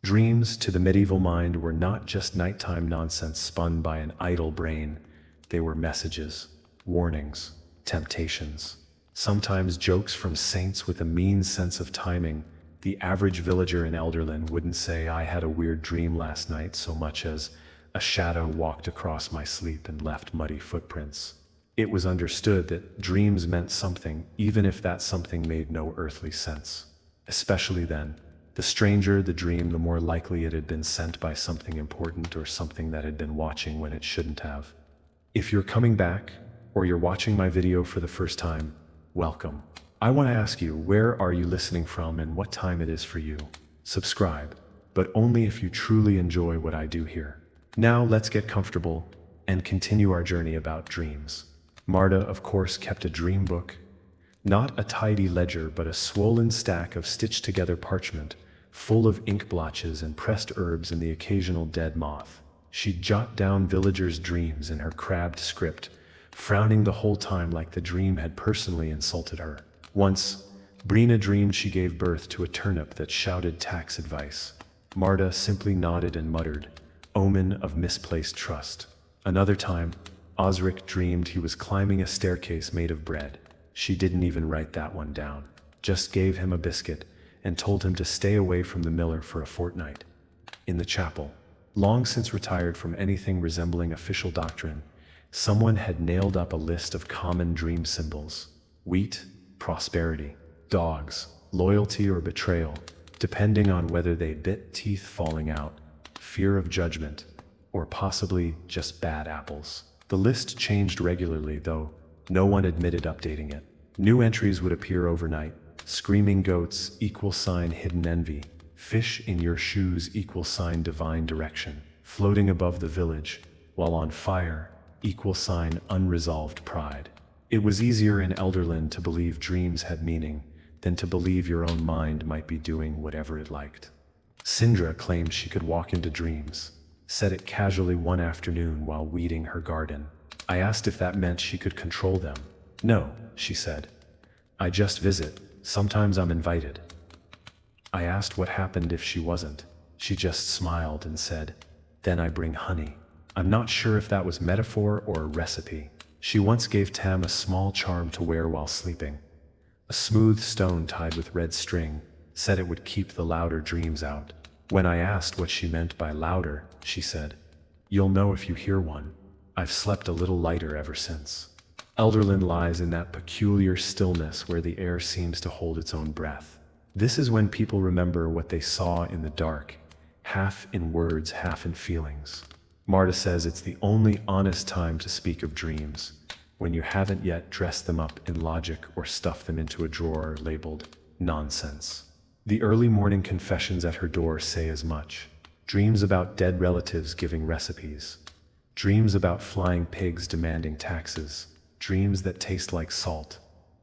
Dreams, to the medieval mind, were not just nighttime nonsense spun by an idle brain. They were messages, warnings, temptations. Sometimes jokes from saints with a mean sense of timing. The average villager in Elderlin wouldn't say, "I had a weird dream last night," so much as, "A shadow walked across my sleep and left muddy footprints." It was understood that dreams meant something, even if that something made no earthly sense. Especially then. The stranger the dream, the more likely it had been sent by something important or something that had been watching when it shouldn't have. If you're coming back, or you're watching my video for the first time, welcome. I want to ask you, where are you listening from and what time it is for you? Subscribe, but only if you truly enjoy what I do here. Now let's get comfortable and continue our journey about dreams. Marta, of course, kept a dream book. Not a tidy ledger, but a swollen stack of stitched together parchment, full of ink blotches and pressed herbs and the occasional dead moth. She'd jot down villagers' dreams in her crabbed script, frowning the whole time like the dream had personally insulted her. Once, Brina dreamed she gave birth to a turnip that shouted tax advice. Marta simply nodded and muttered, "Omen of misplaced trust." Another time, Osric dreamed he was climbing a staircase made of bread. She didn't even write that one down, just gave him a biscuit and told him to stay away from the miller for a fortnight. In the chapel, long since retired from anything resembling official doctrine, someone had nailed up a list of common dream symbols: wheat, prosperity; dogs, loyalty or betrayal, depending on whether they bit teeth falling out, fear of judgment, or possibly just bad apples. The list changed regularly, though no one admitted updating it. New entries would appear overnight: screaming goats =, hidden envy; fish in your shoes =, divine direction; floating above the village, while on fire =, unresolved pride. It was easier in Elderlin to believe dreams had meaning than to believe your own mind might be doing whatever it liked. Sindra claimed she could walk into dreams, said it casually one afternoon while weeding her garden. I asked if that meant she could control them. "No," she said. "I just visit. Sometimes I'm invited." I asked what happened if she wasn't. She just smiled and said, "Then I bring honey." I'm not sure if that was metaphor or a recipe. She once gave Tam a small charm to wear while sleeping. A smooth stone tied with red string, said it would keep the louder dreams out. When I asked what she meant by louder, she said, "You'll know if you hear one. I've slept a little lighter ever since." Elderlin lies in that peculiar stillness where the air seems to hold its own breath. This is when people remember what they saw in the dark, half in words, half in feelings. Marta says it's the only honest time to speak of dreams, when you haven't yet dressed them up in logic or stuffed them into a drawer labeled nonsense. The early morning confessions at her door say as much. Dreams about dead relatives giving recipes. Dreams about flying pigs demanding taxes. Dreams that taste like salt.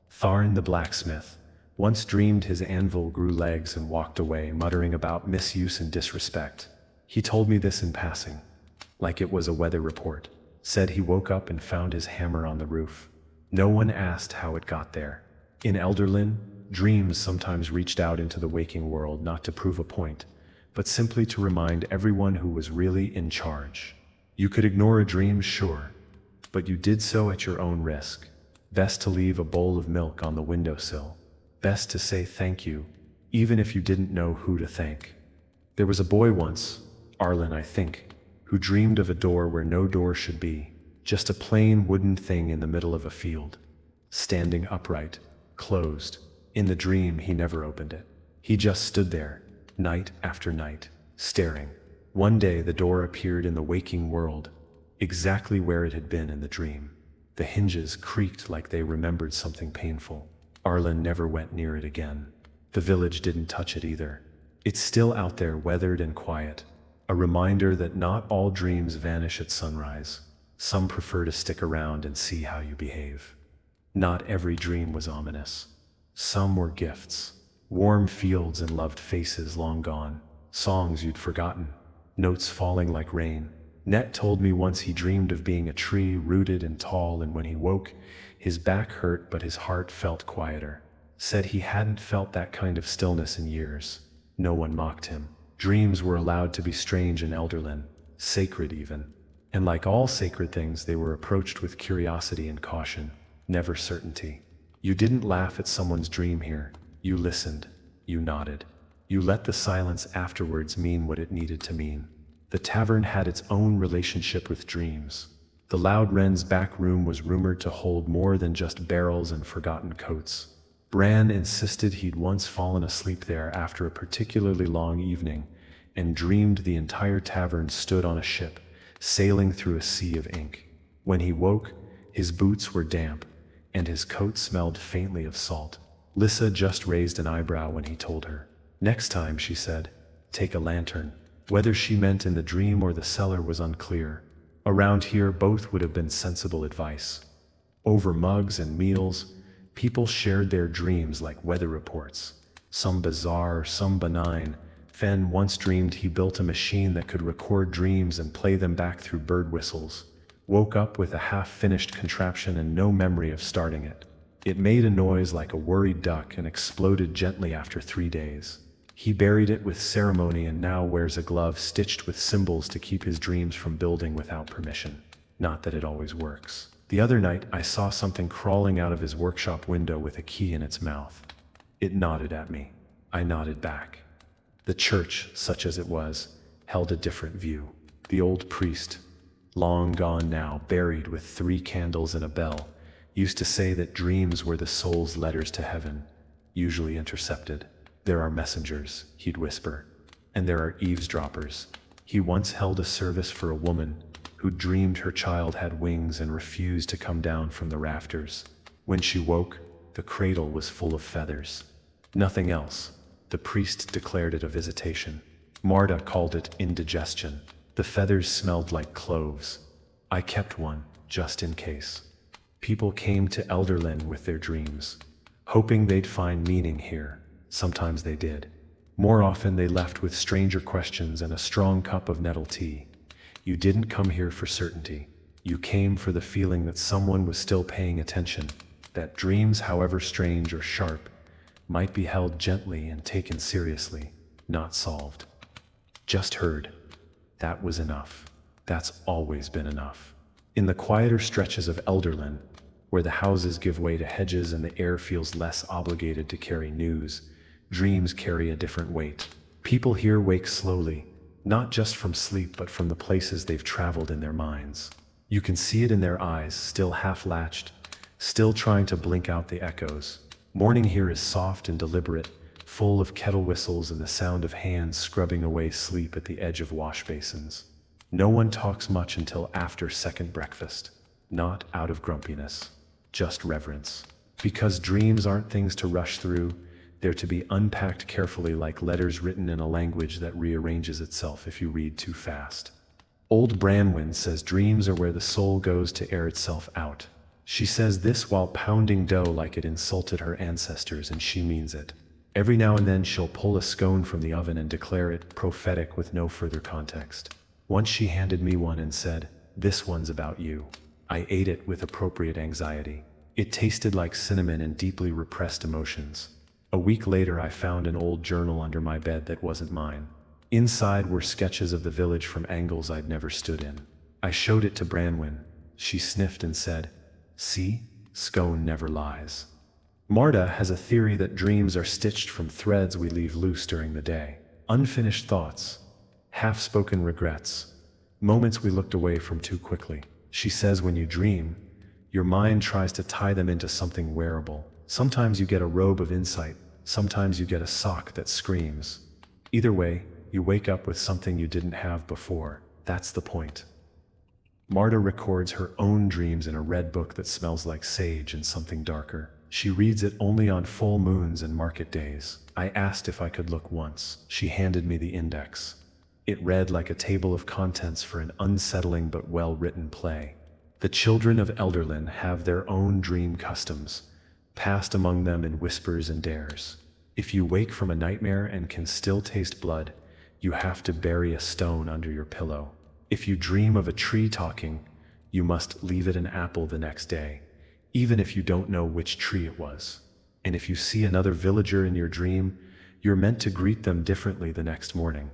Tharn the blacksmith once dreamed his anvil grew legs and walked away, muttering about misuse and disrespect. He told me this in passing, like it was a weather report. Said he woke up and found his hammer on the roof. No one asked how it got there. In Elderlin, dreams sometimes reached out into the waking world not to prove a point, but simply to remind everyone who was really in charge. You could ignore a dream, sure, but you did so at your own risk. Best to leave a bowl of milk on the windowsill. Best to say thank you, even if you didn't know who to thank. There was a boy once, Arlen I think, who dreamed of a door where no door should be, just a plain wooden thing in the middle of a field, standing upright, closed. In the dream he never opened it. He just stood there, night after night, staring. One day the door appeared in the waking world, exactly where it had been in the dream. The hinges creaked like they remembered something painful. Arlen never went near it again. The village didn't touch it either. It's still out there, weathered and quiet. A reminder that not all dreams vanish at sunrise. Some prefer to stick around and see how you behave. Not every dream was ominous. Some were gifts. Warm fields and loved faces long gone. Songs you'd forgotten. Notes falling like rain. Net told me once he dreamed of being a tree rooted and tall, and when he woke, his back hurt but his heart felt quieter. Said he hadn't felt that kind of stillness in years. No one mocked him. Dreams were allowed to be strange in Elderlin, sacred even. And like all sacred things, they were approached with curiosity and caution, never certainty. You didn't laugh at someone's dream here. You listened. You nodded. You let the silence afterwards mean what it needed to mean. The tavern had its own relationship with dreams. The Loud Wren's back room was rumored to hold more than just barrels and forgotten coats. Bran insisted he'd once fallen asleep there after a particularly long evening, and dreamed the entire tavern stood on a ship, sailing through a sea of ink. When he woke, his boots were damp, and his coat smelled faintly of salt. Lyssa just raised an eyebrow when he told her. Next time, she said, take a lantern. Whether she meant in the dream or the cellar was unclear. Around here, both would have been sensible advice. Over mugs and meals, people shared their dreams like weather reports, some bizarre, some benign. Fen once dreamed he built a machine that could record dreams and play them back through bird whistles. Woke up with a half-finished contraption and no memory of starting it. It made a noise like a worried duck and exploded gently after 3 days. He buried it with ceremony and now wears a glove stitched with symbols to keep his dreams from building without permission. Not that it always works. The other night, I saw something crawling out of his workshop window with a key in its mouth. It nodded at me. I nodded back. The church, such as it was, held a different view. The old priest, long gone now, buried with 3 candles and a bell, used to say that dreams were the soul's letters to heaven, usually intercepted. There are messengers, he'd whisper, and there are eavesdroppers. He once held a service for a woman who dreamed her child had wings and refused to come down from the rafters. When she woke, the cradle was full of feathers. Nothing else. The priest declared it a visitation. Marta called it indigestion. The feathers smelled like cloves. I kept one, just in case. People came to Elderlin with their dreams, hoping they'd find meaning here. Sometimes they did. More often they left with stranger questions and a strong cup of nettle tea. You didn't come here for certainty. You came for the feeling that someone was still paying attention, that dreams, however strange or sharp, might be held gently and taken seriously, not solved. Just heard. That was enough. That's always been enough. In the quieter stretches of Elderlin, where the houses give way to hedges and the air feels less obligated to carry news, dreams carry a different weight. People here wake slowly, not just from sleep but from the places they've traveled in their minds. You can see it in their eyes, still half-latched, still trying to blink out the echoes. Morning here is soft and deliberate, full of kettle whistles and the sound of hands scrubbing away sleep at the edge of wash basins. No one talks much until after second breakfast, not out of grumpiness, just reverence. Because dreams aren't things to rush through, they're to be unpacked carefully like letters written in a language that rearranges itself if you read too fast. Old Branwen says dreams are where the soul goes to air itself out. She says this while pounding dough like it insulted her ancestors, and she means it. Every now and then she'll pull a scone from the oven and declare it prophetic with no further context. Once she handed me one and said, "This one's about you." I ate it with appropriate anxiety. It tasted like cinnamon and deeply repressed emotions. A week later I found an old journal under my bed that wasn't mine. Inside were sketches of the village from angles I'd never stood in. I showed it to Branwen. She sniffed and said, "See? Scone never lies." Marta has a theory that dreams are stitched from threads we leave loose during the day. Unfinished thoughts, half-spoken regrets, moments we looked away from too quickly. She says when you dream, your mind tries to tie them into something wearable. Sometimes you get a robe of insight, sometimes you get a sock that screams. Either way, you wake up with something you didn't have before. That's the point. Marta records her own dreams in a red book that smells like sage and something darker. She reads it only on full moons and market days. I asked if I could look once. She handed me the index. It read like a table of contents for an unsettling but well-written play. The children of Elderlin have their own dream customs, passed among them in whispers and dares. If you wake from a nightmare and can still taste blood, you have to bury a stone under your pillow. If you dream of a tree talking, you must leave it an apple the next day, even if you don't know which tree it was. And if you see another villager in your dream, you're meant to greet them differently the next morning.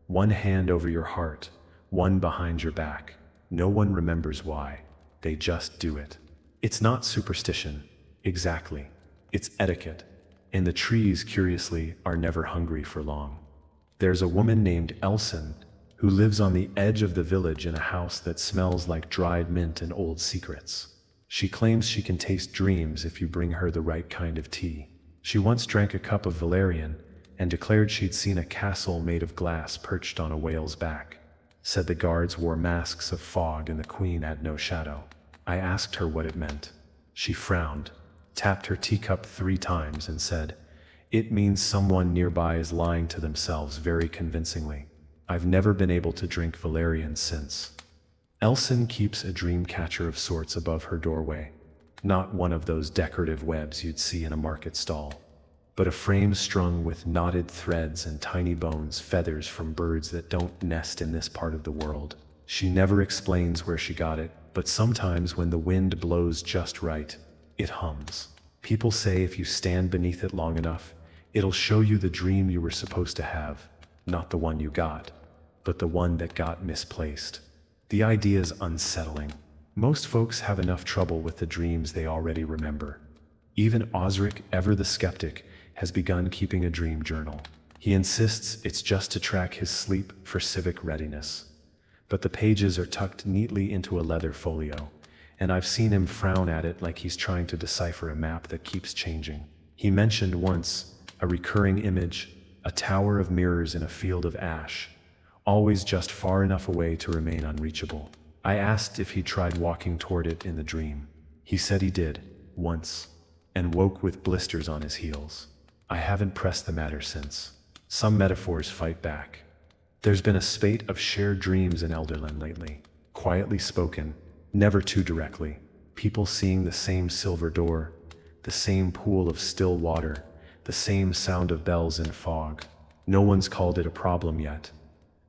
One hand over your heart, one behind your back. No one remembers why. They just do it. It's not superstition. Exactly. It's etiquette. And the trees, curiously, are never hungry for long. There's a woman named Elson who lives on the edge of the village in a house that smells like dried mint and old secrets. She claims she can taste dreams if you bring her the right kind of tea. She once drank a cup of valerian and declared she'd seen a castle made of glass perched on a whale's back. Said the guards wore masks of fog and the queen had no shadow. I asked her what it meant. She frowned, tapped her teacup 3 times and said, "It means someone nearby is lying to themselves very convincingly." I've never been able to drink valerian since. Elson keeps a dream catcher of sorts above her doorway. Not one of those decorative webs you'd see in a market stall, but a frame strung with knotted threads and tiny bones, feathers from birds that don't nest in this part of the world. She never explains where she got it, but sometimes when the wind blows just right, it hums. People say if you stand beneath it long enough, it'll show you the dream you were supposed to have, not the one you got, but the one that got misplaced. The idea is unsettling. Most folks have enough trouble with the dreams they already remember. Even Osric, ever the skeptic, has begun keeping a dream journal. He insists it's just to track his sleep for civic readiness. But the pages are tucked neatly into a leather folio, and I've seen him frown at it like he's trying to decipher a map that keeps changing. He mentioned once a recurring image, a tower of mirrors in a field of ash, always just far enough away to remain unreachable. I asked if he tried walking toward it in the dream. He said he did, once, and woke with blisters on his heels. I haven't pressed the matter since. Some metaphors fight back. There's been a spate of shared dreams in Elderland lately, quietly spoken, never too directly. People seeing the same silver door, the same pool of still water, the same sound of bells in fog. No one's called it a problem yet.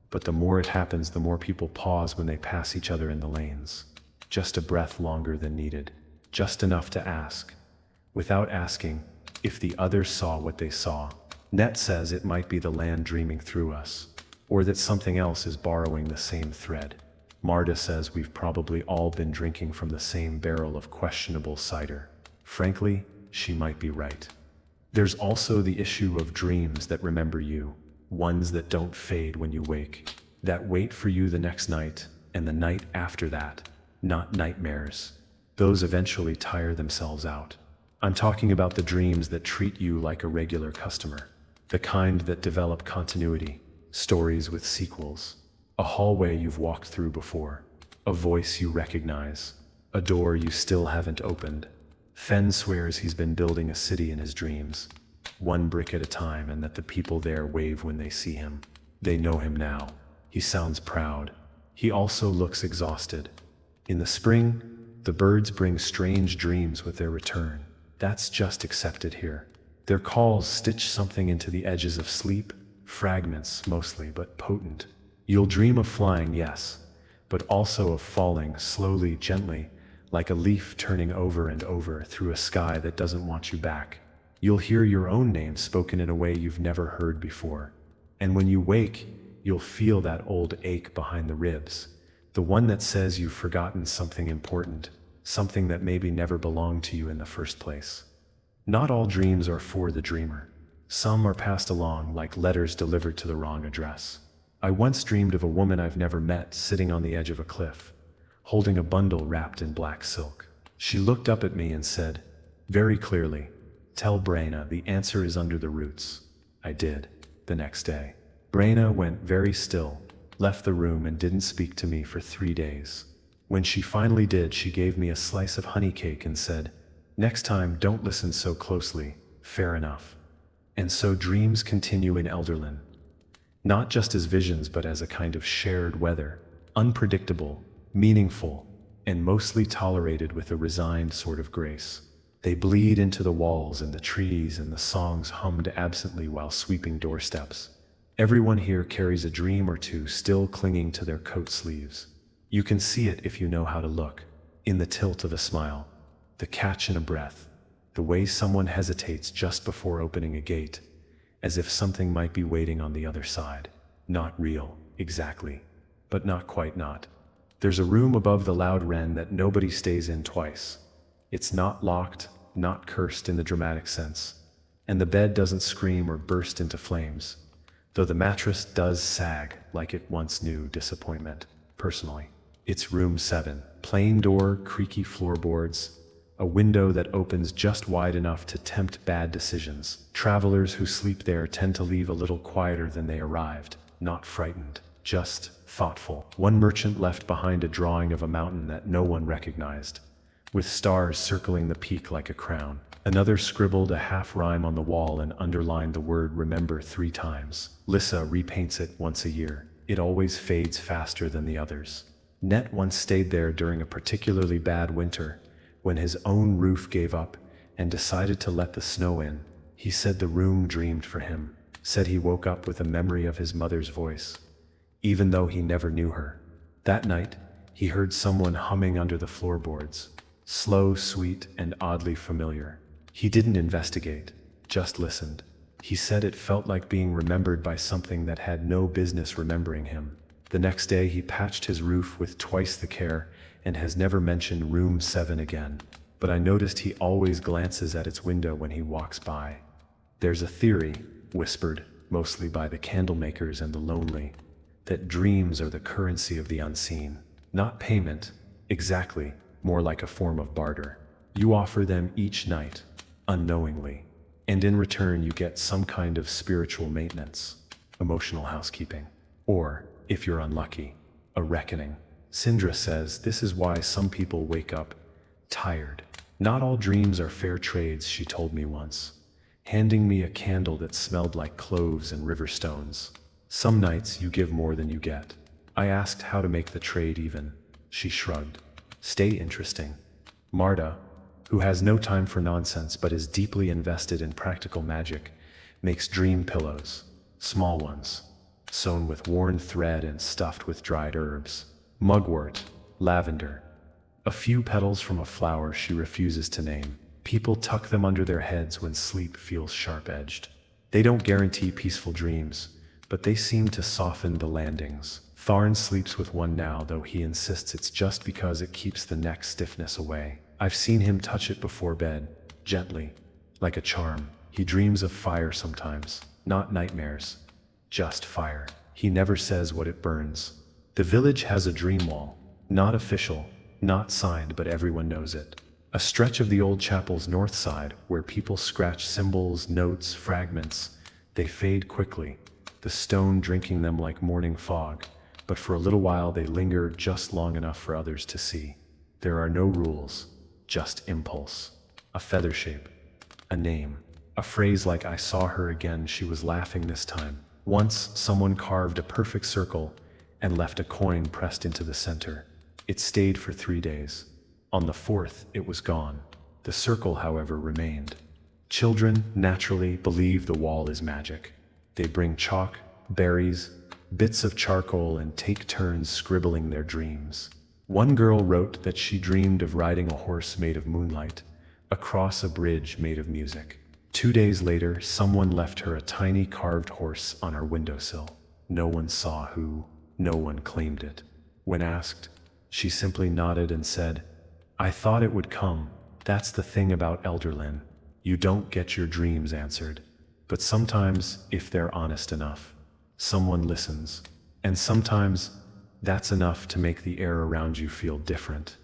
But the more it happens, the more people pause when they pass each other in the lanes. Just a breath longer than needed. Just enough to ask, without asking, if the others saw what they saw. Net says it might be the land dreaming through us, or that something else is borrowing the same thread. Marta says we've probably all been drinking from the same barrel of questionable cider. Frankly, she might be right. There's also the issue of dreams that remember you. Ones that don't fade when you wake, that wait for you the next night and the night after that, not nightmares. Those eventually tire themselves out. I'm talking about the dreams that treat you like a regular customer, the kind that develop continuity, stories with sequels, a hallway you've walked through before, a voice you recognize, a door you still haven't opened. Fen swears he's been building a city in his dreams, one brick at a time, and that the people there wave when they see him. They know him now. He sounds proud. He also looks exhausted. In the spring, the birds bring strange dreams with their return. That's just accepted here. Their calls stitch something into the edges of sleep, fragments mostly, but potent. You'll dream of flying, yes, but also of falling slowly, gently, like a leaf turning over and over through a sky that doesn't want you back. You'll hear your own name spoken in a way you've never heard before. And when you wake, you'll feel that old ache behind the ribs, the one that says you've forgotten something important, something that maybe never belonged to you in the first place. Not all dreams are for the dreamer. Some are passed along like letters delivered to the wrong address. I once dreamed of a woman I've never met sitting on the edge of a cliff, holding a bundle wrapped in black silk. She looked up at me and said, very clearly, "Tell Braina the answer is under the roots." I did, the next day. Braina went very still, left the room and didn't speak to me for 3 days. When she finally did, she gave me a slice of honey cake and said, "Next time, don't listen so closely, fair enough." And so dreams continue in Elderland. Not just as visions, but as a kind of shared weather, unpredictable, meaningful, and mostly tolerated with a resigned sort of grace. They bleed into the walls and the trees, and the songs hummed absently while sweeping doorsteps. Everyone here carries a dream or two still clinging to their coat sleeves. You can see it if you know how to look, in the tilt of a smile, the catch in a breath, the way someone hesitates just before opening a gate, as if something might be waiting on the other side. Not real, exactly. But not quite not. There's a room above the loud wren that nobody stays in twice. It's not locked, not cursed in the dramatic sense. And the bed doesn't scream or burst into flames, though the mattress does sag like it once knew disappointment. Personally, it's room 7. Plain door, creaky floorboards, a window that opens just wide enough to tempt bad decisions. Travelers who sleep there tend to leave a little quieter than they arrived, not frightened, just thoughtful. One merchant left behind a drawing of a mountain that no one recognized, with stars circling the peak like a crown. Another scribbled a half rhyme on the wall and underlined the word remember 3 times. Lissa repaints it once a year. It always fades faster than the others. Net once stayed there during a particularly bad winter, when his own roof gave up and decided to let the snow in. He said the room dreamed for him, said he woke up with a memory of his mother's voice, even though he never knew her. That night, he heard someone humming under the floorboards, slow, sweet, and oddly familiar. He didn't investigate, just listened. He said it felt like being remembered by something that had no business remembering him. The next day he patched his roof with twice the care and has never mentioned room 7 again. But I noticed he always glances at its window when he walks by. There's a theory, whispered, mostly by the candlemakers and the lonely, that dreams are the currency of the unseen. Not payment, exactly, more like a form of barter. You offer them each night, unknowingly, and in return you get some kind of spiritual maintenance, emotional housekeeping, or, if you're unlucky, a reckoning. Sindra says this is why some people wake up tired. Not all dreams are fair trades, she told me once, handing me a candle that smelled like cloves and river stones. Some nights you give more than you get. I asked how to make the trade even. She shrugged. Stay interesting. Marta, who has no time for nonsense but is deeply invested in practical magic, makes dream pillows, small ones, sewn with worn thread and stuffed with dried herbs. Mugwort, lavender, a few petals from a flower she refuses to name. People tuck them under their heads when sleep feels sharp-edged. They don't guarantee peaceful dreams, but they seem to soften the landings. Tharn sleeps with one now, though he insists it's just because it keeps the neck stiffness away. I've seen him touch it before bed, gently, like a charm. He dreams of fire sometimes, not nightmares, just fire. He never says what it burns. The village has a dream wall, not official, not signed, but everyone knows it. A stretch of the old chapel's north side where people scratch symbols, notes, fragments. They fade quickly, the stone drinking them like morning fog, but for a little while they linger just long enough for others to see. There are no rules, just impulse. A feather shape, a name, a phrase like I saw her again, she was laughing this time. Once someone carved a perfect circle and left a coin pressed into the center. It stayed for 3 days. On the 4th, it was gone. The circle, however, remained. Children, naturally, believe the wall is magic. They bring chalk, berries, bits of charcoal and take turns scribbling their dreams. One girl wrote that she dreamed of riding a horse made of moonlight, across a bridge made of music. 2 days later, someone left her a tiny carved horse on her windowsill. No one saw who, no one claimed it. When asked, she simply nodded and said, I thought it would come. That's the thing about Elderlin. You don't get your dreams answered. But sometimes, if they're honest enough, someone listens. And sometimes, that's enough to make the air around you feel different.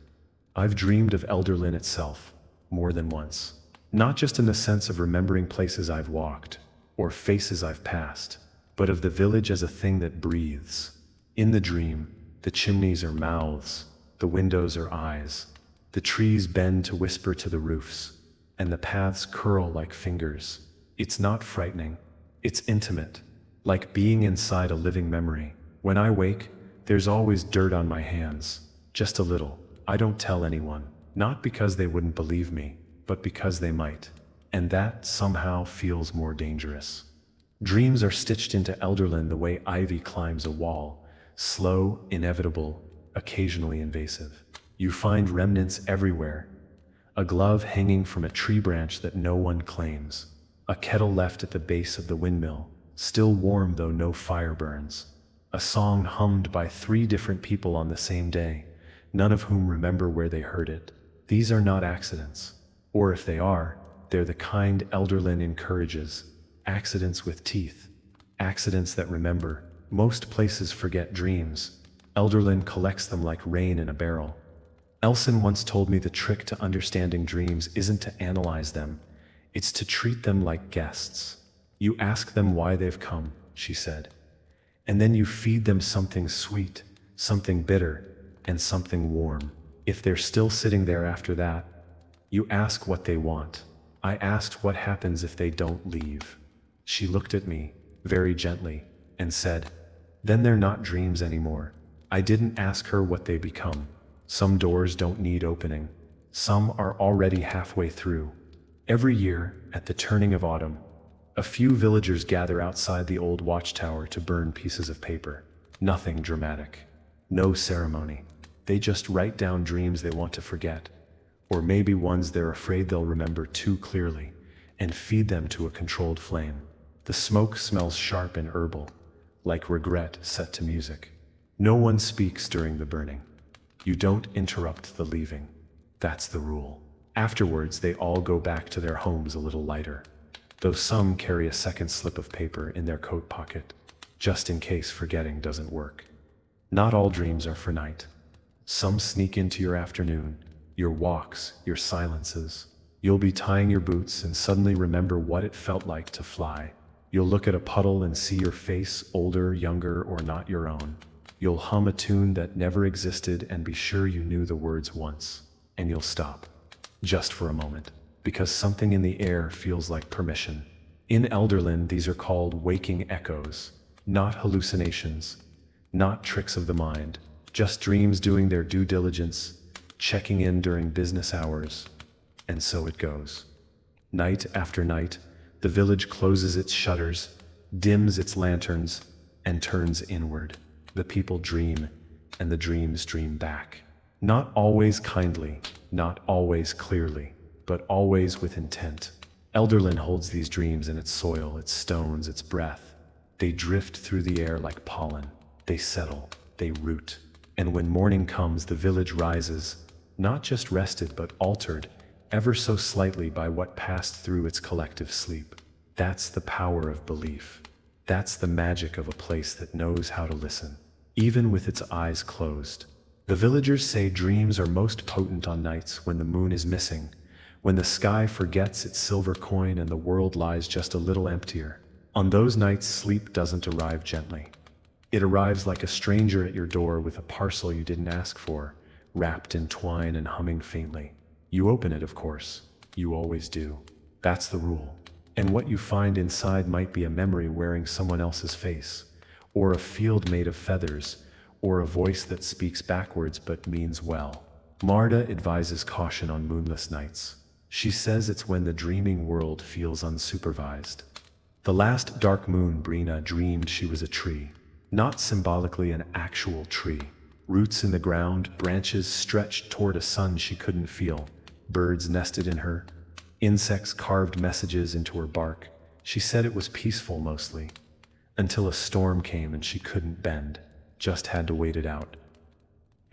I've dreamed of Elderlin itself, more than once. Not just in the sense of remembering places I've walked, or faces I've passed, but of the village as a thing that breathes. In the dream, the chimneys are mouths, the windows are eyes, the trees bend to whisper to the roofs, and the paths curl like fingers. It's not frightening, it's intimate, like being inside a living memory. When I wake, there's always dirt on my hands, just a little. I don't tell anyone, not because they wouldn't believe me, but because they might. And that somehow feels more dangerous. Dreams are stitched into Elderlin the way ivy climbs a wall, slow, inevitable, occasionally invasive. You find remnants everywhere. A glove hanging from a tree branch that no one claims. A kettle left at the base of the windmill, still warm though no fire burns. A song hummed by 3 different people on the same day, none of whom remember where they heard it. These are not accidents. Or if they are, they're the kind Elderlin encourages. Accidents with teeth. Accidents that remember. Most places forget dreams. Elderlin collects them like rain in a barrel. Elson once told me the trick to understanding dreams isn't to analyze them, it's to treat them like guests. You ask them why they've come, she said. And then you feed them something sweet, something bitter, and something warm. If they're still sitting there after that, you ask what they want. I asked what happens if they don't leave. She looked at me, very gently, and said, then they're not dreams anymore. I didn't ask her what they become. Some doors don't need opening. Some are already halfway through. Every year, at the turning of autumn, a few villagers gather outside the old watchtower to burn pieces of paper. Nothing dramatic. No ceremony. They just write down dreams they want to forget, or maybe ones they're afraid they'll remember too clearly, and feed them to a controlled flame. The smoke smells sharp and herbal, like regret set to music. No one speaks during the burning. You don't interrupt the leaving. That's the rule. Afterwards, they all go back to their homes a little lighter, though some carry a second slip of paper in their coat pocket, just in case forgetting doesn't work. Not all dreams are for night. Some sneak into your afternoon, your walks, your silences. You'll be tying your boots and suddenly remember what it felt like to fly. You'll look at a puddle and see your face, older, younger, or not your own. You'll hum a tune that never existed and be sure you knew the words once. And you'll stop, just for a moment, because something in the air feels like permission. In Elderlin, these are called waking echoes, not hallucinations, not tricks of the mind, just dreams doing their due diligence, checking in during business hours. And so it goes. Night after night, the village closes its shutters, dims its lanterns, and turns inward. The people dream, and the dreams dream back. Not always kindly, not always clearly, but always with intent. Elderlin holds these dreams in its soil, its stones, its breath. They drift through the air like pollen. They settle, they root. And when morning comes, the village rises, not just rested but altered, ever so slightly by what passed through its collective sleep. That's the power of belief. That's the magic of a place that knows how to listen, even with its eyes closed. The villagers say dreams are most potent on nights when the moon is missing, when the sky forgets its silver coin and the world lies just a little emptier. On those nights, sleep doesn't arrive gently. It arrives like a stranger at your door with a parcel you didn't ask for, wrapped in twine and humming faintly. You open it, of course. You always do. That's the rule. And what you find inside might be a memory wearing someone else's face, or a field made of feathers, or a voice that speaks backwards but means well. Marda advises caution on moonless nights. She says it's when the dreaming world feels unsupervised. The last dark moon, Brina dreamed she was a tree. Not symbolically an actual tree. Roots in the ground, branches stretched toward a sun she couldn't feel. Birds nested in her. Insects carved messages into her bark. She said it was peaceful mostly, until a storm came and she couldn't bend, just had to wait it out.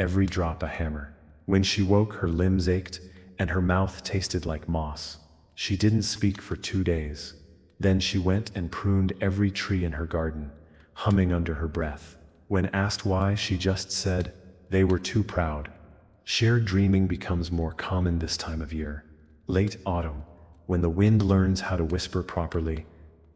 Every drop a hammer. When she woke, her limbs ached and her mouth tasted like moss. She didn't speak for 2 days. Then she went and pruned every tree in her garden, humming under her breath. When asked why, she just said, they were too proud. Shared dreaming becomes more common this time of year. Late autumn, when the wind learns how to whisper properly,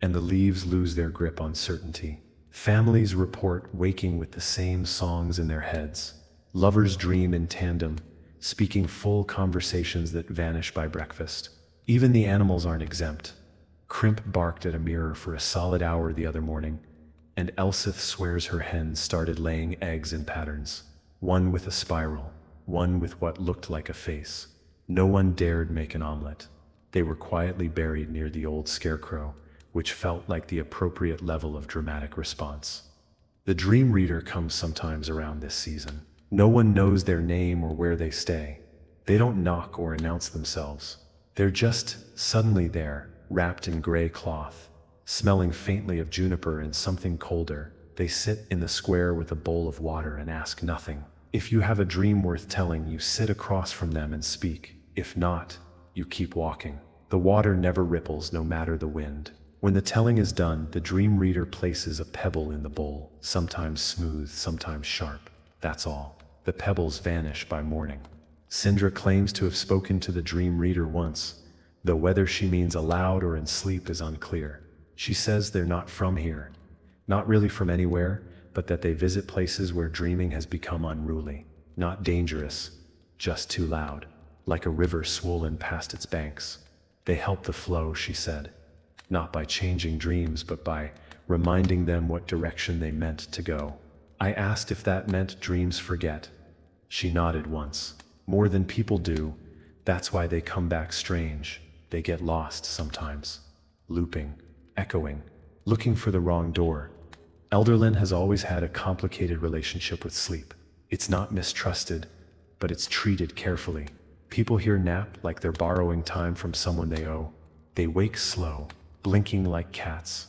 and the leaves lose their grip on certainty. Families report waking with the same songs in their heads. Lovers dream in tandem, speaking full conversations that vanish by breakfast. Even the animals aren't exempt. Crimp barked at a mirror for a solid hour the other morning, and Elsith swears her hens started laying eggs in patterns. One with a spiral, one with what looked like a face. No one dared make an omelet. They were quietly buried near the old scarecrow, which felt like the appropriate level of dramatic response. The dream reader comes sometimes around this season. No one knows their name or where they stay. They don't knock or announce themselves. They're just suddenly there, wrapped in gray cloth, smelling faintly of juniper and something colder. They sit in the square with a bowl of water and ask nothing. If you have a dream worth telling, you sit across from them and speak. If not, you keep walking. The water never ripples, no matter the wind. When the telling is done, the dream reader places a pebble in the bowl, sometimes smooth, sometimes sharp. That's all. The pebbles vanish by morning. Sindra claims to have spoken to the dream reader once, though whether she means aloud or in sleep is unclear. She says they're not from here, not really from anywhere, but that they visit places where dreaming has become unruly. Not dangerous, just too loud, like a river swollen past its banks. They help the flow, she said, not by changing dreams, but by reminding them what direction they meant to go. I asked if that meant dreams forget. She nodded once. More than people do. That's why they come back strange. They get lost sometimes, looping, echoing, looking for the wrong door. Elderlin has always had a complicated relationship with sleep. It's not mistrusted, but it's treated carefully. People here nap like they're borrowing time from someone they owe. They wake slow, blinking like cats,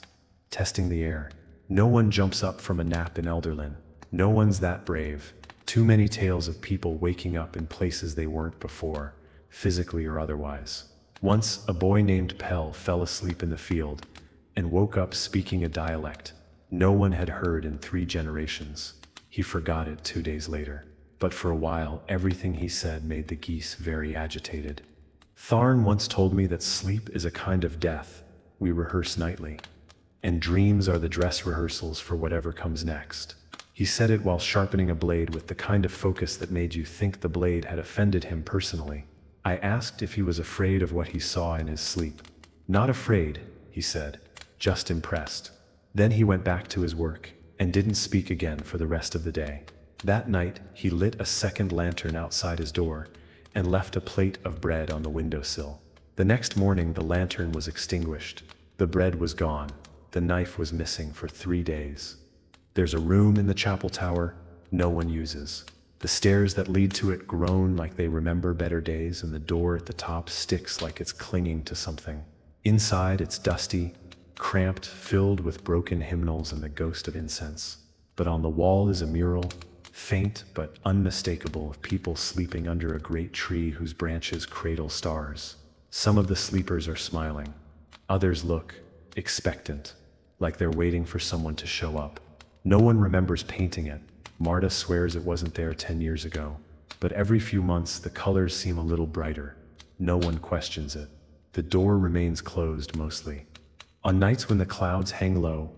testing the air. No one jumps up from a nap in Elderlin. No one's that brave. Too many tales of people waking up in places they weren't before, physically or otherwise. Once, a boy named Pell fell asleep in the field and woke up speaking a dialect no one had heard in 3 generations. He forgot it 2 days later. But for a while, everything he said made the geese very agitated. Tharn once told me that sleep is a kind of death we rehearse nightly, and dreams are the dress rehearsals for whatever comes next. He said it while sharpening a blade with the kind of focus that made you think the blade had offended him personally. I asked if he was afraid of what he saw in his sleep. Not afraid, he said, just impressed. Then he went back to his work, and didn't speak again for the rest of the day. That night, he lit a second lantern outside his door, and left a plate of bread on the windowsill. The next morning, the lantern was extinguished. The bread was gone. The knife was missing for 3 days. There's a room in the chapel tower no one uses. The stairs that lead to it groan like they remember better days, and the door at the top sticks like it's clinging to something. Inside, it's dusty, cramped, filled with broken hymnals and the ghost of incense. But on the wall is a mural, faint but unmistakable, of people sleeping under a great tree whose branches cradle stars. Some of the sleepers are smiling. Others look expectant, like they're waiting for someone to show up. No one remembers painting it. Marta swears it wasn't there 10 years ago. But every few months the colors seem a little brighter. No one questions it. The door remains closed mostly. On nights when the clouds hang low,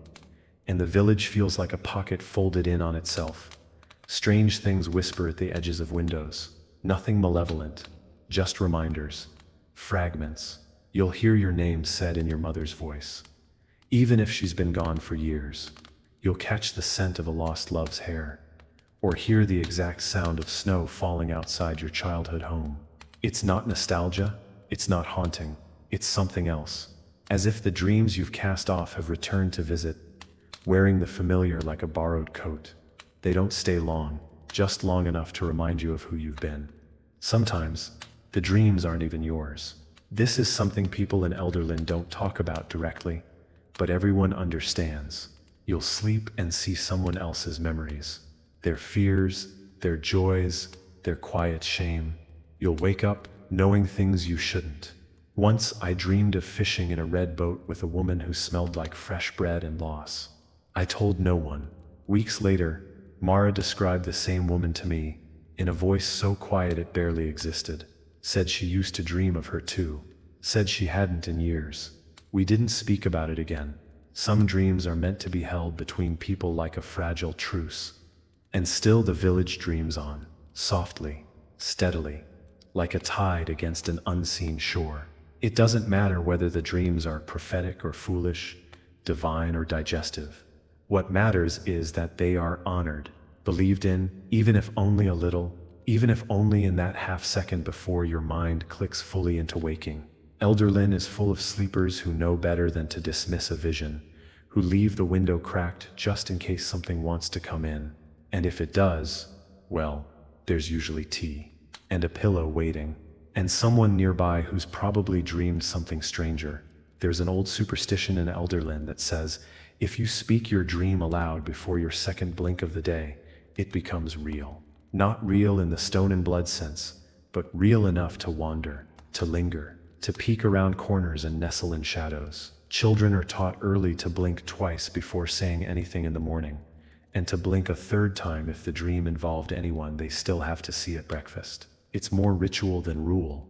and the village feels like a pocket folded in on itself, strange things whisper at the edges of windows. Nothing malevolent, just reminders, fragments. You'll hear your name said in your mother's voice, even if she's been gone for years. You'll catch the scent of a lost love's hair, or hear the exact sound of snow falling outside your childhood home. It's not nostalgia, it's not haunting, it's something else. As if the dreams you've cast off have returned to visit, wearing the familiar like a borrowed coat. They don't stay long, just long enough to remind you of who you've been. Sometimes, the dreams aren't even yours. This is something people in Elderlin don't talk about directly, but everyone understands. You'll sleep and see someone else's memories, their fears, their joys, their quiet shame. You'll wake up knowing things you shouldn't. Once I dreamed of fishing in a red boat with a woman who smelled like fresh bread and loss. I told no one. Weeks later, Mara described the same woman to me, in a voice so quiet it barely existed. Said she used to dream of her too. Said she hadn't in years. We didn't speak about it again. Some dreams are meant to be held between people like a fragile truce. And still the village dreams on, softly, steadily, like a tide against an unseen shore. It doesn't matter whether the dreams are prophetic or foolish, divine or digestive. What matters is that they are honored, believed in, even if only a little, even if only in that half second before your mind clicks fully into waking. Elderlin is full of sleepers who know better than to dismiss a vision, who leave the window cracked just in case something wants to come in. And if it does, well, there's usually tea, and a pillow waiting, and someone nearby who's probably dreamed something stranger. There's an old superstition in Elderlin that says, If you speak your dream aloud before your second blink of the day, it becomes real. Not real in the stone and blood sense, but real enough to wander, to linger, to peek around corners and nestle in shadows. Children are taught early to blink twice before saying anything in the morning, and to blink a third time if the dream involved anyone they still have to see at breakfast. It's more ritual than rule,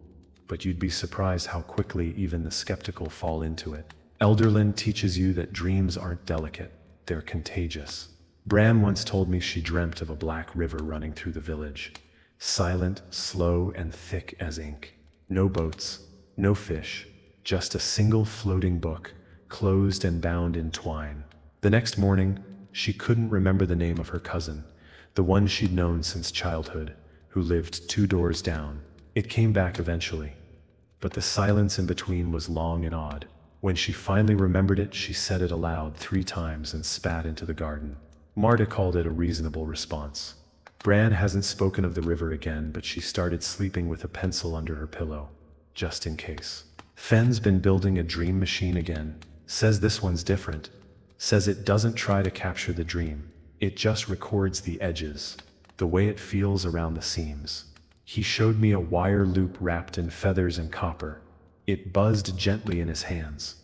but you'd be surprised how quickly even the skeptical fall into it. Elderlin teaches you that dreams aren't delicate, they're contagious. Bram once told me she dreamt of a black river running through the village, silent, slow, and thick as ink. No boats, no fish, just a single floating book, closed and bound in twine. The next morning, she couldn't remember the name of her cousin, the one she'd known since childhood, who lived 2 doors down. It came back eventually, but the silence in between was long and odd. When she finally remembered it, she said it aloud 3 times and spat into the garden. Marta called it a reasonable response. Bran hasn't spoken of the river again, but she started sleeping with a pencil under her pillow, just in case. Fenn's been building a dream machine again. Says this one's different. Says it doesn't try to capture the dream. It just records the edges, the way it feels around the seams. He showed me a wire loop wrapped in feathers and copper. It buzzed gently in his hands,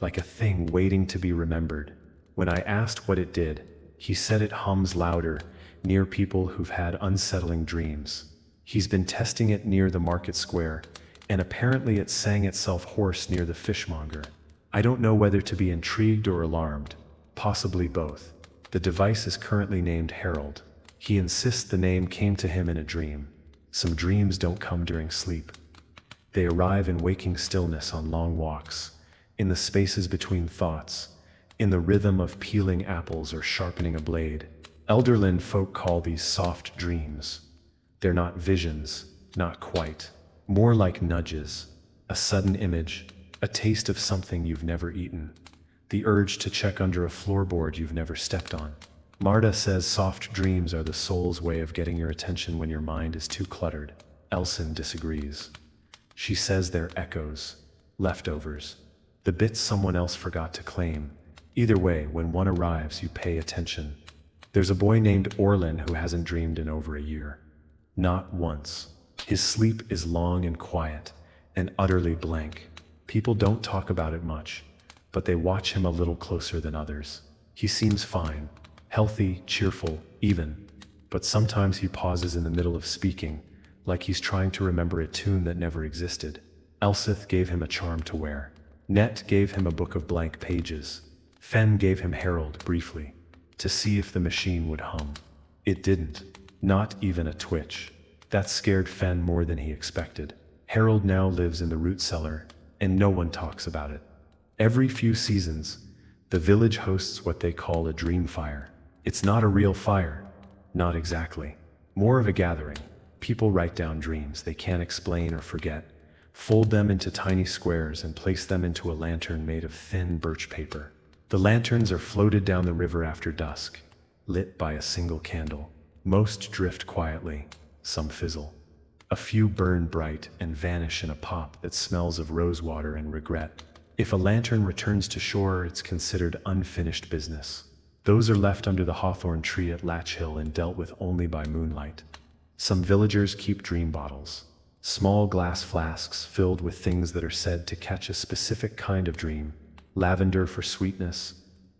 like a thing waiting to be remembered. When I asked what it did, he said it hums louder near people who've had unsettling dreams. He's been testing it near the market square, and apparently it sang itself hoarse near the fishmonger. I don't know whether to be intrigued or alarmed, possibly both. The device is currently named Harold. He insists the name came to him in a dream. Some dreams don't come during sleep. They arrive in waking stillness on long walks, in the spaces between thoughts, in the rhythm of peeling apples or sharpening a blade. Elderland folk call these soft dreams. They're not visions, not quite. More like nudges, a sudden image, a taste of something you've never eaten, the urge to check under a floorboard you've never stepped on. Marta says soft dreams are the soul's way of getting your attention when your mind is too cluttered. Elson disagrees. She says they're echoes, leftovers, the bits someone else forgot to claim. Either way, when one arrives, you pay attention. There's a boy named Orlin who hasn't dreamed in over a year. Not once. His sleep is long and quiet, and utterly blank. People don't talk about it much, but they watch him a little closer than others. He seems fine, healthy, cheerful, even, but sometimes he pauses in the middle of speaking, like he's trying to remember a tune that never existed. Elsith gave him a charm to wear. Net gave him a book of blank pages. Fenn gave him Harold briefly, to see if the machine would hum. It didn't. Not even a twitch. That scared Fenn more than he expected. Harold now lives in the root cellar, and no one talks about it. Every few seasons, the village hosts what they call a dream fire. It's not a real fire. Not exactly. More of a gathering. People write down dreams they can't explain or forget, fold them into tiny squares and place them into a lantern made of thin birch paper. The lanterns are floated down the river after dusk, lit by a single candle. Most drift quietly, some fizzle. A few burn bright and vanish in a pop that smells of rosewater and regret. If a lantern returns to shore, it's considered unfinished business. Those are left under the hawthorn tree at Latch Hill and dealt with only by moonlight. Some villagers keep dream bottles, small glass flasks filled with things that are said to catch a specific kind of dream. Lavender for sweetness,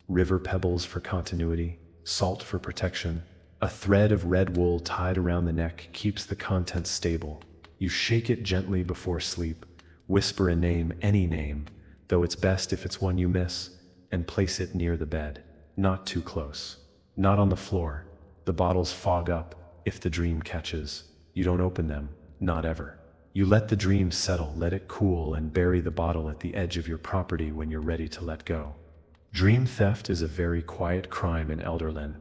river pebbles for continuity, salt for protection. A thread of red wool tied around the neck keeps the contents stable. You shake it gently before sleep, whisper a name, any name, though it's best if it's one you miss, and place it near the bed. Not too close. Not on the floor. The bottles fog up. If the dream catches, you don't open them. Not ever. You let the dream settle, let it cool, and bury the bottle at the edge of your property when you're ready to let go. Dream theft is a very quiet crime in Elderlin.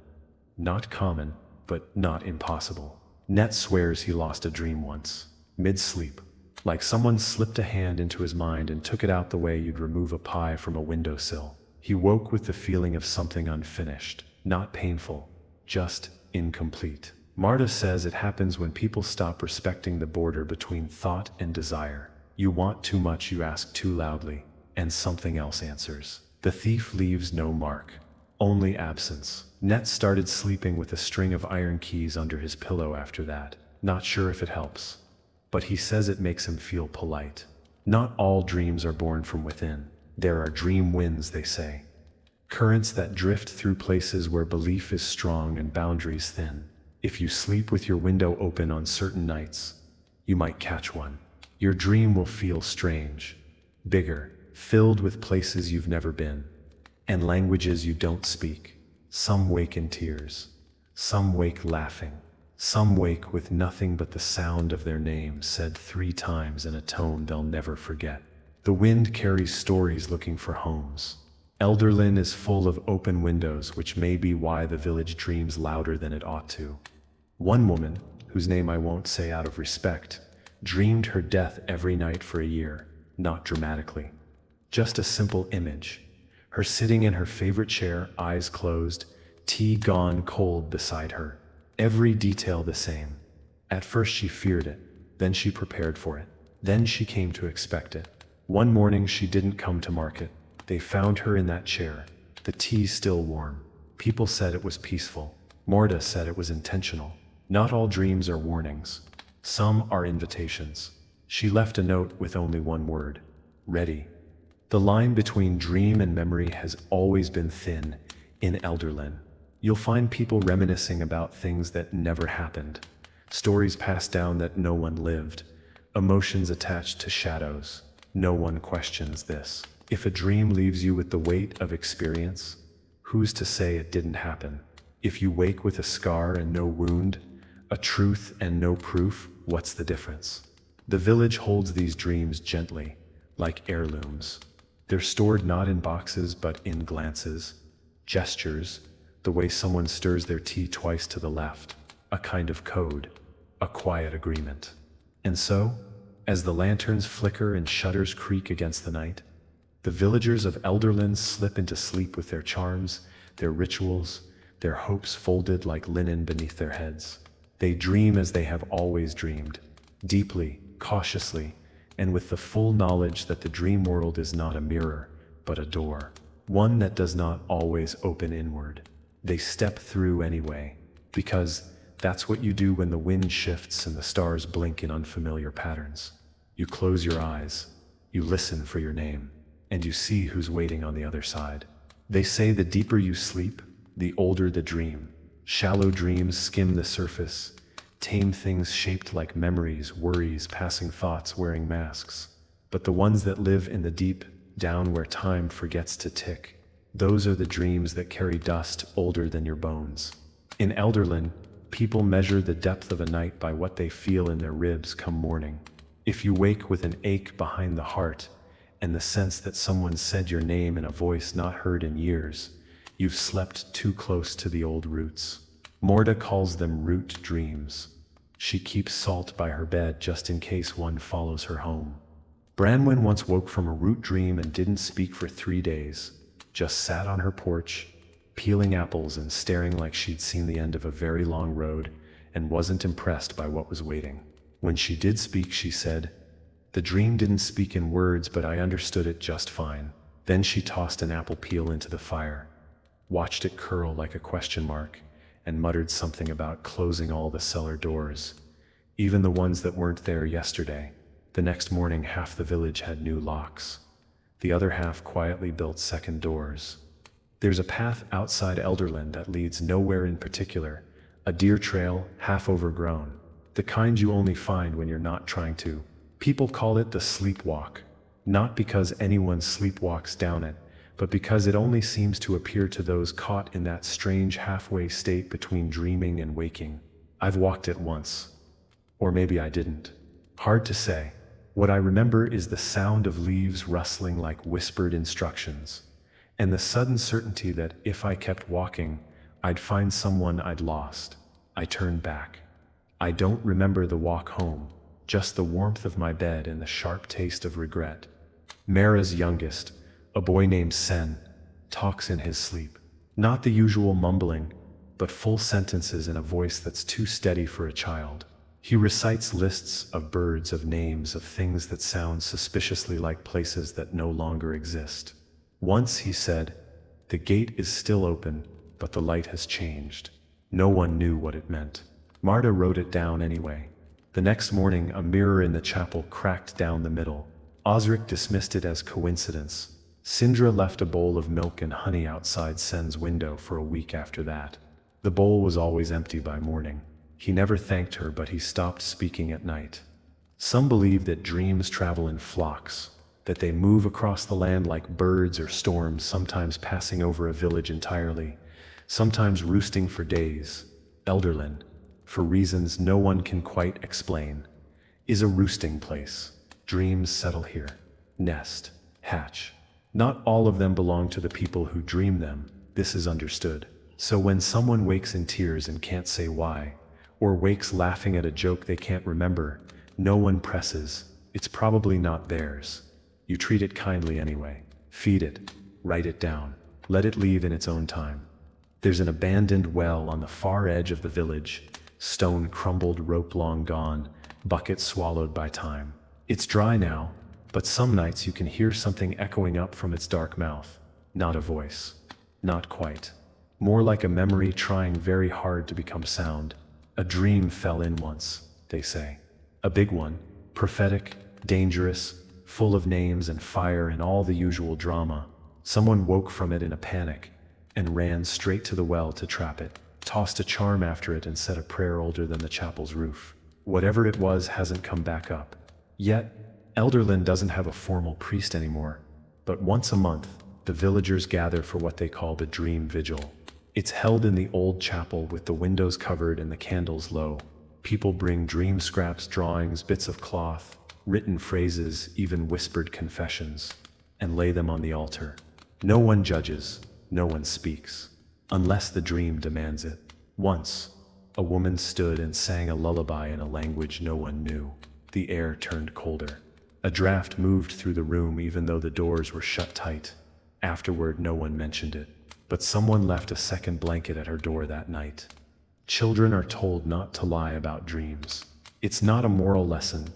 Not common, but not impossible. Net swears he lost a dream once, mid-sleep. Like someone slipped a hand into his mind and took it out the way you'd remove a pie from a windowsill. He woke with the feeling of something unfinished, not painful, just incomplete. Marta says it happens when people stop respecting the border between thought and desire. You want too much, you ask too loudly, and something else answers. The thief leaves no mark. Only absence. Net started sleeping with a string of iron keys under his pillow after that. Not sure if it helps, but he says it makes him feel polite. Not all dreams are born from within. There are dream winds, they say. Currents that drift through places where belief is strong and boundaries thin. If you sleep with your window open on certain nights, you might catch one. Your dream will feel strange, bigger, filled with places you've never been, and languages you don't speak. Some wake in tears, some wake laughing, some wake with nothing but the sound of their name said 3 times in a tone they'll never forget. The wind carries stories looking for homes. Elderlin is full of open windows, which may be why the village dreams louder than it ought to. One woman, whose name I won't say out of respect, dreamed her death every night for a year, not dramatically. Just a simple image. Her sitting in her favorite chair, eyes closed, tea gone cold beside her. Every detail the same. At first she feared it, then she prepared for it, then she came to expect it. One morning she didn't come to market. They found her in that chair, the tea still warm. People said it was peaceful. Morda said it was intentional. Not all dreams are warnings. Some are invitations. She left a note with only one word: ready. The line between dream and memory has always been thin in Elderlin. You'll find people reminiscing about things that never happened, stories passed down that no one lived, emotions attached to shadows. No one questions this. If a dream leaves you with the weight of experience, who's to say it didn't happen? If you wake with a scar and no wound, a truth and no proof, what's the difference? The village holds these dreams gently, like heirlooms. They're stored not in boxes but in glances, gestures, the way someone stirs their tea twice to the left, a kind of code, a quiet agreement. And so, as the lanterns flicker and shutters creak against the night, the villagers of Elderlin slip into sleep with their charms, their rituals, their hopes folded like linen beneath their heads. They dream as they have always dreamed, deeply, cautiously, and with the full knowledge that the dream world is not a mirror, but a door, one that does not always open inward. They step through anyway, because that's what you do when the wind shifts and the stars blink in unfamiliar patterns. You close your eyes, you listen for your name, and you see who's waiting on the other side. They say the deeper you sleep, the older the dream. Shallow dreams skim the surface, tame things shaped like memories, worries, passing thoughts wearing masks. But the ones that live in the deep, down where time forgets to tick, those are the dreams that carry dust older than your bones. In Elderlin, people measure the depth of a night by what they feel in their ribs come morning. If you wake with an ache behind the heart and the sense that someone said your name in a voice not heard in years, you've slept too close to the old roots. Morda calls them root dreams. She keeps salt by her bed just in case one follows her home. Branwen once woke from a root dream and didn't speak for 3 days, just sat on her porch, peeling apples and staring like she'd seen the end of a very long road and wasn't impressed by what was waiting. When she did speak, she said, "The dream didn't speak in words, but I understood it just fine." Then she tossed an apple peel into the fire, watched it curl like a question mark, and muttered something about closing all the cellar doors, even the ones that weren't there yesterday. The next morning, half the village had new locks. The other half quietly built second doors. There's a path outside Elderlin that leads nowhere in particular, a deer trail, half overgrown, the kind you only find when you're not trying to. People call it the sleepwalk, not because anyone sleepwalks down it, but because it only seems to appear to those caught in that strange halfway state between dreaming and waking. I've walked it once. Or maybe I didn't. Hard to say. What I remember is the sound of leaves rustling like whispered instructions, and the sudden certainty that if I kept walking, I'd find someone I'd lost. I turned back. I don't remember the walk home, just the warmth of my bed and the sharp taste of regret. Mara's youngest, a boy named Sen, talks in his sleep. Not the usual mumbling, but full sentences in a voice that's too steady for a child. He recites lists of birds, of names, of things that sound suspiciously like places that no longer exist. Once he said, The gate is still open, but the light has changed. No one knew what it meant. Marta wrote it down anyway. The next morning, a mirror in the chapel cracked down the middle. Osric dismissed it as coincidence. Sindra left a bowl of milk and honey outside Sen's window for a week after that. The bowl was always empty by morning. He never thanked her, but he stopped speaking at night. Some believe that dreams travel in flocks, that they move across the land like birds or storms, sometimes passing over a village entirely, sometimes roosting for days. Elderlin, for reasons no one can quite explain, is a roosting place. Dreams settle here, nest, hatch. Not all of them belong to the people who dream them, this is understood. So when someone wakes in tears and can't say why, or wakes laughing at a joke they can't remember, no one presses. It's probably not theirs. You treat it kindly anyway. Feed it, write it down, let it leave in its own time. There's an abandoned well on the far edge of the village, stone crumbled, rope long gone, bucket swallowed by time. It's dry now, but some nights you can hear something echoing up from its dark mouth. Not a voice. Not quite. More like a memory trying very hard to become sound. A dream fell in once, they say. A big one, prophetic, dangerous, full of names and fire and all the usual drama. Someone woke from it in a panic and ran straight to the well to trap it, tossed a charm after it and said a prayer older than the chapel's roof. Whatever it was hasn't come back up. Yet, Elderlin doesn't have a formal priest anymore, but once a month, the villagers gather for what they call the Dream Vigil. It's held in the old chapel with the windows covered and the candles low. People bring dream scraps, drawings, bits of cloth, written phrases, even whispered confessions, and lay them on the altar. No one judges, no one speaks, unless the dream demands it. Once, a woman stood and sang a lullaby in a language no one knew. The air turned colder. A draft moved through the room even though the doors were shut tight. Afterward, no one mentioned it, but someone left a second blanket at her door that night. Children are told not to lie about dreams. It's not a moral lesson,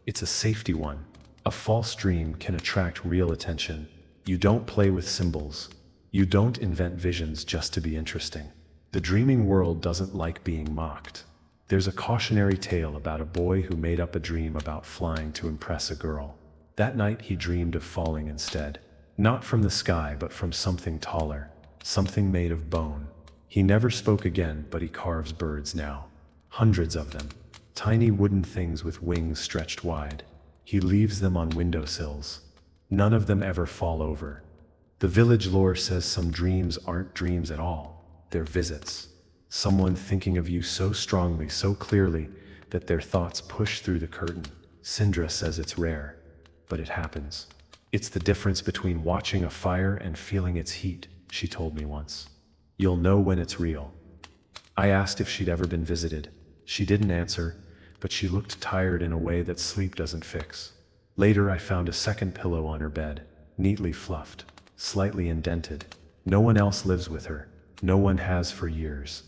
it's a safety one. A false dream can attract real attention. You don't play with symbols. You don't invent visions just to be interesting. The dreaming world doesn't like being mocked. There's a cautionary tale about a boy who made up a dream about flying to impress a girl. That night he dreamed of falling instead. Not from the sky, but from something taller, something made of bone. He never spoke again, but he carves birds now. Hundreds of them. Tiny wooden things with wings stretched wide. He leaves them on windowsills. None of them ever fall over. The village lore says some dreams aren't dreams at all. They're visits. Someone thinking of you so strongly, so clearly, that their thoughts push through the curtain. Sindra says it's rare, but it happens. It's the difference between watching a fire and feeling its heat, she told me once. You'll know when it's real. I asked if she'd ever been visited. She didn't answer, but she looked tired in a way that sleep doesn't fix. Later I found a second pillow on her bed, neatly fluffed, slightly indented. No one else lives with her. No one has for years.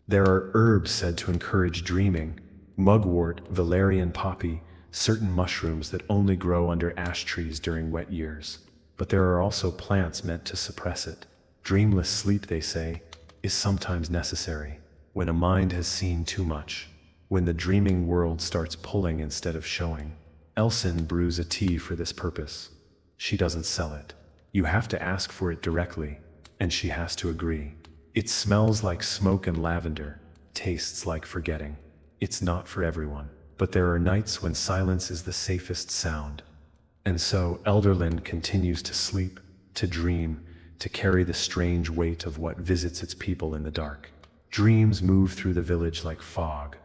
There are herbs said to encourage dreaming, mugwort, valerian poppy, certain mushrooms that only grow under ash trees during wet years. But there are also plants meant to suppress it. Dreamless sleep, they say, is sometimes necessary, when a mind has seen too much, when the dreaming world starts pulling instead of showing. Elsin brews a tea for this purpose. She doesn't sell it. You have to ask for it directly, and she has to agree. It smells like smoke and lavender, tastes like forgetting. It's not for everyone, but there are nights when silence is the safest sound. And so Elderlin continues to sleep, to dream, to carry the strange weight of what visits its people in the dark. Dreams move through the village like fog,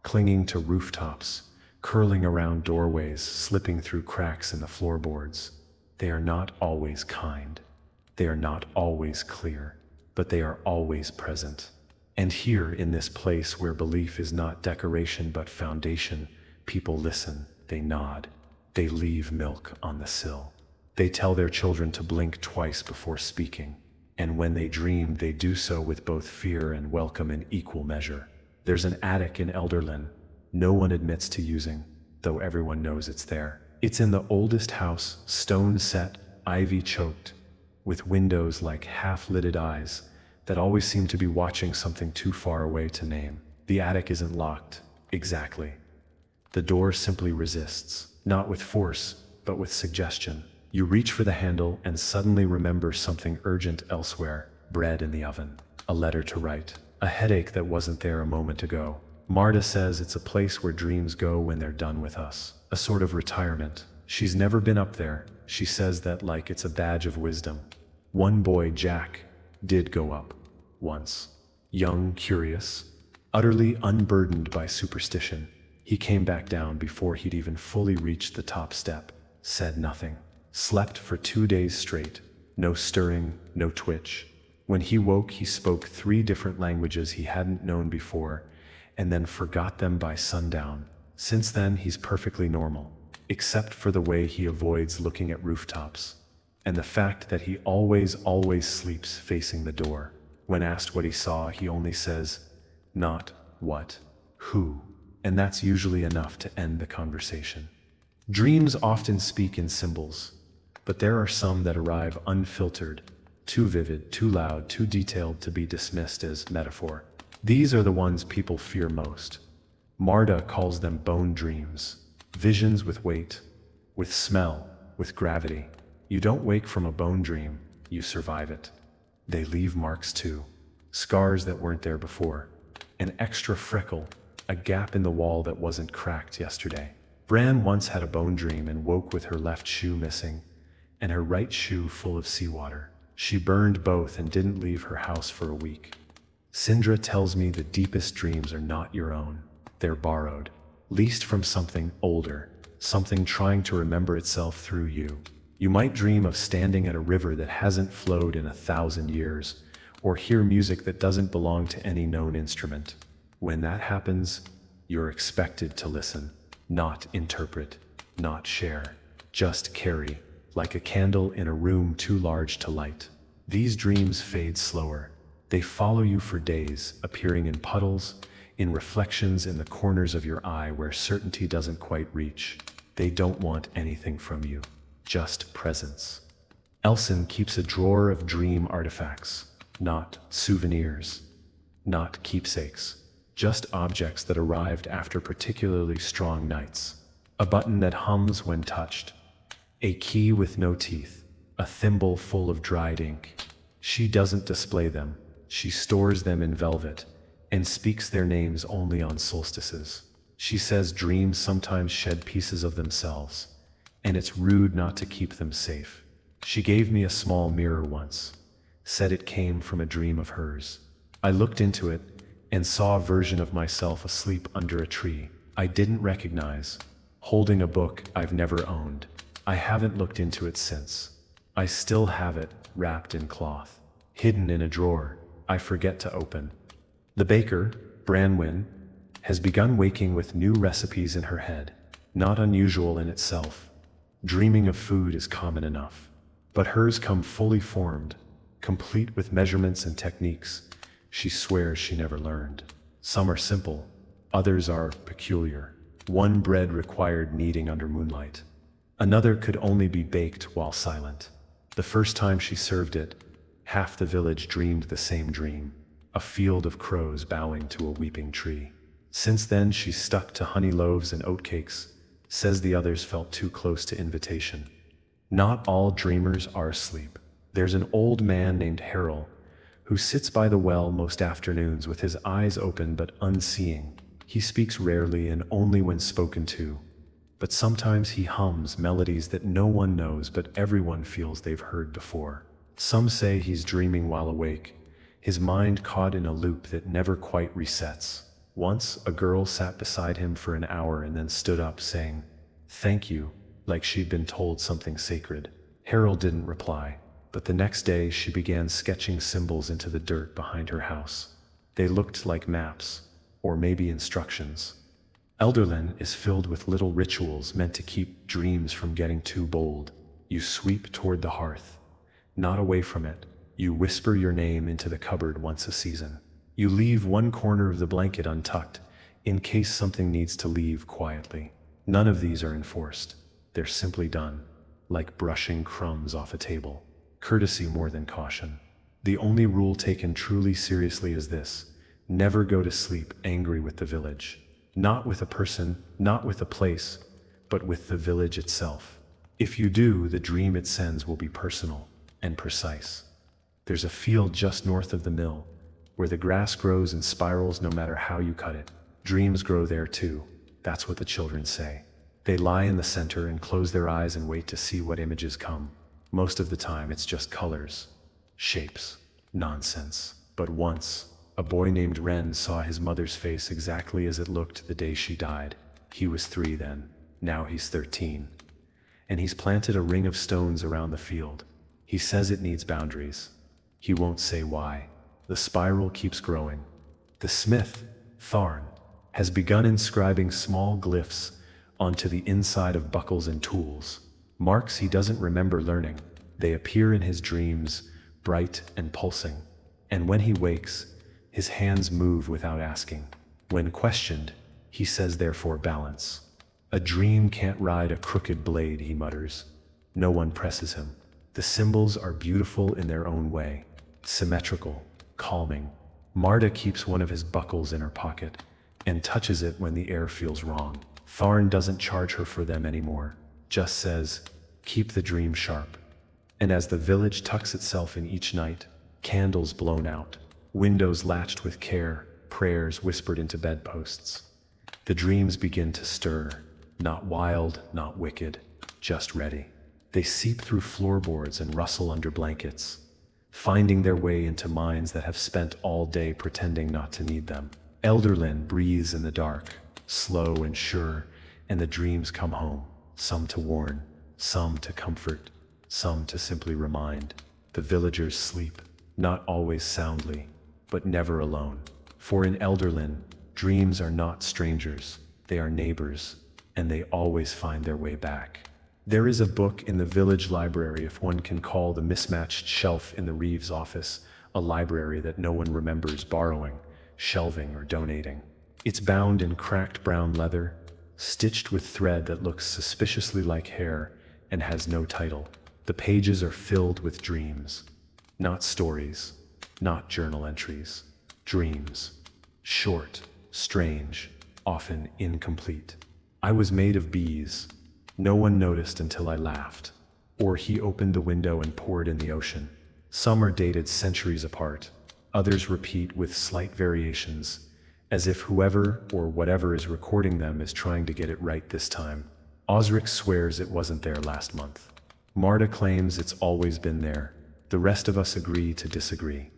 clinging to rooftops, curling around doorways, slipping through cracks in the floorboards. They are not always kind. They are not always clear, but they are always present. And here in this place where belief is not decoration but foundation, people listen, they nod, they leave milk on the sill. They tell their children to blink twice before speaking, and when they dream, they do so with both fear and welcome in equal measure. There's an attic in Elderlin, no one admits to using, though everyone knows it's there. It's in the oldest house, stone set, ivy choked. with windows like half-lidded eyes that always seem to be watching something too far away to name. The attic isn't locked, exactly. The door simply resists, not with force, but with suggestion. You reach for the handle and suddenly remember something urgent elsewhere: bread in the oven, a letter to write, a headache that wasn't there a moment ago. Marta says it's a place where dreams go when they're done with us, a sort of retirement. She's never been up there. She says that like it's a badge of wisdom. One boy, Jack, did go up once. Young, curious, utterly unburdened by superstition. He came back down before he'd even fully reached the top step, said nothing, slept for 2 days straight, no stirring, no twitch. When he woke, he spoke 3 different languages he hadn't known before, and then forgot them by sundown. Since then, he's perfectly normal, except for the way he avoids looking at rooftops, and the fact that he always sleeps facing the door. When asked what he saw, he only says, not what, who, and that's usually enough to end the conversation. Dreams often speak in symbols, but there are some that arrive unfiltered, too vivid, too loud, too detailed to be dismissed as metaphor. These are the ones people fear most. Marta calls them bone dreams, visions with weight, with smell, with gravity. You don't wake from a bone dream, you survive it. They leave marks too, scars that weren't there before, an extra freckle, a gap in the wall that wasn't cracked yesterday. Bran once had a bone dream and woke with her left shoe missing, and her right shoe full of seawater. She burned both and didn't leave her house for a week. Sindra tells me the deepest dreams are not your own. They're borrowed, leased from something older, something trying to remember itself through you. You might dream of standing at a river that hasn't flowed in 1,000 years, or hear music that doesn't belong to any known instrument. When that happens, you're expected to listen, not interpret, not share, just carry, like a candle in a room too large to light. These dreams fade slower. They follow you for days, appearing in puddles, in reflections in the corners of your eye where certainty doesn't quite reach. They don't want anything from you, just presence. Elson keeps a drawer of dream artifacts, not souvenirs, not keepsakes, just objects that arrived after particularly strong nights. A button that hums when touched, a key with no teeth, a thimble full of dried ink. She doesn't display them. She stores them in velvet and speaks their names only on solstices. She says dreams sometimes shed pieces of themselves, and it's rude not to keep them safe. She gave me a small mirror once, said it came from a dream of hers. I looked into it and saw a version of myself asleep under a tree I didn't recognize, holding a book I've never owned. I haven't looked into it since. I still have it wrapped in cloth, hidden in a drawer I forget to open. The baker, Branwen, has begun waking with new recipes in her head, not unusual in itself. Dreaming of food is common enough, but hers come fully formed, complete with measurements and techniques she swears she never learned. Some are simple, others are peculiar. One bread required kneading under moonlight. Another could only be baked while silent. The first time she served it, half the village dreamed the same dream, a field of crows bowing to a weeping tree. Since then, she's stuck to honey loaves and oatcakes, says the others felt too close to invitation. Not all dreamers are asleep. There's an old man named Harold, who sits by the well most afternoons with his eyes open but unseeing. He speaks rarely and only when spoken to, but sometimes he hums melodies that no one knows but everyone feels they've heard before. Some say he's dreaming while awake, his mind caught in a loop that never quite resets. Once, a girl sat beside him for an hour and then stood up saying, "Thank you," like she'd been told something sacred. Harold didn't reply, but the next day she began sketching symbols into the dirt behind her house. They looked like maps, or maybe instructions. Elderlin is filled with little rituals meant to keep dreams from getting too bold. You sweep toward the hearth, not away from it. You whisper your name into the cupboard once a season. You leave one corner of the blanket untucked, in case something needs to leave quietly. None of these are enforced. They're simply done, like brushing crumbs off a table. courtesy more than caution. The only rule taken truly seriously is this: never go to sleep angry with the village. Not with a person, not with a place, but with the village itself. If you do, the dream it sends will be personal and precise. There's a field just north of the mill, where the grass grows in spirals no matter how you cut it. Dreams grow there too, that's what the children say. They lie in the center and close their eyes and wait to see what images come. Most of the time it's just colors, shapes, nonsense. But once, a boy named Ren saw his mother's face exactly as it looked the day she died. He was 3 then, now he's 13. And he's planted a ring of stones around the field. He says it needs boundaries. He won't say why. The spiral keeps growing. The smith, Tharn, has begun inscribing small glyphs onto the inside of buckles and tools. Marks he doesn't remember learning. They appear in his dreams, bright and pulsing. And when he wakes, his hands move without asking. When questioned, he says therefore balance. A dream can't ride a crooked blade, he mutters. No one presses him. The symbols are beautiful in their own way, symmetrical, calming. Marta keeps one of his buckles in her pocket and touches it when the air feels wrong. Tharn doesn't charge her for them anymore, just says, keep the dream sharp. And as the village tucks itself in each night, candles blown out, windows latched with care, prayers whispered into bedposts, the dreams begin to stir, not wild, not wicked, just ready. They seep through floorboards and rustle under blankets, finding their way into minds that have spent all day pretending not to need them. Elderlin breathes in the dark, slow and sure, and the dreams come home, some to warn, some to comfort, some to simply remind. The villagers sleep, not always soundly, but never alone. For in Elderlin, dreams are not strangers, they are neighbors, and they always find their way back. There is a book in the village library, if one can call the mismatched shelf in the Reeves office a library that no one remembers borrowing, shelving, or donating. It's bound in cracked brown leather, stitched with thread that looks suspiciously like hair, and has no title. The pages are filled with dreams. Not stories, not journal entries. Dreams. Short, strange, often incomplete. I was made of bees. No one noticed until I laughed. Or he opened the window and poured in the ocean. Some are dated centuries apart. Others repeat with slight variations, as if whoever or whatever is recording them is trying to get it right this time. Osric swears it wasn't there last month. Marta claims it's always been there. The rest of us agree to disagree.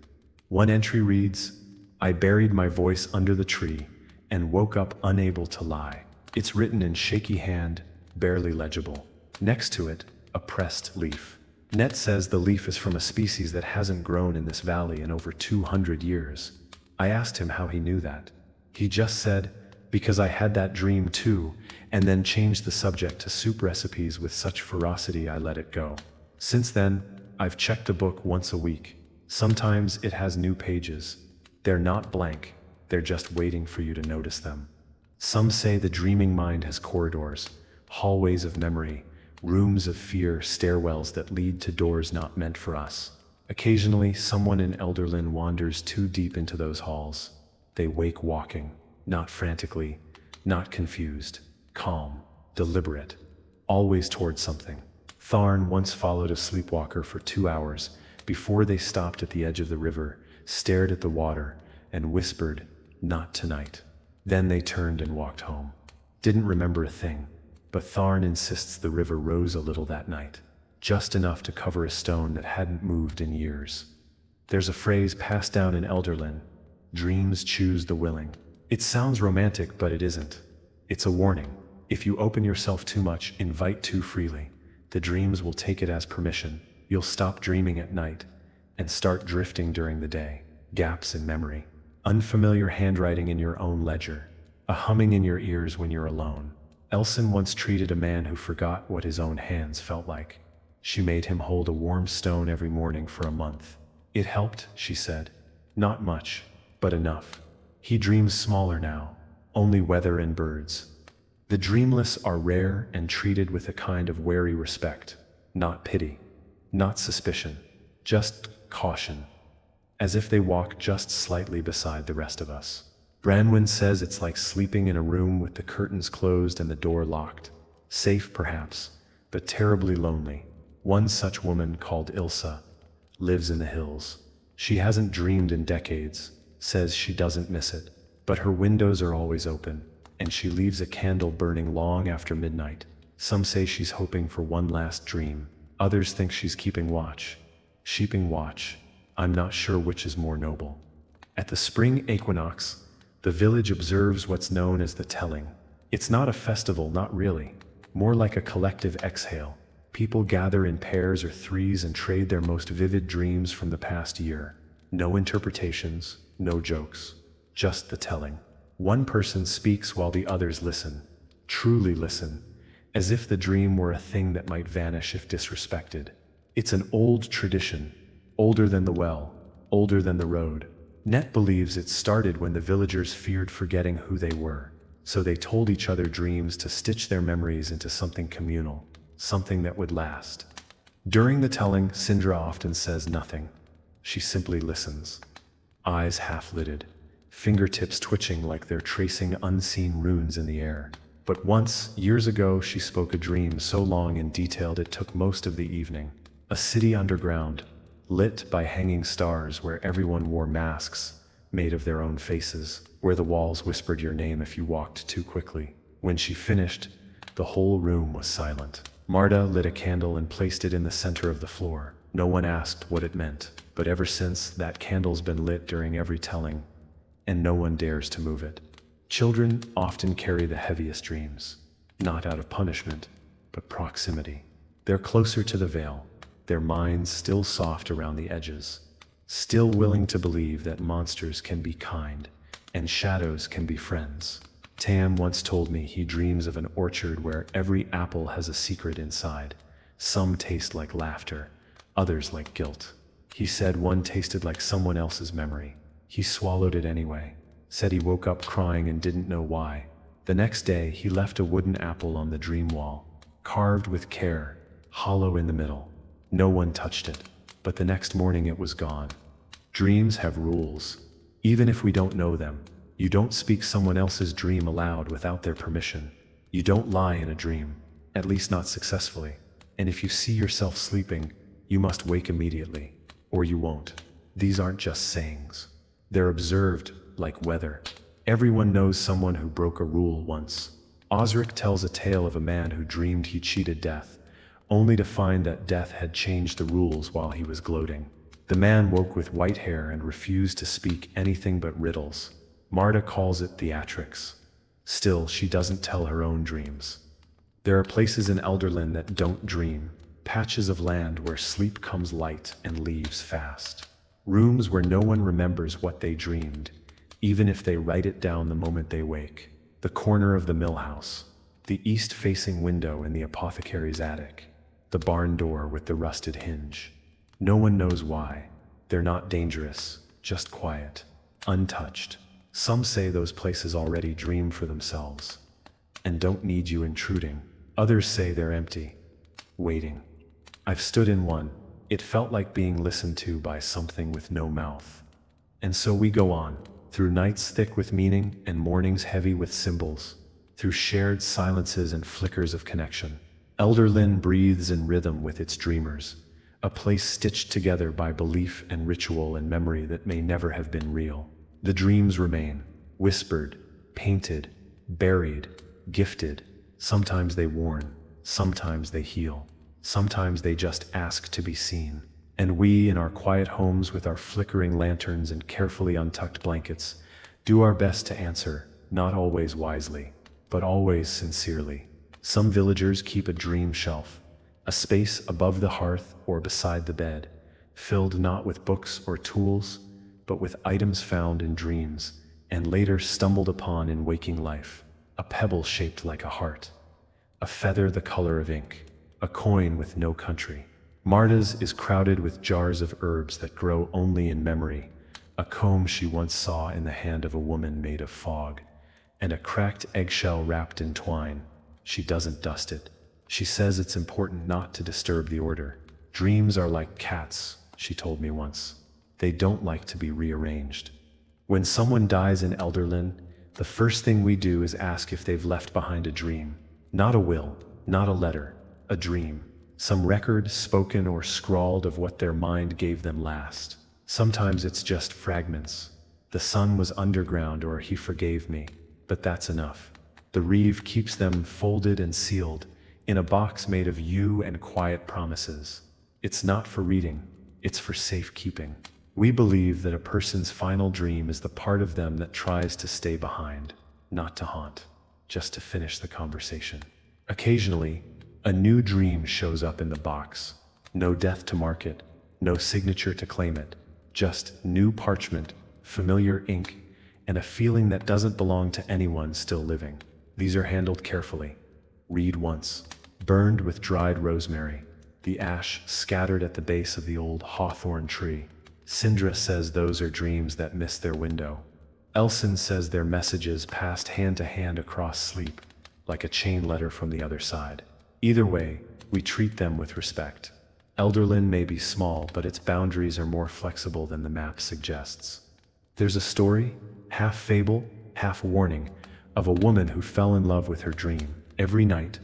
One entry reads, I buried my voice under the tree and woke up unable to lie. It's written in shaky hand, barely legible. Next to it, a pressed leaf. Net says the leaf is from a species that hasn't grown in this valley in over 200 years. I asked him how he knew that. He just said, because I had that dream too, and then changed the subject to soup recipes with such ferocity I let it go. Since then, I've checked the book once a week. Sometimes it has new pages. They're not blank, they're just waiting for you to notice them. Some say the dreaming mind has corridors, hallways of memory, rooms of fear, stairwells that lead to doors not meant for us. Occasionally, someone in Elderlin wanders too deep into those halls. They wake walking, not frantically, not confused, calm, deliberate, always towards something. Tharn once followed a sleepwalker for 2 hours before they stopped at the edge of the river, stared at the water, and whispered, "Not tonight." Then they turned and walked home. Didn't remember a thing, but Tharn insists the river rose a little that night, just enough to cover a stone that hadn't moved in years. There's a phrase passed down in Elderlin, "Dreams choose the willing." It sounds romantic, but it isn't. It's a warning. If you open yourself too much, invite too freely, the dreams will take it as permission. You'll stop dreaming at night and start drifting during the day. Gaps in memory. Unfamiliar handwriting in your own ledger. A humming in your ears when you're alone. Elson once treated a man who forgot what his own hands felt like. She made him hold a warm stone every morning for a month. It helped, she said. Not much, but enough. He dreams smaller now, only weather and birds. The dreamless are rare and treated with a kind of wary respect, not pity, not suspicion, just caution, as if they walk just slightly beside the rest of us. Branwen says it's like sleeping in a room with the curtains closed and the door locked. Safe perhaps, but terribly lonely. One such woman, called Ilsa, lives in the hills. She hasn't dreamed in decades, says she doesn't miss it, but her windows are always open, and she leaves a candle burning long after midnight. Some say she's hoping for one last dream. Others think she's keeping watch. Sheeping watch. I'm not sure which is more noble. At the spring equinox, the village observes what's known as the telling. It's not a festival, not really. More like a collective exhale. People gather in pairs or threes and trade their most vivid dreams from the past year. No interpretations, no jokes. Just the telling. One person speaks while the others listen. Truly listen. As if the dream were a thing that might vanish if disrespected. It's an old tradition. Older than the well. Older than the road. Net believes it started when the villagers feared forgetting who they were, so they told each other dreams to stitch their memories into something communal, something that would last. During the telling, Sindra often says nothing. She simply listens. Eyes half-lidded, fingertips twitching like they're tracing unseen runes in the air. But once, years ago, she spoke a dream so long and detailed it took most of the evening. A city underground, lit by hanging stars where everyone wore masks, made of their own faces, where the walls whispered your name if you walked too quickly. When she finished, the whole room was silent. Marta lit a candle and placed it in the center of the floor. No one asked what it meant, but ever since, that candle's been lit during every telling, and no one dares to move it. Children often carry the heaviest dreams, not out of punishment, but proximity. They're closer to the veil, their minds still soft around the edges, still willing to believe that monsters can be kind and shadows can be friends. Tam once told me he dreams of an orchard where every apple has a secret inside. Some taste like laughter, others like guilt. He said one tasted like someone else's memory. He swallowed it anyway. Said he woke up crying and didn't know why. The next day, he left a wooden apple on the dream wall, carved with care, hollow in the middle. No one touched it, but the next morning it was gone. Dreams have rules. Even if we don't know them, you don't speak someone else's dream aloud without their permission. You don't lie in a dream, at least not successfully. And if you see yourself sleeping, you must wake immediately, or you won't. These aren't just sayings. They're observed, like weather. Everyone knows someone who broke a rule once. Osric tells a tale of a man who dreamed he cheated death, only to find that death had changed the rules while he was gloating. The man woke with white hair and refused to speak anything but riddles. Marta calls it theatrics. Still, she doesn't tell her own dreams. There are places in Elderlin that don't dream, patches of land where sleep comes light and leaves fast. Rooms where no one remembers what they dreamed, even if they write it down the moment they wake. The corner of the mill house, the east-facing window in the apothecary's attic, the barn door with the rusted hinge. No one knows why. They're not dangerous, just quiet, untouched. Some say those places already dream for themselves and don't need you intruding. Others say they're empty, waiting. I've stood in one. It felt like being listened to by something with no mouth. And so we go on, through nights thick with meaning and mornings heavy with symbols, through shared silences and flickers of connection. Elderlin breathes in rhythm with its dreamers, a place stitched together by belief and ritual and memory that may never have been real. The dreams remain, whispered, painted, buried, gifted. Sometimes they warn, sometimes they heal, sometimes they just ask to be seen. And we, in our quiet homes with our flickering lanterns and carefully untucked blankets, do our best to answer, not always wisely, but always sincerely. Some villagers keep a dream shelf, a space above the hearth or beside the bed, filled not with books or tools, but with items found in dreams and later stumbled upon in waking life. A pebble shaped like a heart, a feather the color of ink, a coin with no country. Marta's is crowded with jars of herbs that grow only in memory, a comb she once saw in the hand of a woman made of fog, and a cracked eggshell wrapped in twine. She doesn't dust it. She says it's important not to disturb the order. Dreams are like cats, she told me once. They don't like to be rearranged. When someone dies in Elderlin, the first thing we do is ask if they've left behind a dream. Not a will, not a letter, a dream. Some record, spoken or scrawled, of what their mind gave them last. Sometimes it's just fragments. The sun was underground, or he forgave me, but that's enough. The reeve keeps them folded and sealed in a box made of you and quiet promises. It's not for reading, it's for safekeeping. We believe that a person's final dream is the part of them that tries to stay behind, not to haunt, just to finish the conversation. Occasionally, a new dream shows up in the box. No death to mark it, no signature to claim it, just new parchment, familiar ink, and a feeling that doesn't belong to anyone still living. These are handled carefully. Read once. Burned with dried rosemary, the ash scattered at the base of the old hawthorn tree. Sindra says those are dreams that miss their window. Elson says they're messages passed hand to hand across sleep, like a chain letter from the other side. Either way, we treat them with respect. Elderlin may be small, but its boundaries are more flexible than the map suggests. There's a story, half fable, half warning, of a woman who fell in love with her dream. Every night,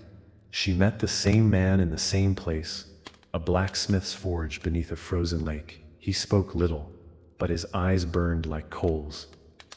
she met the same man in the same place, a blacksmith's forge beneath a frozen lake. He spoke little, but his eyes burned like coals,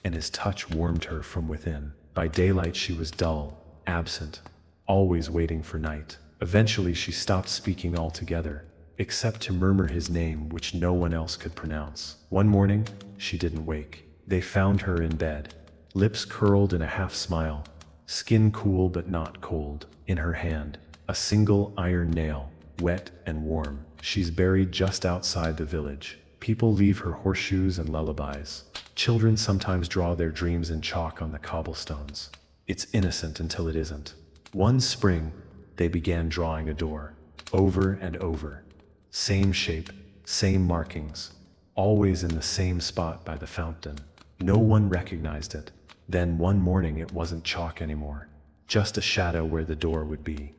and his touch warmed her from within. By daylight she was dull, absent, always waiting for night. Eventually she stopped speaking altogether, except to murmur his name, which no one else could pronounce. One morning, she didn't wake. They found her in bed, lips curled in a half smile, skin cool but not cold. In her hand, a single iron nail, wet and warm. She's buried just outside the village. People leave her horseshoes and lullabies. Children sometimes draw their dreams in chalk on the cobblestones. It's innocent until it isn't. One spring, they began drawing a door, over and over. Same shape, same markings, always in the same spot by the fountain. No one recognized it. Then one morning it wasn't chalk anymore, just a shadow where the door would be.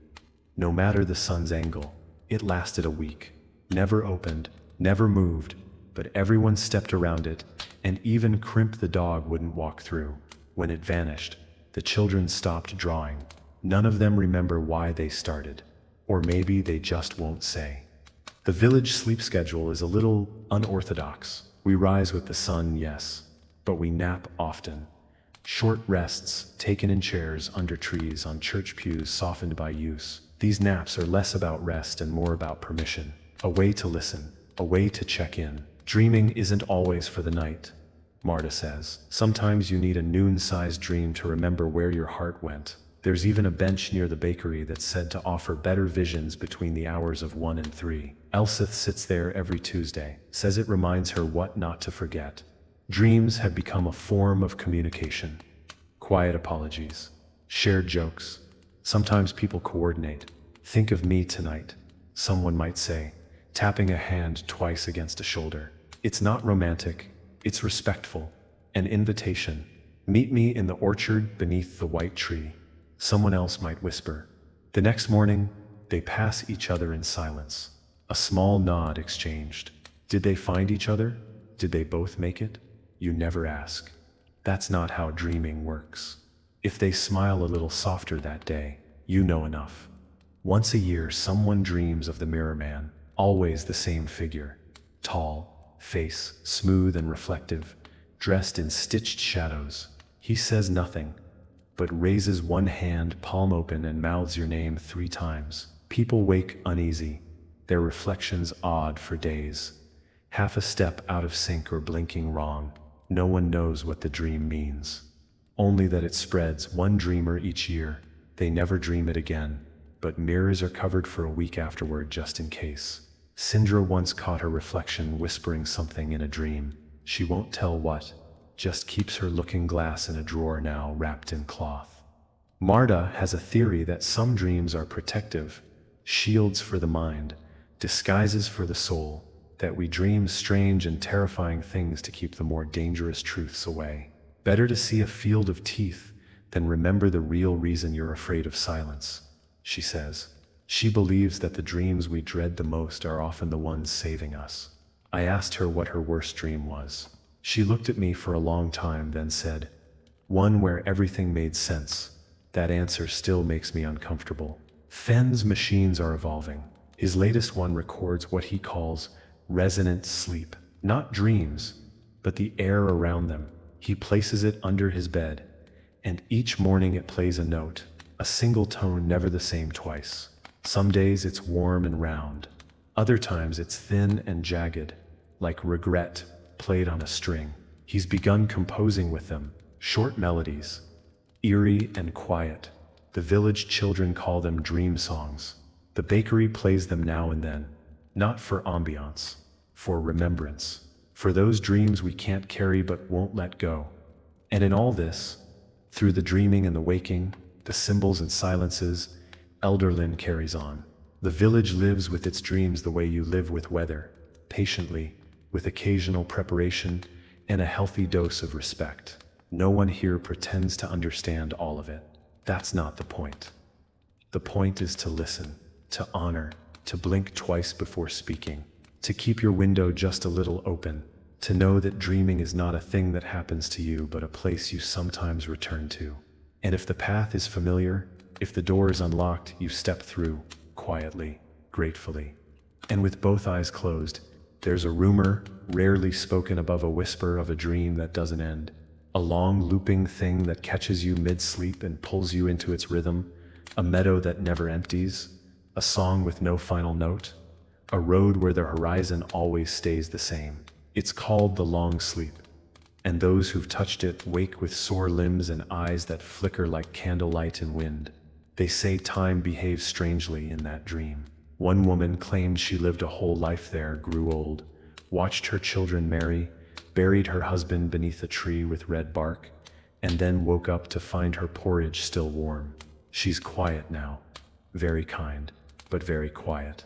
No matter the sun's angle, it lasted a week. Never opened, never moved, but everyone stepped around it, and even Crimp the dog wouldn't walk through. When it vanished, the children stopped drawing. None of them remember why they started, or maybe they just won't say. The village sleep schedule is a little unorthodox. We rise with the sun, yes, but we nap often. Short rests, taken in chairs under trees on church pews softened by use. These naps are less about rest and more about permission. A way to listen, a way to check in. Dreaming isn't always for the night, Marta says. Sometimes you need a noon-sized dream to remember where your heart went. There's even a bench near the bakery that's said to offer better visions between the hours of 1 and 3. Elsith sits there every Tuesday, says it reminds her what not to forget. Dreams have become a form of communication. Quiet apologies, shared jokes. Sometimes people coordinate. Think of me tonight, someone might say, tapping a hand twice against a shoulder. It's not romantic, it's respectful. An invitation. Meet me in the orchard beneath the white tree. Someone else might whisper. The next morning, they pass each other in silence. A small nod exchanged. Did they find each other? Did they both make it? You never ask. That's not how dreaming works. If they smile a little softer that day, you know enough. Once a year, someone dreams of the mirror man, always the same figure. Tall, face smooth and reflective, dressed in stitched shadows. He says nothing, but raises one hand palm open and mouths your name 3 times. People wake uneasy, their reflections odd for days. Half a step out of sync or blinking wrong. No one knows what the dream means. Only that it spreads, one dreamer each year. They never dream it again, but mirrors are covered for a week afterward just in case. Sindra once caught her reflection whispering something in a dream. She won't tell what, just keeps her looking glass in a drawer now wrapped in cloth. Marta has a theory that some dreams are protective, shields for the mind, disguises for the soul, that we dream strange and terrifying things to keep the more dangerous truths away. Better to see a field of teeth than remember the real reason you're afraid of silence, she says. She believes that the dreams we dread the most are often the ones saving us. I asked her what her worst dream was. She looked at me for a long time, then said, "One where everything made sense." That answer still makes me uncomfortable. Fenn's machines are evolving. His latest one records what he calls resonant sleep. Not dreams, but the air around them. He places it under his bed, and each morning it plays a note, a single tone, never the same twice. Some days it's warm and round. Other times it's thin and jagged, like regret played on a string. He's begun composing with them, short melodies, eerie and quiet. The village children call them dream songs. The bakery plays them now and then, not for ambiance, for remembrance, for those dreams we can't carry but won't let go. And in all this, through the dreaming and the waking, the symbols and silences, Elderlin carries on. The village lives with its dreams the way you live with weather, patiently, with occasional preparation and a healthy dose of respect. No one here pretends to understand all of it. That's not the point. The point is to listen, to honor, to blink twice before speaking, to keep your window just a little open, to know that dreaming is not a thing that happens to you, but a place you sometimes return to. And if the path is familiar, if the door is unlocked, you step through, quietly, gratefully. And with both eyes closed, there's a rumor, rarely spoken above a whisper, of a dream that doesn't end. A long looping thing that catches you mid-sleep and pulls you into its rhythm, a meadow that never empties, a song with no final note, a road where the horizon always stays the same. It's called the long sleep, and those who've touched it wake with sore limbs and eyes that flicker like candlelight in wind. They say time behaves strangely in that dream. One woman claimed she lived a whole life there, grew old, watched her children marry, buried her husband beneath a tree with red bark, and then woke up to find her porridge still warm. She's quiet now, very kind, but very quiet.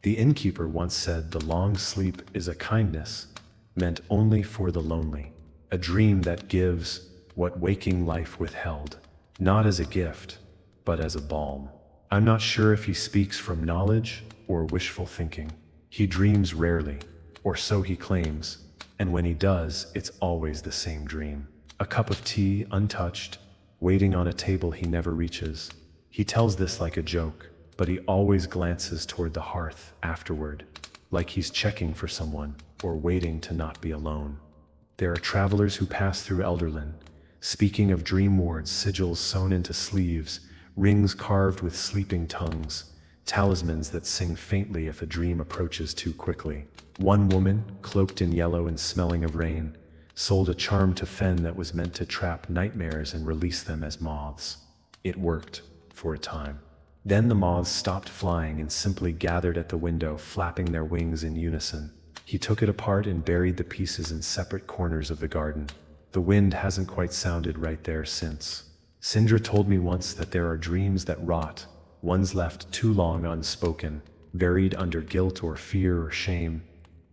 The innkeeper once said the long sleep is a kindness meant only for the lonely, a dream that gives what waking life withheld, not as a gift, but as a balm. I'm not sure if he speaks from knowledge or wishful thinking. He dreams rarely, or so he claims, and when he does, it's always the same dream. A cup of tea, untouched, waiting on a table he never reaches. He tells this like a joke, but he always glances toward the hearth afterward, like he's checking for someone or waiting to not be alone. There are travelers who pass through Elderlin, speaking of dream words, sigils sewn into sleeves, rings carved with sleeping tongues, talismans that sing faintly if a dream approaches too quickly. One woman, cloaked in yellow and smelling of rain, sold a charm to Fenn that was meant to trap nightmares and release them as moths. It worked, for a time. Then the moths stopped flying and simply gathered at the window, flapping their wings in unison. He took it apart and buried the pieces in separate corners of the garden. The wind hasn't quite sounded right there since. Sindra told me once that there are dreams that rot, ones left too long unspoken, buried under guilt or fear or shame.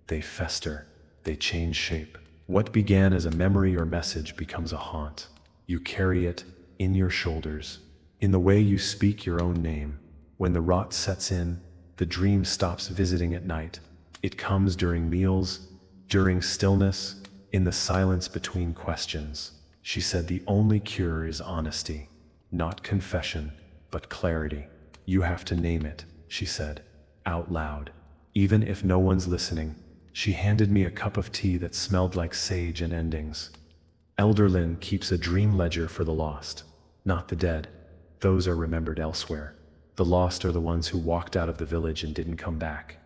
They fester, they change shape. What began as a memory or message becomes a haunt. You carry it in your shoulders, in the way you speak your own name. When the rot sets in, the dream stops visiting at night. It comes during meals, during stillness, in the silence between questions. She said the only cure is honesty, not confession, but clarity. You have to name it, she said, out loud. Even if no one's listening. She handed me a cup of tea that smelled like sage and endings. Elderlin keeps a dream ledger for the lost, not the dead. Those are remembered elsewhere. The lost are the ones who walked out of the village and didn't come back.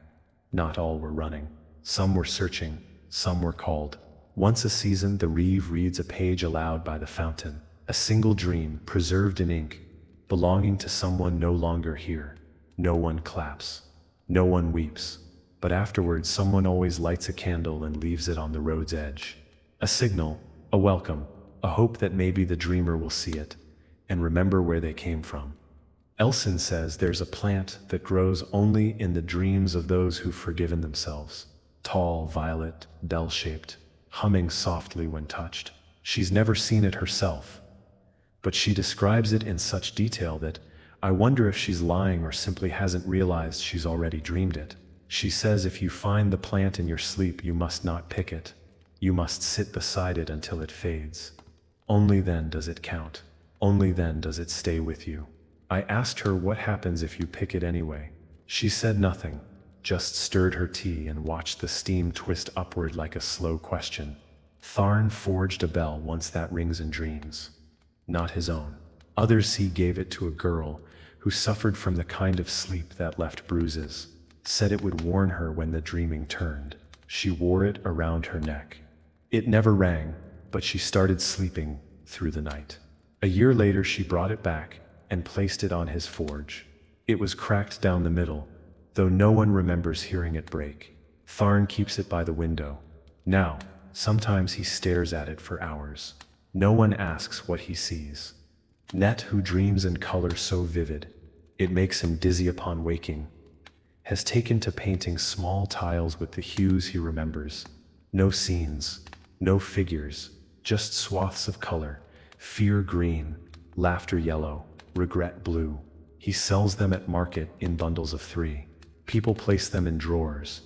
Not all were running. Some were searching, some were called. Once a season, the reeve reads a page aloud by the fountain, a single dream preserved in ink, belonging to someone no longer here. No one claps, no one weeps, but afterwards someone always lights a candle and leaves it on the road's edge. A signal, a welcome, a hope that maybe the dreamer will see it and remember where they came from. Elson says there's a plant that grows only in the dreams of those who've forgiven themselves. Tall, violet, bell-shaped, humming softly when touched. She's never seen it herself, but she describes it in such detail that I wonder if she's lying or simply hasn't realized she's already dreamed it. She says if you find the plant in your sleep, you must not pick it. You must sit beside it until it fades. Only then does it count. Only then does it stay with you. I asked her what happens if you pick it anyway. She said nothing, just stirred her tea and watched the steam twist upward like a slow question. Tharn forged a bell once that rings in dreams. Not his own. Others he gave it to a girl who suffered from the kind of sleep that left bruises. Said it would warn her when the dreaming turned. She wore it around her neck. It never rang, but she started sleeping through the night. A year later she brought it back and placed it on his forge. It was cracked down the middle, though no one remembers hearing it break. Tharn keeps it by the window. Now, sometimes he stares at it for hours. No one asks what he sees. Net, who dreams in color so vivid, it makes him dizzy upon waking, has taken to painting small tiles with the hues he remembers. No scenes, no figures, just swaths of color, fear green, laughter yellow, regret blue. He sells them at market in bundles of 3. People place them in drawers,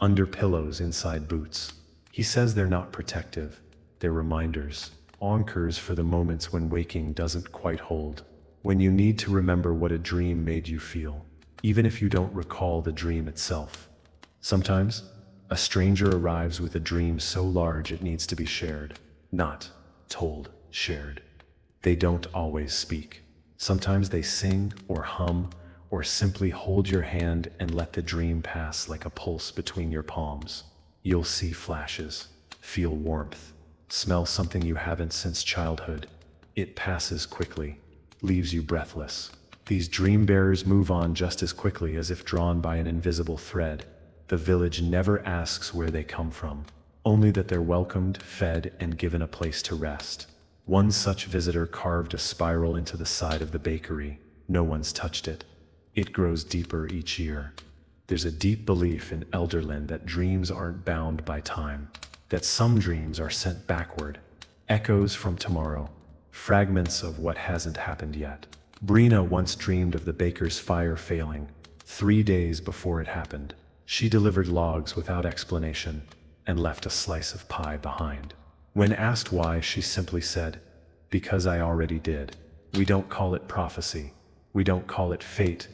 under pillows, inside boots. He says they're not protective, they're reminders, anchors for the moments when waking doesn't quite hold, when you need to remember what a dream made you feel, even if you don't recall the dream itself. Sometimes, a stranger arrives with a dream so large it needs to be shared. Not told, shared. They don't always speak. Sometimes they sing or hum or simply hold your hand and let the dream pass like a pulse between your palms. You'll see flashes, feel warmth, smell something you haven't since childhood. It passes quickly, leaves you breathless. These dream bearers move on just as quickly as if drawn by an invisible thread. The village never asks where they come from, only that they're welcomed, fed, and given a place to rest. One such visitor carved a spiral into the side of the bakery. No one's touched it. It grows deeper each year. There's a deep belief in Elderland that dreams aren't bound by time, that some dreams are sent backward, echoes from tomorrow, fragments of what hasn't happened yet. Brina once dreamed of the baker's fire failing 3 days before it happened. She delivered logs without explanation and left a slice of pie behind. When asked why, she simply said, "Because I already did." We don't call it prophecy. We don't call it fate.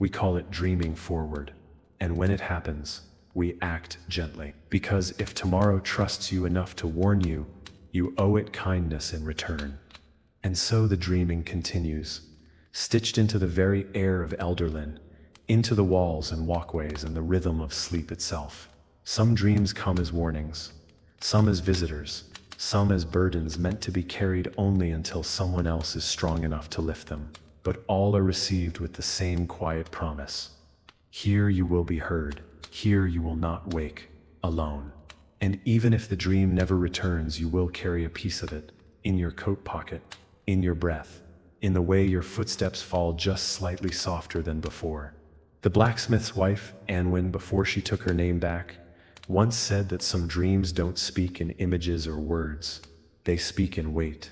We call it dreaming forward. And when it happens, we act gently. Because if tomorrow trusts you enough to warn you, you owe it kindness in return. And so the dreaming continues, stitched into the very air of Elderlin, into the walls and walkways and the rhythm of sleep itself. Some dreams come as warnings, some as visitors, some as burdens meant to be carried only until someone else is strong enough to lift them. But all are received with the same quiet promise. Here you will be heard. Here you will not wake alone. And even if the dream never returns, you will carry a piece of it in your coat pocket, in your breath, in the way your footsteps fall just slightly softer than before. The blacksmith's wife, Anwin, before she took her name back, once said that some dreams don't speak in images or words. They speak in weight.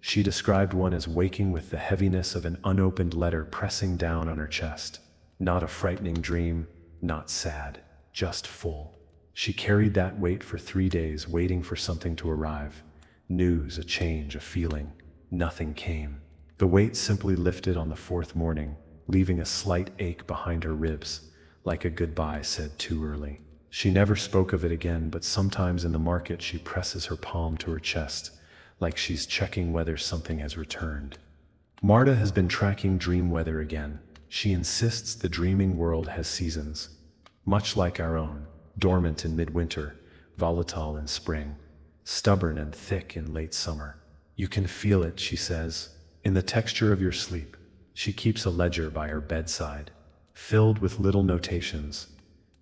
She described one as waking with the heaviness of an unopened letter pressing down on her chest. Not a frightening dream, not sad, just full. She carried that weight for 3 days, waiting for something to arrive. News, a change, a feeling. Nothing came. The weight simply lifted on the 4th morning, leaving a slight ache behind her ribs, like a goodbye said too early. She never spoke of it again, but sometimes in the market she presses her palm to her chest, like she's checking whether something has returned. Marta has been tracking dream weather again. She insists the dreaming world has seasons, much like our own, dormant in midwinter, volatile in spring, stubborn and thick in late summer. You can feel it, she says, in the texture of your sleep. She keeps a ledger by her bedside, filled with little notations.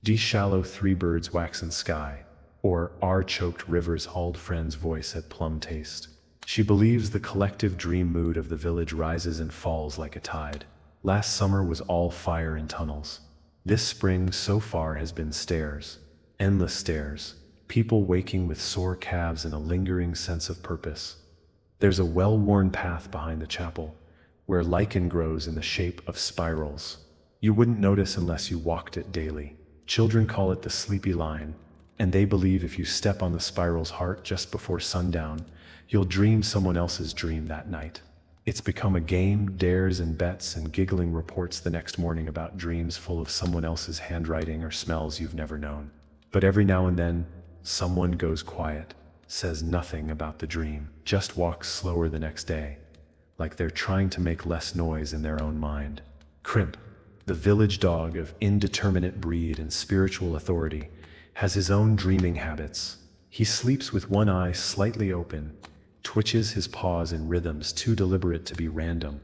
D shallow 3 birds waxen sky, or R choked rivers hauled friend's voice at plum taste. She believes the collective dream mood of the village rises and falls like a tide. Last summer was all fire in tunnels. This spring so far has been stairs, endless stairs, people waking with sore calves and a lingering sense of purpose. There's a well-worn path behind the chapel, where lichen grows in the shape of spirals. You wouldn't notice unless you walked it daily. Children call it the sleepy line, and they believe if you step on the spiral's heart just before sundown, you'll dream someone else's dream that night. It's become a game, dares and bets and giggling reports the next morning about dreams full of someone else's handwriting or smells you've never known. But every now and then, someone goes quiet, says nothing about the dream, just walks slower the next day, like they're trying to make less noise in their own mind. Crimp, the village dog of indeterminate breed and spiritual authority, has his own dreaming habits. He sleeps with one eye slightly open, twitches his paws in rhythms too deliberate to be random,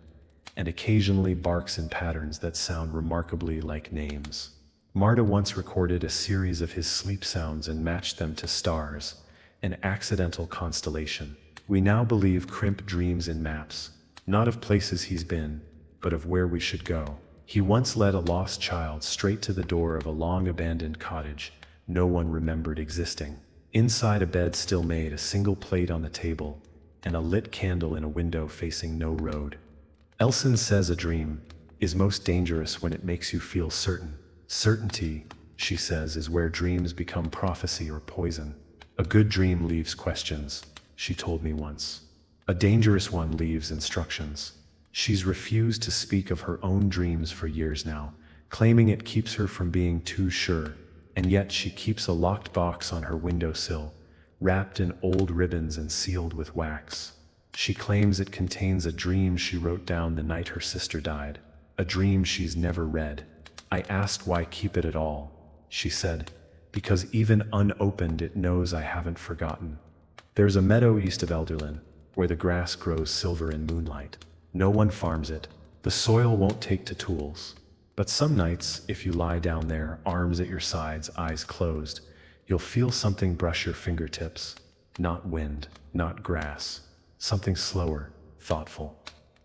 and occasionally barks in patterns that sound remarkably like names. Marta once recorded a series of his sleep sounds and matched them to stars, an accidental constellation. We now believe Crimp dreams in maps, not of places he's been, but of where we should go. He once led a lost child straight to the door of a long-abandoned cottage no one remembered existing. Inside, a bed still made, a single plate on the table, and a lit candle in a window facing no road. Elson says a dream is most dangerous when it makes you feel certain. Certainty, she says, is where dreams become prophecy or poison. A good dream leaves questions, she told me once. A dangerous one leaves instructions. She's refused to speak of her own dreams for years now, claiming it keeps her from being too sure, and yet she keeps a locked box on her windowsill, wrapped in old ribbons and sealed with wax. She claims it contains a dream she wrote down the night her sister died, a dream she's never read. I asked why keep it at all. She said, because even unopened it knows I haven't forgotten. There's a meadow east of Elderlin, where the grass grows silver in moonlight. No one farms it. The soil won't take to tools. But some nights, if you lie down there, arms at your sides, eyes closed, you'll feel something brush your fingertips. Not wind, not grass. Something slower, thoughtful.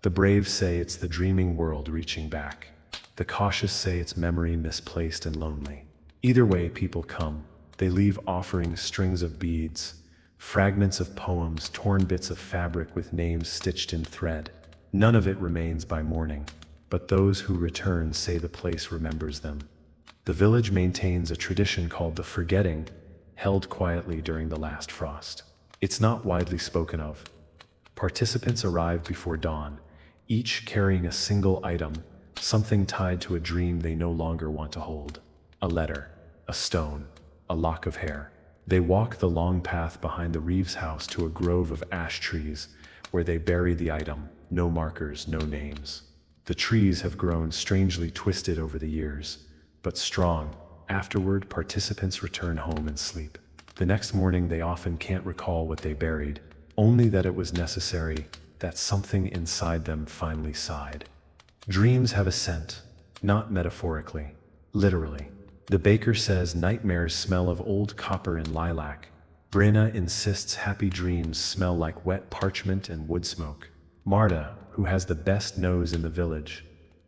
The brave say it's the dreaming world reaching back. The cautious say it's memory misplaced and lonely. Either way, people come. They leave offerings, strings of beads, fragments of poems, torn bits of fabric with names stitched in thread. None of it remains by morning, but those who return say the place remembers them. The village maintains a tradition called the forgetting, held quietly during the last frost. It's not widely spoken of. Participants arrive before dawn, each carrying a single item, something tied to a dream they no longer want to hold. A letter, a stone, a lock of hair. They walk the long path behind the Reeves house to a grove of ash trees, where they bury the item. No markers, no names. The trees have grown strangely twisted over the years, but strong. Afterward, participants return home and sleep. The next morning, they often can't recall what they buried, only that it was necessary, that something inside them finally sighed. Dreams have a scent, not metaphorically, literally. The baker says nightmares smell of old copper and lilac. Brenna insists happy dreams smell like wet parchment and wood smoke. Marta, who has the best nose in the village,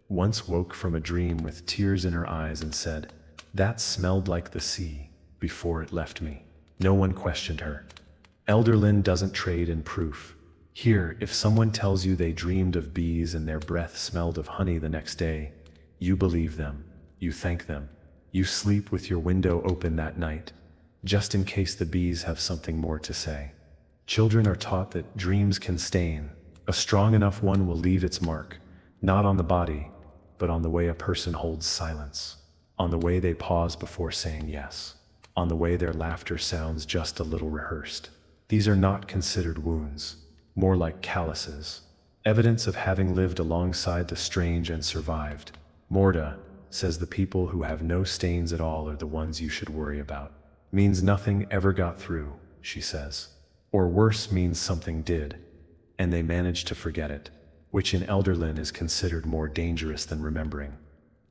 once woke from a dream with tears in her eyes and said, "That smelled like the sea before it left me." No one questioned her. Elderlin doesn't trade in proof. Here, if someone tells you they dreamed of bees and their breath smelled of honey the next day, you believe them, you thank them. You sleep with your window open that night, just in case the bees have something more to say. Children are taught that dreams can stain. A strong enough one will leave its mark, not on the body, but on the way a person holds silence, on the way they pause before saying yes, on the way their laughter sounds just a little rehearsed. These are not considered wounds, more like calluses, evidence of having lived alongside the strange and survived. Morta says the people who have no stains at all are the ones you should worry about. Means nothing ever got through, she says. Or worse, means something did, and they managed to forget it, which in Elderlin is considered more dangerous than remembering.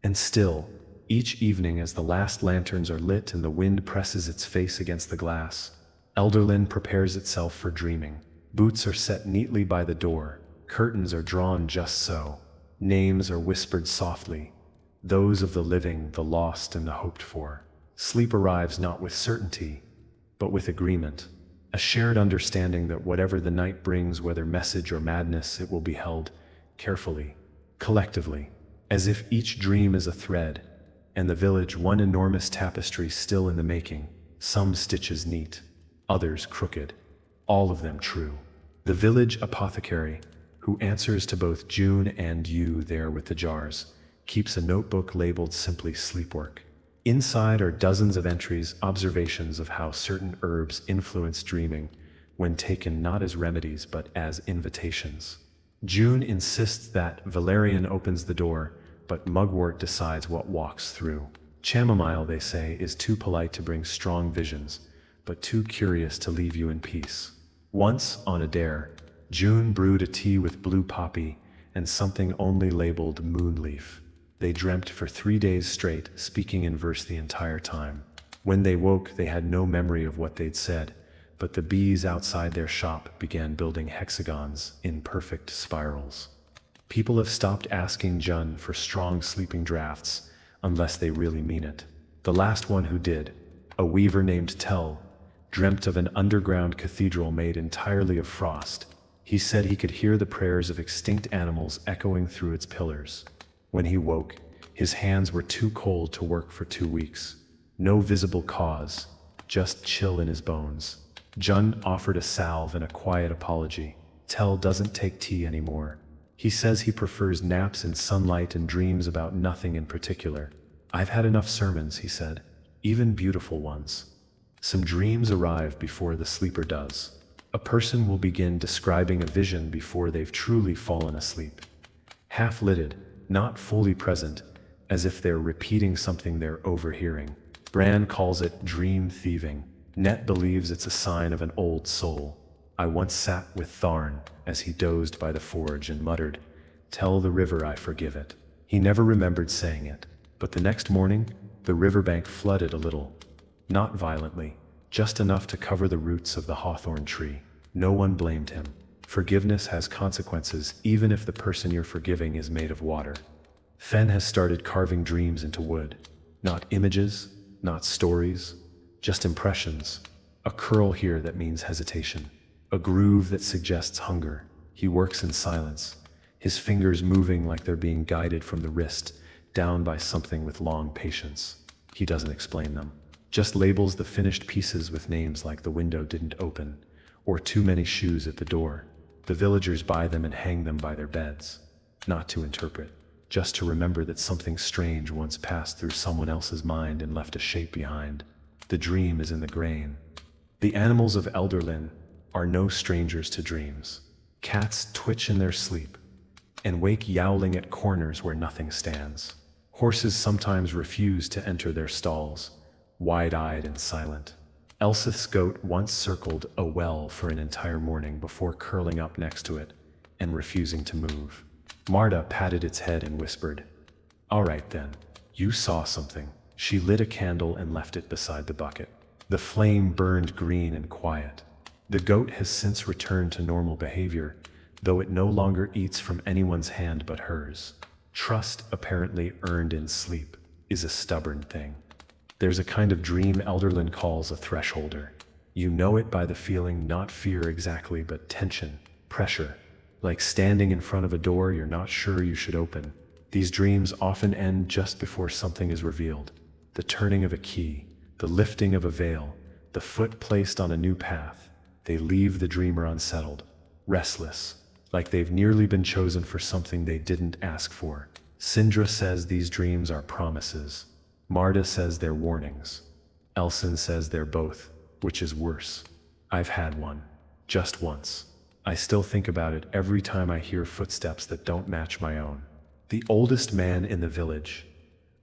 And still, each evening as the last lanterns are lit and the wind presses its face against the glass, Elderlin prepares itself for dreaming. Boots are set neatly by the door, curtains are drawn just so, names are whispered softly, those of the living, the lost, and the hoped for. Sleep arrives not with certainty, but with agreement, a shared understanding that whatever the night brings, whether message or madness, it will be held carefully, collectively, as if each dream is a thread, and the village one enormous tapestry still in the making, some stitches neat, others crooked, all of them true. The village apothecary, who answers to both June and you there with the jars, keeps a notebook labeled simply sleepwork. Inside are dozens of entries, observations of how certain herbs influence dreaming, when taken not as remedies but as invitations. June insists that valerian opens the door, but mugwort decides what walks through. Chamomile, they say, is too polite to bring strong visions, but too curious to leave you in peace. Once, on a dare, June brewed a tea with blue poppy and something only labeled moonleaf. They dreamt for 3 days straight, speaking in verse the entire time. When they woke, they had no memory of what they'd said, but the bees outside their shop began building hexagons in perfect spirals. People have stopped asking Jun for strong sleeping drafts, unless they really mean it. The last one who did, a weaver named Tell, dreamt of an underground cathedral made entirely of frost. He said he could hear the prayers of extinct animals echoing through its pillars. When he woke, his hands were too cold to work for 2 weeks. No visible cause, just chill in his bones. Jun offered a salve and a quiet apology. Tell doesn't take tea anymore. He says he prefers naps in sunlight and dreams about nothing in particular. I've had enough sermons, he said, even beautiful ones. Some dreams arrive before the sleeper does. A person will begin describing a vision before they've truly fallen asleep. Half-lidded, not fully present, as if they're repeating something they're overhearing. Bran calls it dream thieving. Net believes it's a sign of an old soul. I once sat with Tharn as he dozed by the forge and muttered, "Tell the river I forgive it." He never remembered saying it, but the next morning, the riverbank flooded a little. Not violently, just enough to cover the roots of the hawthorn tree. No one blamed him. Forgiveness has consequences even if the person you're forgiving is made of water. Fen has started carving dreams into wood. Not images, not stories, just impressions. A curl here that means hesitation. A groove that suggests hunger. He works in silence, his fingers moving like they're being guided from the wrist, down by something with long patience. He doesn't explain them. Just labels the finished pieces with names like "the window didn't open," or "too many shoes at the door." The villagers buy them and hang them by their beds. Not to interpret, just to remember that something strange once passed through someone else's mind and left a shape behind. The dream is in the grain. The animals of Elderlin are no strangers to dreams. Cats twitch in their sleep and wake yowling at corners where nothing stands. Horses sometimes refuse to enter their stalls, wide-eyed and silent. Elsith's goat once circled a well for an entire morning before curling up next to it and refusing to move. Marta patted its head and whispered, "All right then, you saw something." She lit a candle and left it beside the bucket. The flame burned green and quiet. The goat has since returned to normal behavior, though it no longer eats from anyone's hand but hers. Trust, apparently earned in sleep, is a stubborn thing. There's a kind of dream Elderlin calls a thresholder. You know it by the feeling, not fear exactly, but tension, pressure, like standing in front of a door you're not sure you should open. These dreams often end just before something is revealed. The turning of a key, the lifting of a veil, the foot placed on a new path. They leave the dreamer unsettled, restless, like they've nearly been chosen for something they didn't ask for. Sindra says these dreams are promises. Marta says they're warnings. Elson says they're both, which is worse. I've had one. Just once. I still think about it every time I hear footsteps that don't match my own. The oldest man in the village,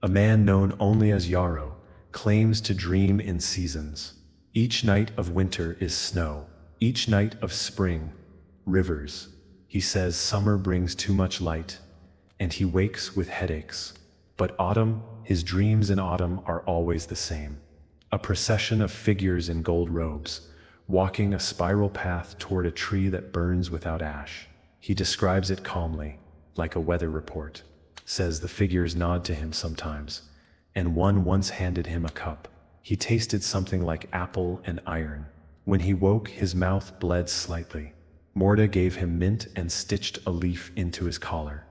a man known only as Yarrow, claims to dream in seasons. Each night of winter is snow. Each night of spring, rivers. He says summer brings too much light, and he wakes with headaches. But autumn, his dreams in autumn are always the same. A procession of figures in gold robes, walking a spiral path toward a tree that burns without ash. He describes it calmly, like a weather report. Says the figures nod to him sometimes, and one once handed him a cup. He tasted something like apple and iron. When he woke, his mouth bled slightly. Morta gave him mint and stitched a leaf into his collar.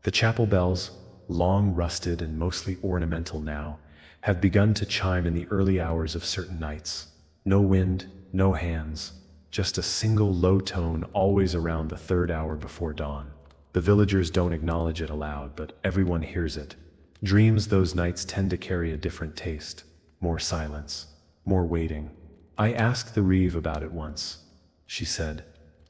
The chapel bells, long rusted and mostly ornamental now, have begun to chime in the early hours of certain nights. No wind, no hands, just a single low tone always around the third hour before dawn. The villagers don't acknowledge it aloud, but everyone hears it. Dreams those nights tend to carry a different taste. More silence, more waiting. I asked the Reeve about it once. She said,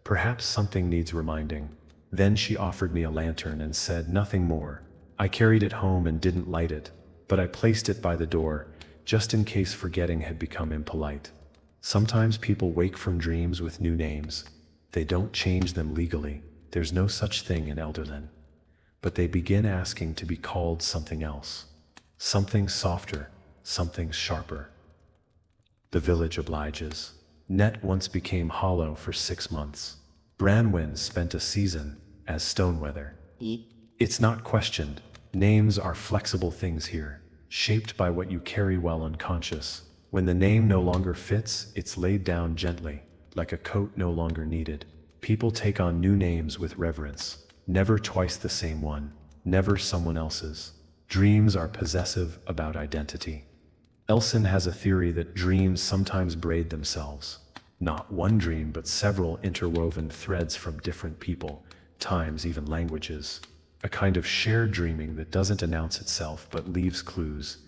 "Perhaps something needs reminding." Then she offered me a lantern and said nothing more. I carried it home and didn't light it, but I placed it by the door, just in case forgetting had become impolite. Sometimes people wake from dreams with new names. They don't change them legally. There's no such thing in Elderlin. But they begin asking to be called something else. Something softer, something sharper. The village obliges. Net once became hollow for 6 months. Branwen spent a season as Stoneweather. It's not questioned. Names are flexible things here, shaped by what you carry while unconscious. When the name no longer fits, it's laid down gently, like a coat no longer needed. People take on new names with reverence. Never twice the same one, never someone else's. Dreams are possessive about identity. Elson has a theory that dreams sometimes braid themselves. Not one dream, but several interwoven threads from different people, times, even languages. A kind of shared dreaming that doesn't announce itself but leaves clues.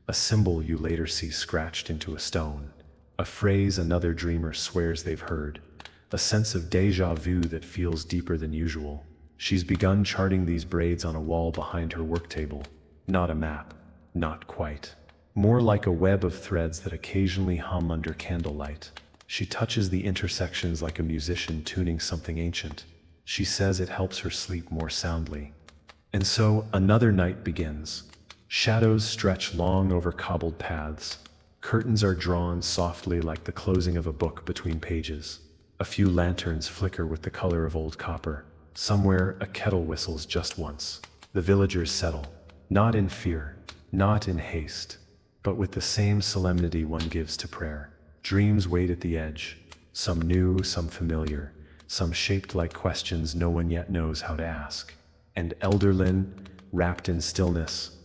A symbol you later see scratched into a stone. A phrase another dreamer swears they've heard. A sense of déjà vu that feels deeper than usual. She's begun charting these braids on a wall behind her work table. Not a map. Not quite. More like a web of threads that occasionally hum under candlelight. She touches the intersections like a musician tuning something ancient. She says it helps her sleep more soundly. And so another night begins. Shadows stretch long over cobbled paths. Curtains are drawn softly like the closing of a book between pages. A few lanterns flicker with the color of old copper. Somewhere a kettle whistles just once. The villagers settle, not in fear, not in haste, but with the same solemnity one gives to prayer. Dreams wait at the edge, some new, some familiar, some shaped like questions no one yet knows how to ask. And Elderlin, wrapped in stillness,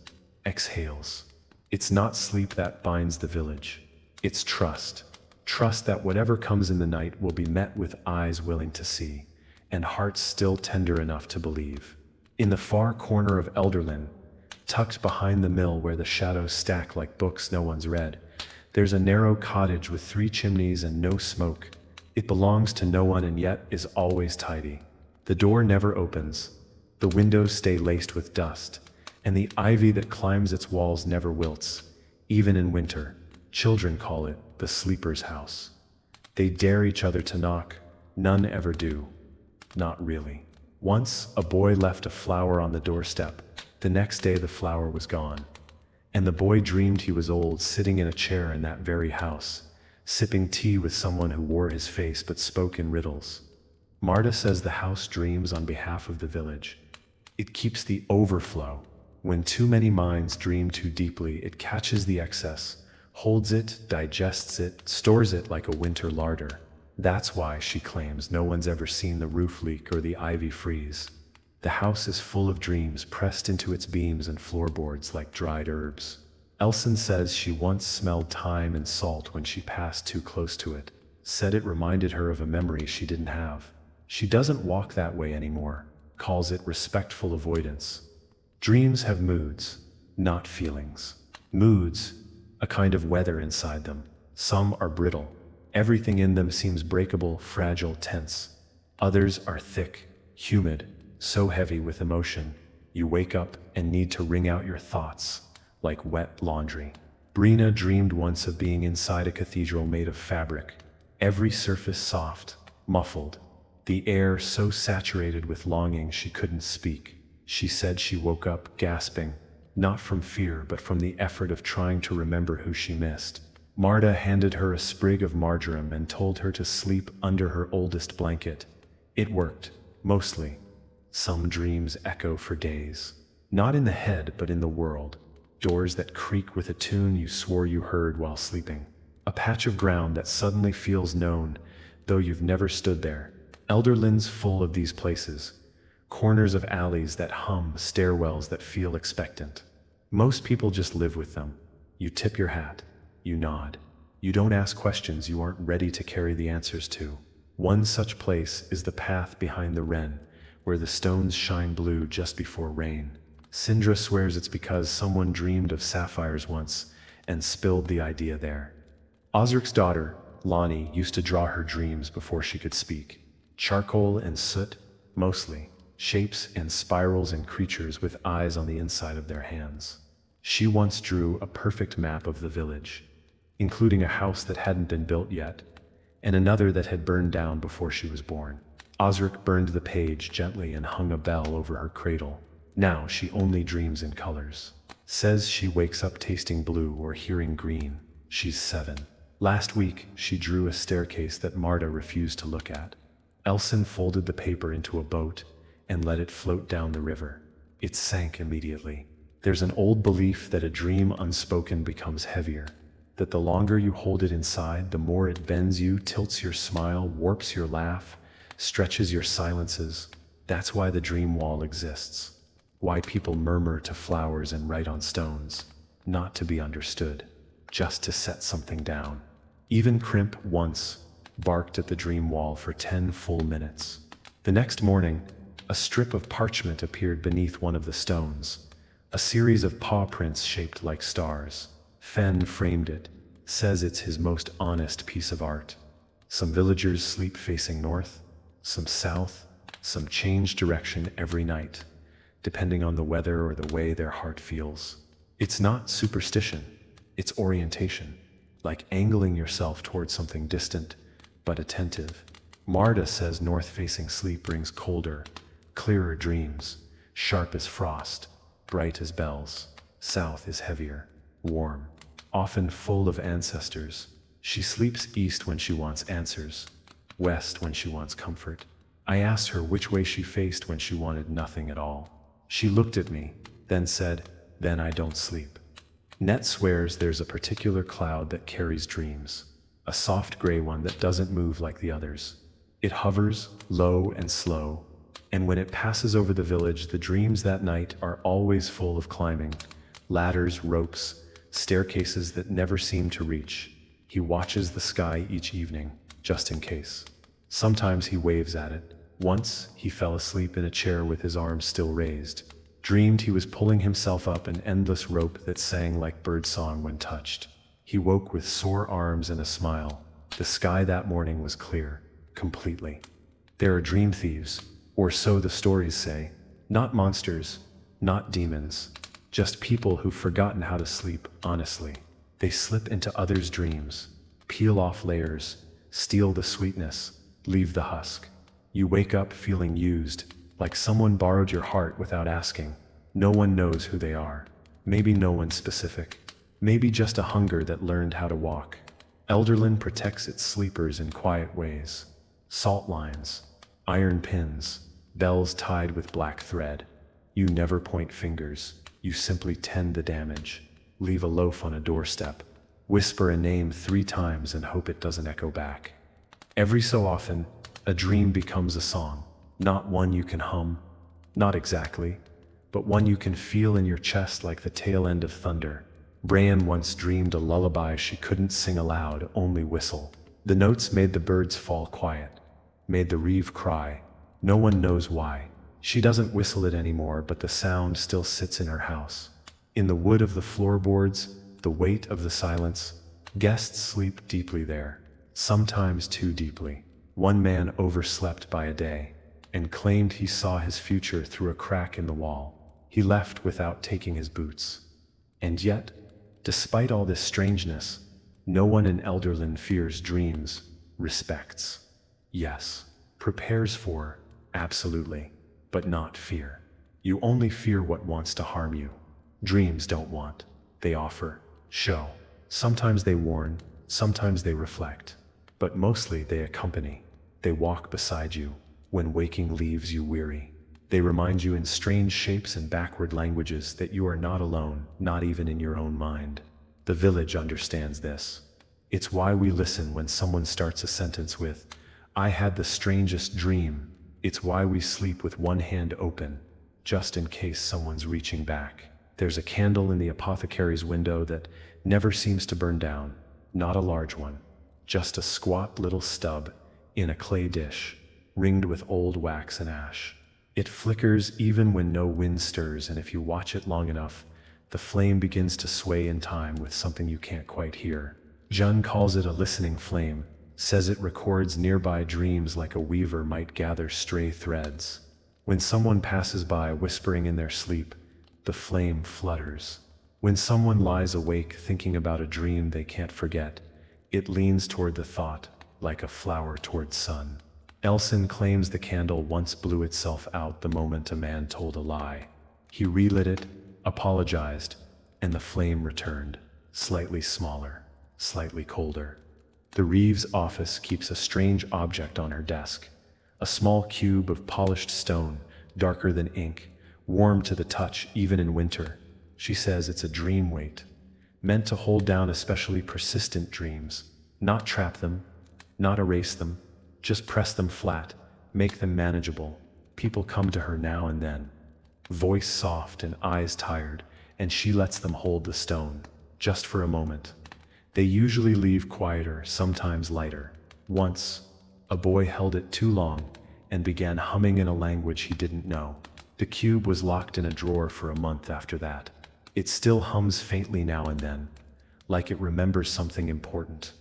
exhales. It's not sleep that binds the village. It's trust. Trust that whatever comes in the night will be met with eyes willing to see, and hearts still tender enough to believe. In the far corner of Elderlin, tucked behind the mill where the shadows stack like books no one's read, there's a narrow cottage with 3 chimneys and no smoke. It belongs to no one and yet is always tidy. The door never opens. The windows stay laced with dust, and the ivy that climbs its walls never wilts, even in winter. Children call it the sleeper's house. They dare each other to knock. None ever do. Not really. Once, a boy left a flower on the doorstep. The next day the flower was gone. And the boy dreamed he was old, sitting in a chair in that very house, sipping tea with someone who wore his face but spoke in riddles. Marta says the house dreams on behalf of the village. It keeps the overflow. When too many minds dream too deeply, it catches the excess, holds it, digests it, stores it like a winter larder. That's why, she claims, no one's ever seen the roof leak or the ivy freeze. The house is full of dreams pressed into its beams and floorboards like dried herbs. Elson says she once smelled thyme and salt when she passed too close to it, said it reminded her of a memory she didn't have. She doesn't walk that way anymore, calls it respectful avoidance. Dreams have moods, not feelings. Moods, a kind of weather inside them. Some are brittle. Everything in them seems breakable, fragile, tense. Others are thick, humid, so heavy with emotion, you wake up and need to wring out your thoughts, like wet laundry. Brina dreamed once of being inside a cathedral made of fabric, every surface soft, muffled, the air so saturated with longing she couldn't speak. She said she woke up gasping, not from fear but from the effort of trying to remember who she missed. Marta handed her a sprig of marjoram and told her to sleep under her oldest blanket. It worked, mostly. Some dreams echo for days. Not in the head, but in the world. Doors that creak with a tune you swore you heard while sleeping. A patch of ground that suddenly feels known, though you've never stood there. Elderlin's full of these places, Corners of alleys that hum, stairwells that feel expectant. Most people just live with them. You tip your hat. You nod. You don't ask questions you aren't ready to carry the answers to. One such place is the path behind the wren, where the stones shine blue just before rain. Sindra swears it's because someone dreamed of sapphires once and spilled the idea there. Osric's daughter, Lonnie, used to draw her dreams before she could speak. Charcoal and soot, mostly. Shapes and spirals and creatures with eyes on the inside of their hands. She once drew a perfect map of the village, including a house that hadn't been built yet, and another that had burned down before she was born. Osric burned the page gently and hung a bell over her cradle. Now she only dreams in colors. Says she wakes up tasting blue or hearing green. She's 7. Last week, she drew a staircase that Marta refused to look at. Elson folded the paper into a boat and let it float down the river. It sank immediately. There's an old belief that a dream unspoken becomes heavier, that the longer you hold it inside, the more it bends you, tilts your smile, warps your laugh, stretches your silences. That's why the dream wall exists. Why people murmur to flowers and write on stones. Not to be understood, just to set something down. Even Crimp once barked at the dream wall for 10 full minutes. The next morning, a strip of parchment appeared beneath one of the stones, a series of paw prints shaped like stars. Fen framed it, says it's his most honest piece of art. Some villagers sleep facing north, some south, some change direction every night, depending on the weather or the way their heart feels. It's not superstition, it's orientation, like angling yourself towards something distant but attentive. Marta says north-facing sleep brings colder, clearer dreams, sharp as frost, bright as bells. South is heavier, warm, often full of ancestors. She sleeps east when she wants answers, west when she wants comfort. I asked her which way she faced when she wanted nothing at all. She looked at me, then said, "Then I don't sleep." Net swears there's a particular cloud that carries dreams, a soft gray one that doesn't move like the others. It hovers, low and slow, and when it passes over the village, the dreams that night are always full of climbing, ladders, ropes, staircases that never seem to reach. He watches the sky each evening, just in case. Sometimes he waves at it. Once, he fell asleep in a chair with his arms still raised. Dreamed he was pulling himself up an endless rope that sang like birdsong when touched. He woke with sore arms and a smile. The sky that morning was clear, completely. There are dream thieves, or so the stories say. Not monsters, not demons, just people who've forgotten how to sleep honestly. They slip into others' dreams, peel off layers, steal the sweetness, leave the husk. You wake up feeling used, like someone borrowed your heart without asking. No one knows who they are. Maybe no one specific. Maybe just a hunger that learned how to walk. Elderland protects its sleepers in quiet ways. Salt lines, iron pins, bells tied with black thread. You never point fingers. You simply tend the damage. Leave a loaf on a doorstep. Whisper a name 3 times and hope it doesn't echo back. Every so often, a dream becomes a song. Not one you can hum, not exactly, but one you can feel in your chest like the tail end of thunder. Brian once dreamed a lullaby she couldn't sing aloud, only whistle. The notes made the birds fall quiet, made the reeve cry. No one knows why. She doesn't whistle it anymore, but the sound still sits in her house. In the wood of the floorboards, the weight of the silence. Guests sleep deeply there, sometimes too deeply. One man overslept by a day and claimed he saw his future through a crack in the wall. He left without taking his boots. And yet, despite all this strangeness, no one in Elderland fears dreams, respects. Yes, prepares for, absolutely, but not fear. You only fear what wants to harm you. Dreams don't want, they offer, show. Sometimes they warn, sometimes they reflect, but mostly they accompany. They walk beside you when waking leaves you weary. They remind you in strange shapes and backward languages that you are not alone, not even in your own mind. The village understands this. It's why we listen when someone starts a sentence with, "I had the strangest dream," It's why we sleep with one hand open, just in case someone's reaching back. There's a candle in the apothecary's window that never seems to burn down, not a large one, just a squat little stub in a clay dish, ringed with old wax and ash. It flickers even when no wind stirs, and if you watch it long enough, the flame begins to sway in time with something you can't quite hear. Jung calls it a listening flame, says it records nearby dreams like a weaver might gather stray threads. When someone passes by whispering in their sleep, the flame flutters. When someone lies awake thinking about a dream they can't forget, it leans toward the thought like a flower toward sun. Elson claims the candle once blew itself out the moment a man told a lie. He relit it, apologized, and the flame returned, slightly smaller, slightly colder. The Reeves office keeps a strange object on her desk, a small cube of polished stone, darker than ink, warm to the touch even in winter. She says it's a dream weight, meant to hold down especially persistent dreams, not trap them, not erase them, just press them flat, make them manageable. People come to her now and then, voice soft and eyes tired, and she lets them hold the stone, just for a moment. They usually leave quieter, sometimes lighter. Once, a boy held it too long and began humming in a language he didn't know. The cube was locked in a drawer for a month after that. It still hums faintly now and then, like it remembers something important.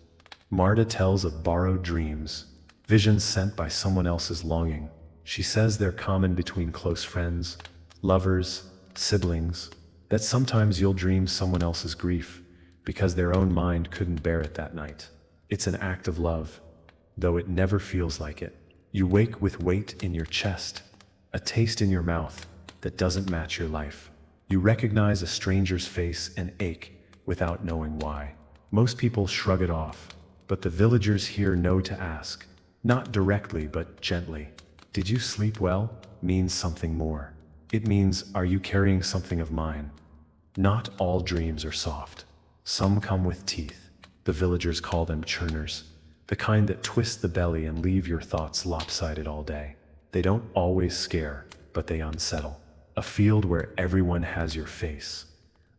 Marta tells of borrowed dreams, visions sent by someone else's longing. She says they're common between close friends, lovers, siblings, that sometimes you'll dream someone else's grief because their own mind couldn't bear it that night. It's an act of love, though it never feels like it. You wake with weight in your chest, a taste in your mouth that doesn't match your life. You recognize a stranger's face and ache without knowing why. Most people shrug it off, but the villagers here know to ask, not directly but gently. Did you sleep well? Means something more. It means, are you carrying something of mine? Not all dreams are soft. Some come with teeth. The villagers call them churners, the kind that twist the belly and leave your thoughts lopsided all day. They don't always scare, but they unsettle. A field where everyone has your face.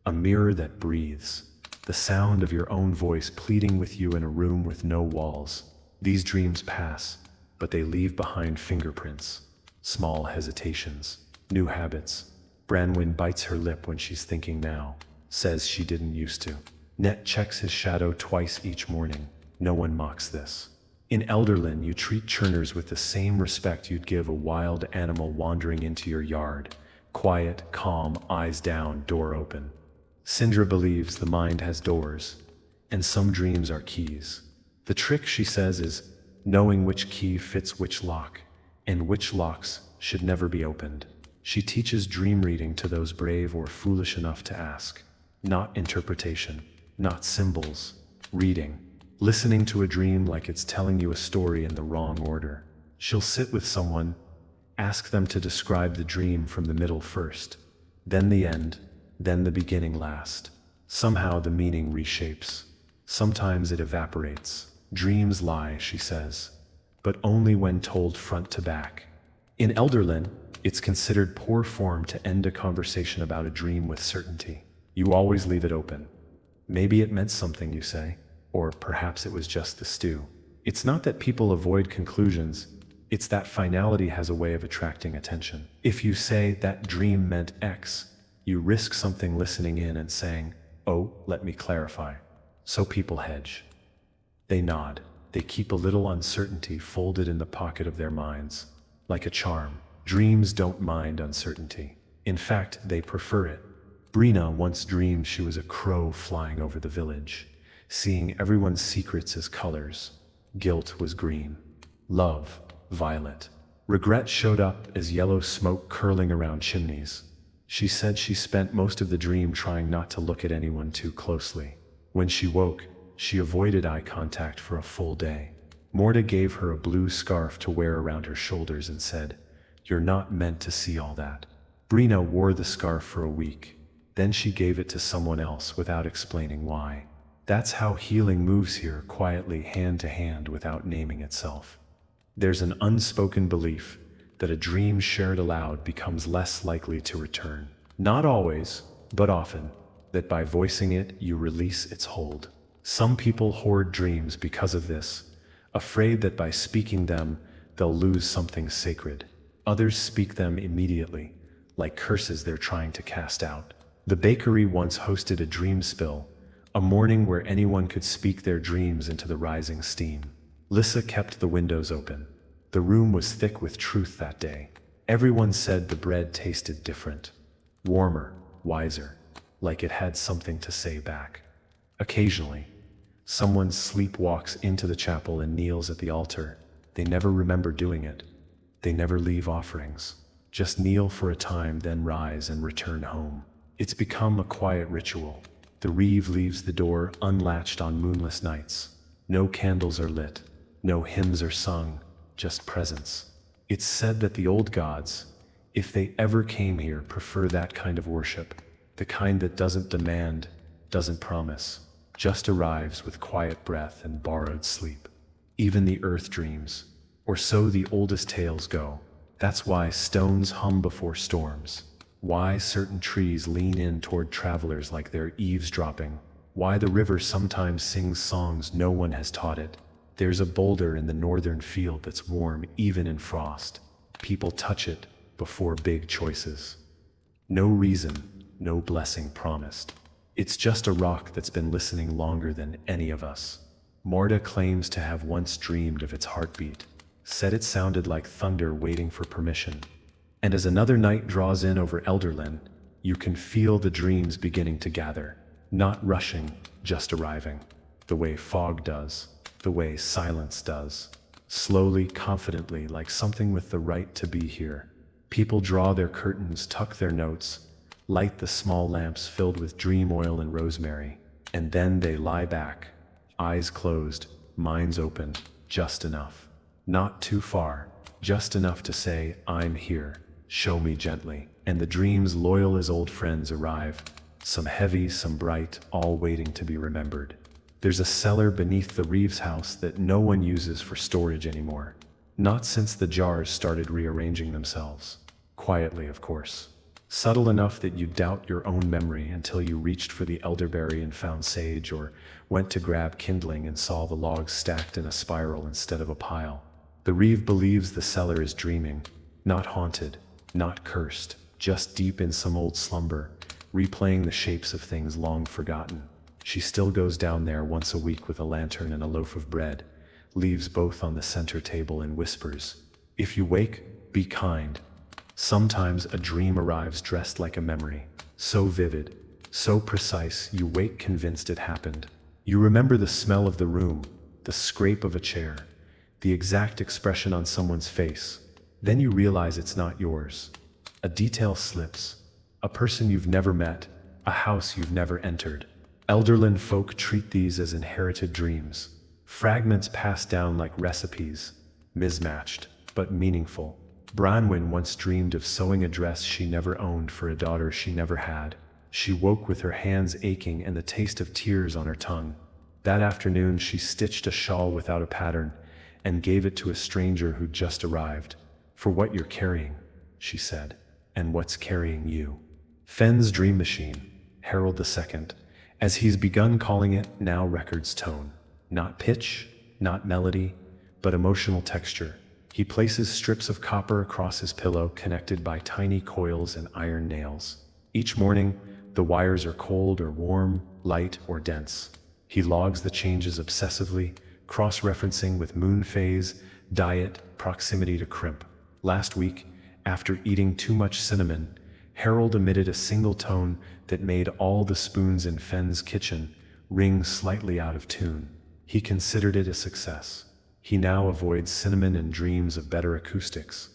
A mirror that breathes. The sound of your own voice pleading with you in a room with no walls. These dreams pass, but they leave behind fingerprints, small hesitations, new habits. Branwen bites her lip when she's thinking now, says she didn't used to. Net checks his shadow twice each morning. No one mocks this. In Elderlin, you treat churners with the same respect you'd give a wild animal wandering into your yard. Quiet, calm, eyes down, door open. Sindra believes the mind has doors, and some dreams are keys. The trick, she says, is knowing which key fits which lock, and which locks should never be opened. She teaches dream reading to those brave or foolish enough to ask. Not interpretation, not symbols, reading. Listening to a dream like it's telling you a story in the wrong order. She'll sit with someone, ask them to describe the dream from the middle first, then the end, then the beginning last. Somehow the meaning reshapes. Sometimes it evaporates. Dreams lie, she says, but only when told front to back. In Elderlin, it's considered poor form to end a conversation about a dream with certainty. You always leave it open. Maybe it meant something, you say, or perhaps it was just the stew. It's not that people avoid conclusions, it's that finality has a way of attracting attention. If you say that dream meant X, you risk something listening in and saying, oh, let me clarify. So people hedge. They nod. They keep a little uncertainty folded in the pocket of their minds, like a charm. Dreams don't mind uncertainty. In fact, they prefer it. Brina once dreamed she was a crow flying over the village, seeing everyone's secrets as colors. Guilt was green. Love, violet. Regret showed up as yellow smoke curling around chimneys. She said she spent most of the dream trying not to look at anyone too closely. When she woke, she avoided eye contact for a full day. Morta gave her a blue scarf to wear around her shoulders and said, "You're not meant to see all that." Brina wore the scarf for a week. Then she gave it to someone else without explaining why. That's how healing moves here, quietly, hand to hand, without naming itself. There's an unspoken belief that a dream shared aloud becomes less likely to return. Not always, but often, that by voicing it, you release its hold. Some people hoard dreams because of this, afraid that by speaking them, they'll lose something sacred. Others speak them immediately, like curses they're trying to cast out. The bakery once hosted a dream spill, a morning where anyone could speak their dreams into the rising steam. Lissa kept the windows open. The room was thick with truth that day. Everyone said the bread tasted different, warmer, wiser, like it had something to say back. Occasionally, someone sleepwalks into the chapel and kneels at the altar. They never remember doing it. They never leave offerings. Just kneel for a time, then rise and return home. It's become a quiet ritual. The reeve leaves the door unlatched on moonless nights. No candles are lit. No hymns are sung. Just presence. It's said that the old gods, if they ever came here, prefer that kind of worship. The kind that doesn't demand, doesn't promise, just arrives with quiet breath and borrowed sleep. Even the earth dreams, or so the oldest tales go. That's why stones hum before storms. Why certain trees lean in toward travelers like they're eavesdropping. Why the river sometimes sings songs no one has taught it. There's a boulder in the northern field that's warm even in frost. People touch it before big choices. No reason, no blessing promised. It's just a rock that's been listening longer than any of us. Morda claims to have once dreamed of its heartbeat, said it sounded like thunder waiting for permission. And as another night draws in over Elderlin, you can feel the dreams beginning to gather, not rushing, just arriving, the way fog does, the way silence does, slowly, confidently, like something with the right to be here. People draw their curtains, tuck their notes, light the small lamps filled with dream oil and rosemary, and then they lie back, eyes closed, minds open, just enough. Not too far, just enough to say, I'm here, show me gently. And the dreams, loyal as old friends, arrive, some heavy, some bright, all waiting to be remembered. There's a cellar beneath the Reeves house that no one uses for storage anymore. Not since the jars started rearranging themselves. Quietly, of course. Subtle enough that you doubt your own memory until you reached for the elderberry and found sage, or went to grab kindling and saw the logs stacked in a spiral instead of a pile. The Reeve believes the cellar is dreaming, not haunted, not cursed, just deep in some old slumber, replaying the shapes of things long forgotten. She still goes down there once a week with a lantern and a loaf of bread, leaves both on the center table, and whispers, "If you wake, be kind." Sometimes a dream arrives dressed like a memory, so vivid, so precise, you wake convinced it happened. You remember the smell of the room, the scrape of a chair, the exact expression on someone's face. Then you realize it's not yours. A detail slips. A person you've never met, a house you've never entered. Elderland folk treat these as inherited dreams. Fragments passed down like recipes, mismatched, but meaningful. Branwen once dreamed of sewing a dress she never owned for a daughter she never had. She woke with her hands aching and the taste of tears on her tongue. That afternoon she stitched a shawl without a pattern and gave it to a stranger who'd just arrived. "For what you're carrying," she said, "and what's carrying you." Fenn's dream machine, Harold II, as he's begun calling it now, records tone. Not pitch, not melody, but emotional texture. He places strips of copper across his pillow, connected by tiny coils and iron nails. Each morning, the wires are cold or warm, light or dense. He logs the changes obsessively, cross-referencing with moon phase, diet, proximity to crimp. Last week, after eating too much cinnamon, Harold emitted a single tone that made all the spoons in Fenn's kitchen ring slightly out of tune. He considered it a success. He now avoids cinnamon and dreams of better acoustics.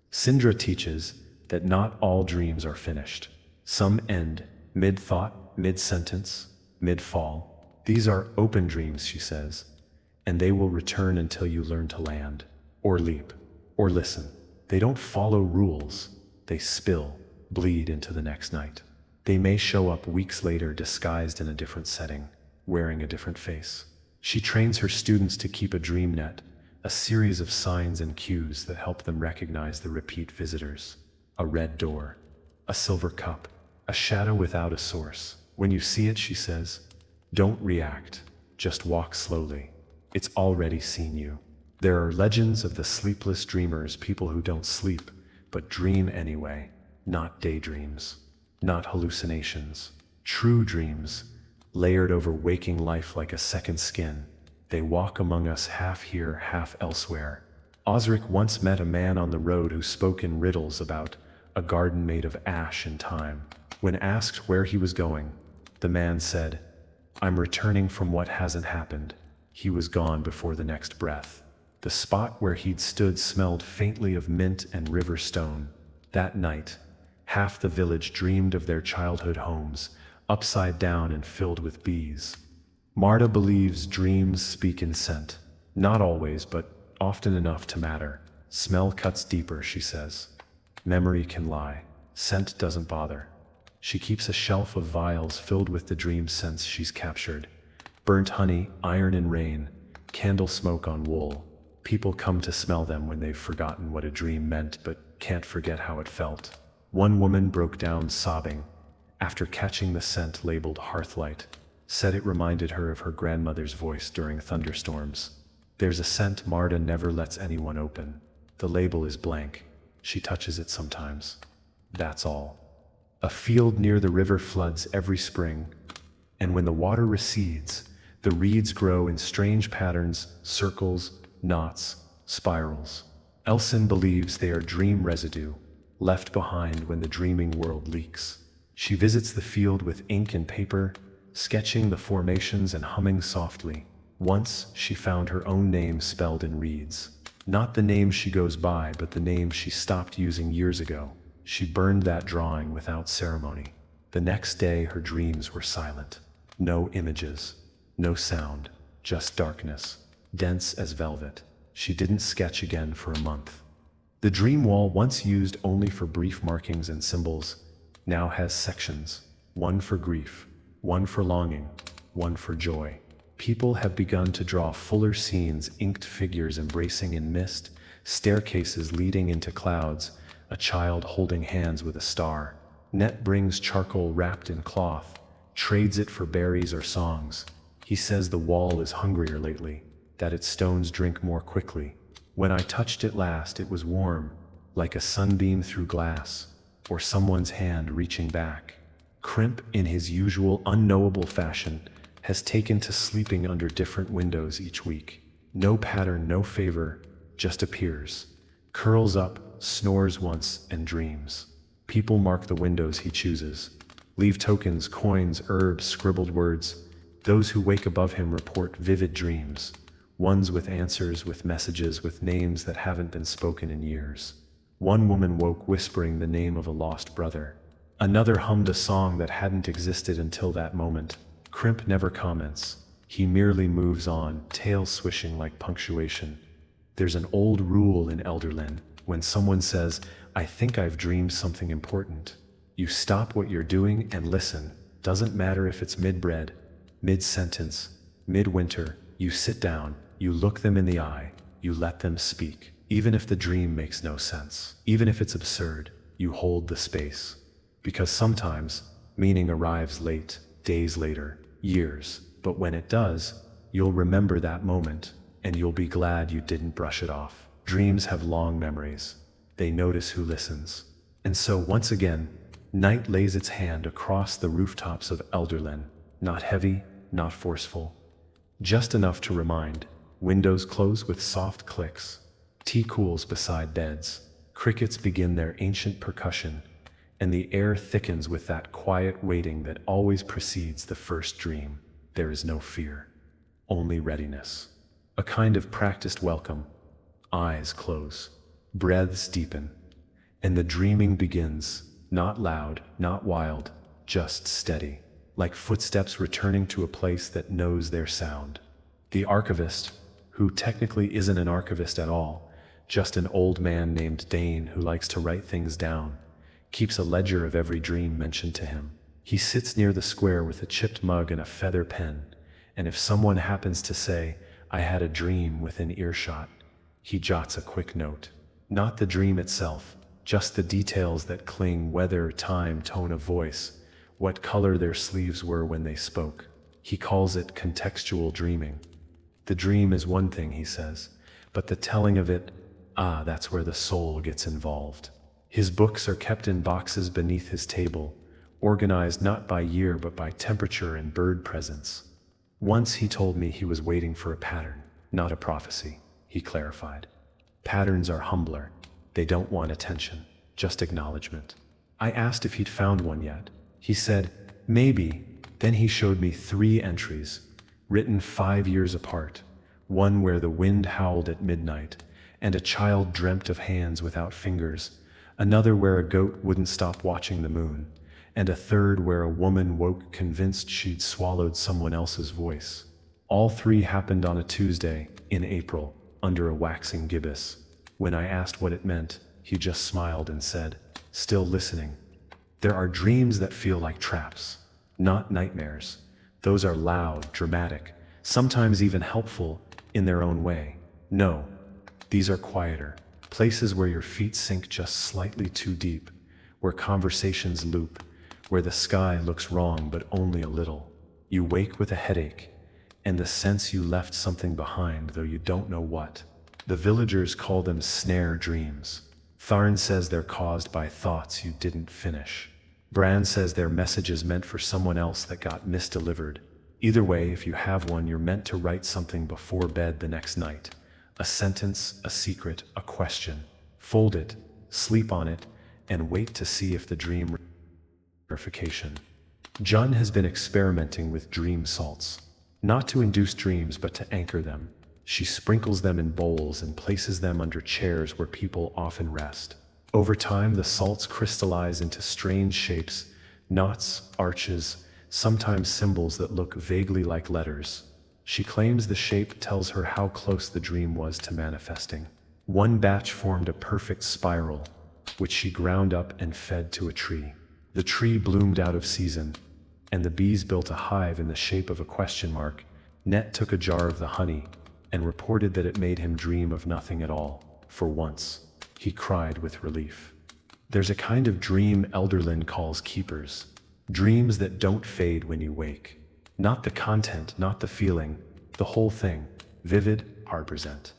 Sindra teaches that not all dreams are finished. Some end mid-thought, mid-sentence, mid-fall. These are open dreams, she says, and they will return until you learn to land, or leap, or listen. They don't follow rules. They spill, bleed into the next night. They may show up weeks later disguised in a different setting, wearing a different face. She trains her students to keep a dream net, a series of signs and cues that help them recognize the repeat visitors. A red door, a silver cup, a shadow without a source. When you see it, she says, don't react, just walk slowly. It's already seen you. There are legends of the sleepless dreamers, people who don't sleep, but dream anyway. Not daydreams, not hallucinations. True dreams, layered over waking life like a second skin. They walk among us, half here, half elsewhere. Osric once met a man on the road who spoke in riddles about a garden made of ash and time. When asked where he was going, the man said, I'm returning from what hasn't happened. He was gone before the next breath. The spot where he'd stood smelled faintly of mint and river stone. That night, half the village dreamed of their childhood homes, upside down and filled with bees. Marta believes dreams speak in scent. Not always, but often enough to matter. Smell cuts deeper, she says. Memory can lie. Scent doesn't bother. She keeps a shelf of vials filled with the dream scents she's captured. Burnt honey, iron and rain, candle smoke on wool. People come to smell them when they've forgotten what a dream meant but can't forget how it felt. One woman broke down sobbing after catching the scent labeled hearthlight. Said it reminded her of her grandmother's voice during thunderstorms. There's a scent Marta never lets anyone open. The label is blank. She touches it sometimes. That's all. A field near the river floods every spring, and when the water recedes, the reeds grow in strange patterns, circles, knots, spirals. Elson believes they are dream residue, left behind when the dreaming world leaks. She visits the field with ink and paper, sketching the formations and humming softly. Once she found her own name spelled in reeds. Not the name she goes by, but the name she stopped using years ago. She burned that drawing without ceremony. The next day her dreams were silent. No images, no sound, just darkness, dense as velvet. She didn't sketch again for a month. The dream wall, once used only for brief markings and symbols, now has sections. One for grief, one for longing, one for joy. People have begun to draw fuller scenes, inked figures embracing in mist, staircases leading into clouds, a child holding hands with a star. Net brings charcoal wrapped in cloth, trades it for berries or songs. He says the wall is hungrier lately, that its stones drink more quickly. When I touched it last, it was warm, like a sunbeam through glass, or someone's hand reaching back. Crimp, in his usual unknowable fashion, has taken to sleeping under different windows each week. No pattern, no favor, just appears. Curls up, snores once, and dreams. People mark the windows he chooses. Leave tokens, coins, herbs, scribbled words. Those who wake above him report vivid dreams. Ones with answers, with messages, with names that haven't been spoken in years. One woman woke whispering the name of a lost brother. Another hummed a song that hadn't existed until that moment. Crimp never comments. He merely moves on, tail swishing like punctuation. There's an old rule in Elderlin. When someone says, I think I've dreamed something important, you stop what you're doing and listen. Doesn't matter if it's mid-bread, mid-sentence, mid-winter. You sit down, you look them in the eye, you let them speak. Even if the dream makes no sense, even if it's absurd, you hold the space. Because sometimes, meaning arrives late, days later, years. But when it does, you'll remember that moment, and you'll be glad you didn't brush it off. Dreams have long memories. They notice who listens. And so once again, night lays its hand across the rooftops of Elderlin, not heavy, not forceful, just enough to remind. Windows close with soft clicks. Tea cools beside beds. Crickets begin their ancient percussion, and the air thickens with that quiet waiting that always precedes the first dream. There is no fear, only readiness. A kind of practiced welcome. Eyes close, breaths deepen, and the dreaming begins, not loud, not wild, just steady, like footsteps returning to a place that knows their sound. The archivist, who technically isn't an archivist at all, just an old man named Dane who likes to write things down, keeps a ledger of every dream mentioned to him. He sits near the square with a chipped mug and a feather pen, and if someone happens to say, I had a dream within earshot, He jots a quick note. Not the dream itself, just the details that cling: weather, time, tone of voice, what color their sleeves were when they spoke. He calls it contextual dreaming. The dream is one thing, he says, but the telling of it, that's where the soul gets involved. His books are kept in boxes beneath his table, organized not by year but by temperature and bird presence. Once he told me he was waiting for a pattern, not a prophecy, he clarified. Patterns are humbler. They don't want attention, just acknowledgement. I asked if he'd found one yet. He said, maybe. Then he showed me 3 entries, written 5 years apart. One where the wind howled at midnight, and a child dreamt of hands without fingers. Another where a goat wouldn't stop watching the moon. And a third where a woman woke convinced she'd swallowed someone else's voice. All 3 happened on a Tuesday, in April, under a waxing gibbous. When I asked what it meant, he just smiled and said, still listening. There are dreams that feel like traps, not nightmares. Those are loud, dramatic, sometimes even helpful in their own way. No, these are quieter, places where your feet sink just slightly too deep, where conversations loop, where the sky looks wrong but only a little. You wake with a headache, and the sense you left something behind, though you don't know what. The villagers call them snare dreams. Tharn says they're caused by thoughts you didn't finish. Bran says they're messages meant for someone else that got misdelivered. Either way, if you have one, you're meant to write something before bed the next night. A sentence, a secret, a question. Fold it, sleep on it, and wait to see if the dream verification. Jun has been experimenting with dream salts. Not to induce dreams, but to anchor them. She sprinkles them in bowls and places them under chairs where people often rest. Over time, the salts crystallize into strange shapes, knots, arches, sometimes symbols that look vaguely like letters. She claims the shape tells her how close the dream was to manifesting. One batch formed a perfect spiral, which she ground up and fed to a tree. The tree bloomed out of season, and the bees built a hive in the shape of a question mark. Net took a jar of the honey and reported that it made him dream of nothing at all. For once, he cried with relief. There's a kind of dream Elderlin calls keepers. Dreams that don't fade when you wake. Not the content, not the feeling, the whole thing. Vivid, hard present.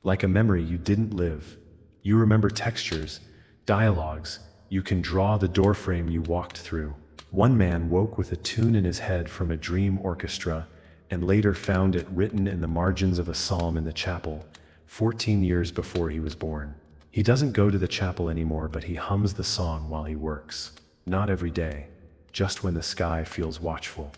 Like a memory you didn't live. You remember textures, dialogues. You can draw the doorframe you walked through. One man woke with a tune in his head from a dream orchestra, and later found it written in the margins of a psalm in the chapel, 14 years before he was born. He doesn't go to the chapel anymore, but he hums the song while he works. Not every day, just when the sky feels watchful.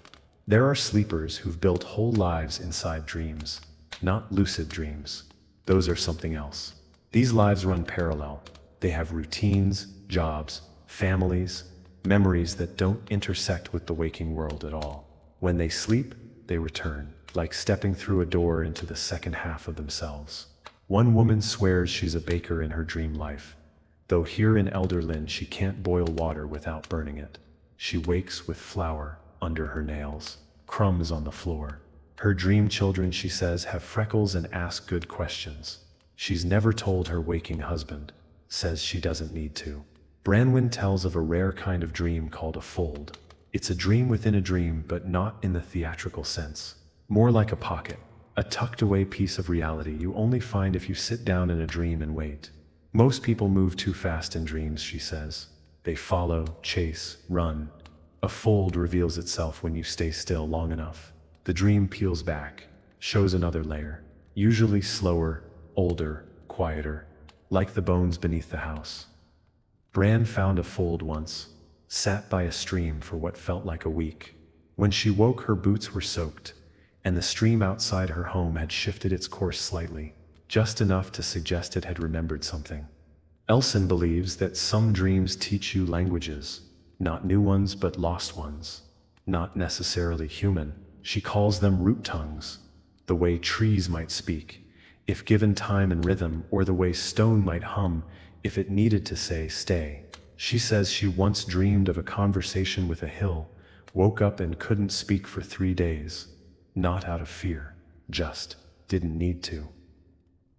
There are sleepers who've built whole lives inside dreams, not lucid dreams. Those are something else. These lives run parallel. They have routines, jobs, families, memories that don't intersect with the waking world at all. When they sleep, they return, like stepping through a door into the second half of themselves. One woman swears she's a baker in her dream life, though here in Elderlin she can't boil water without burning it. She wakes with flour under her nails, crumbs on the floor. Her dream children, she says, have freckles and ask good questions. She's never told her waking husband, says she doesn't need to. Branwen tells of a rare kind of dream called a fold. It's a dream within a dream, but not in the theatrical sense. More like a pocket, a tucked away piece of reality you only find if you sit down in a dream and wait. Most people move too fast in dreams, she says. They follow, chase, run. A fold reveals itself when you stay still long enough. The dream peels back, shows another layer, usually slower, older, quieter, like the bones beneath the house. Bran found a fold once, sat by a stream for what felt like a week. When she woke, her boots were soaked, and the stream outside her home had shifted its course slightly, just enough to suggest it had remembered something. Elson believes that some dreams teach you languages, not new ones but lost ones, not necessarily human. She calls them root tongues, the way trees might speak, if given time and rhythm, or the way stone might hum if it needed to say stay. She says she once dreamed of a conversation with a hill, woke up and couldn't speak for 3 days. Not out of fear, just didn't need to.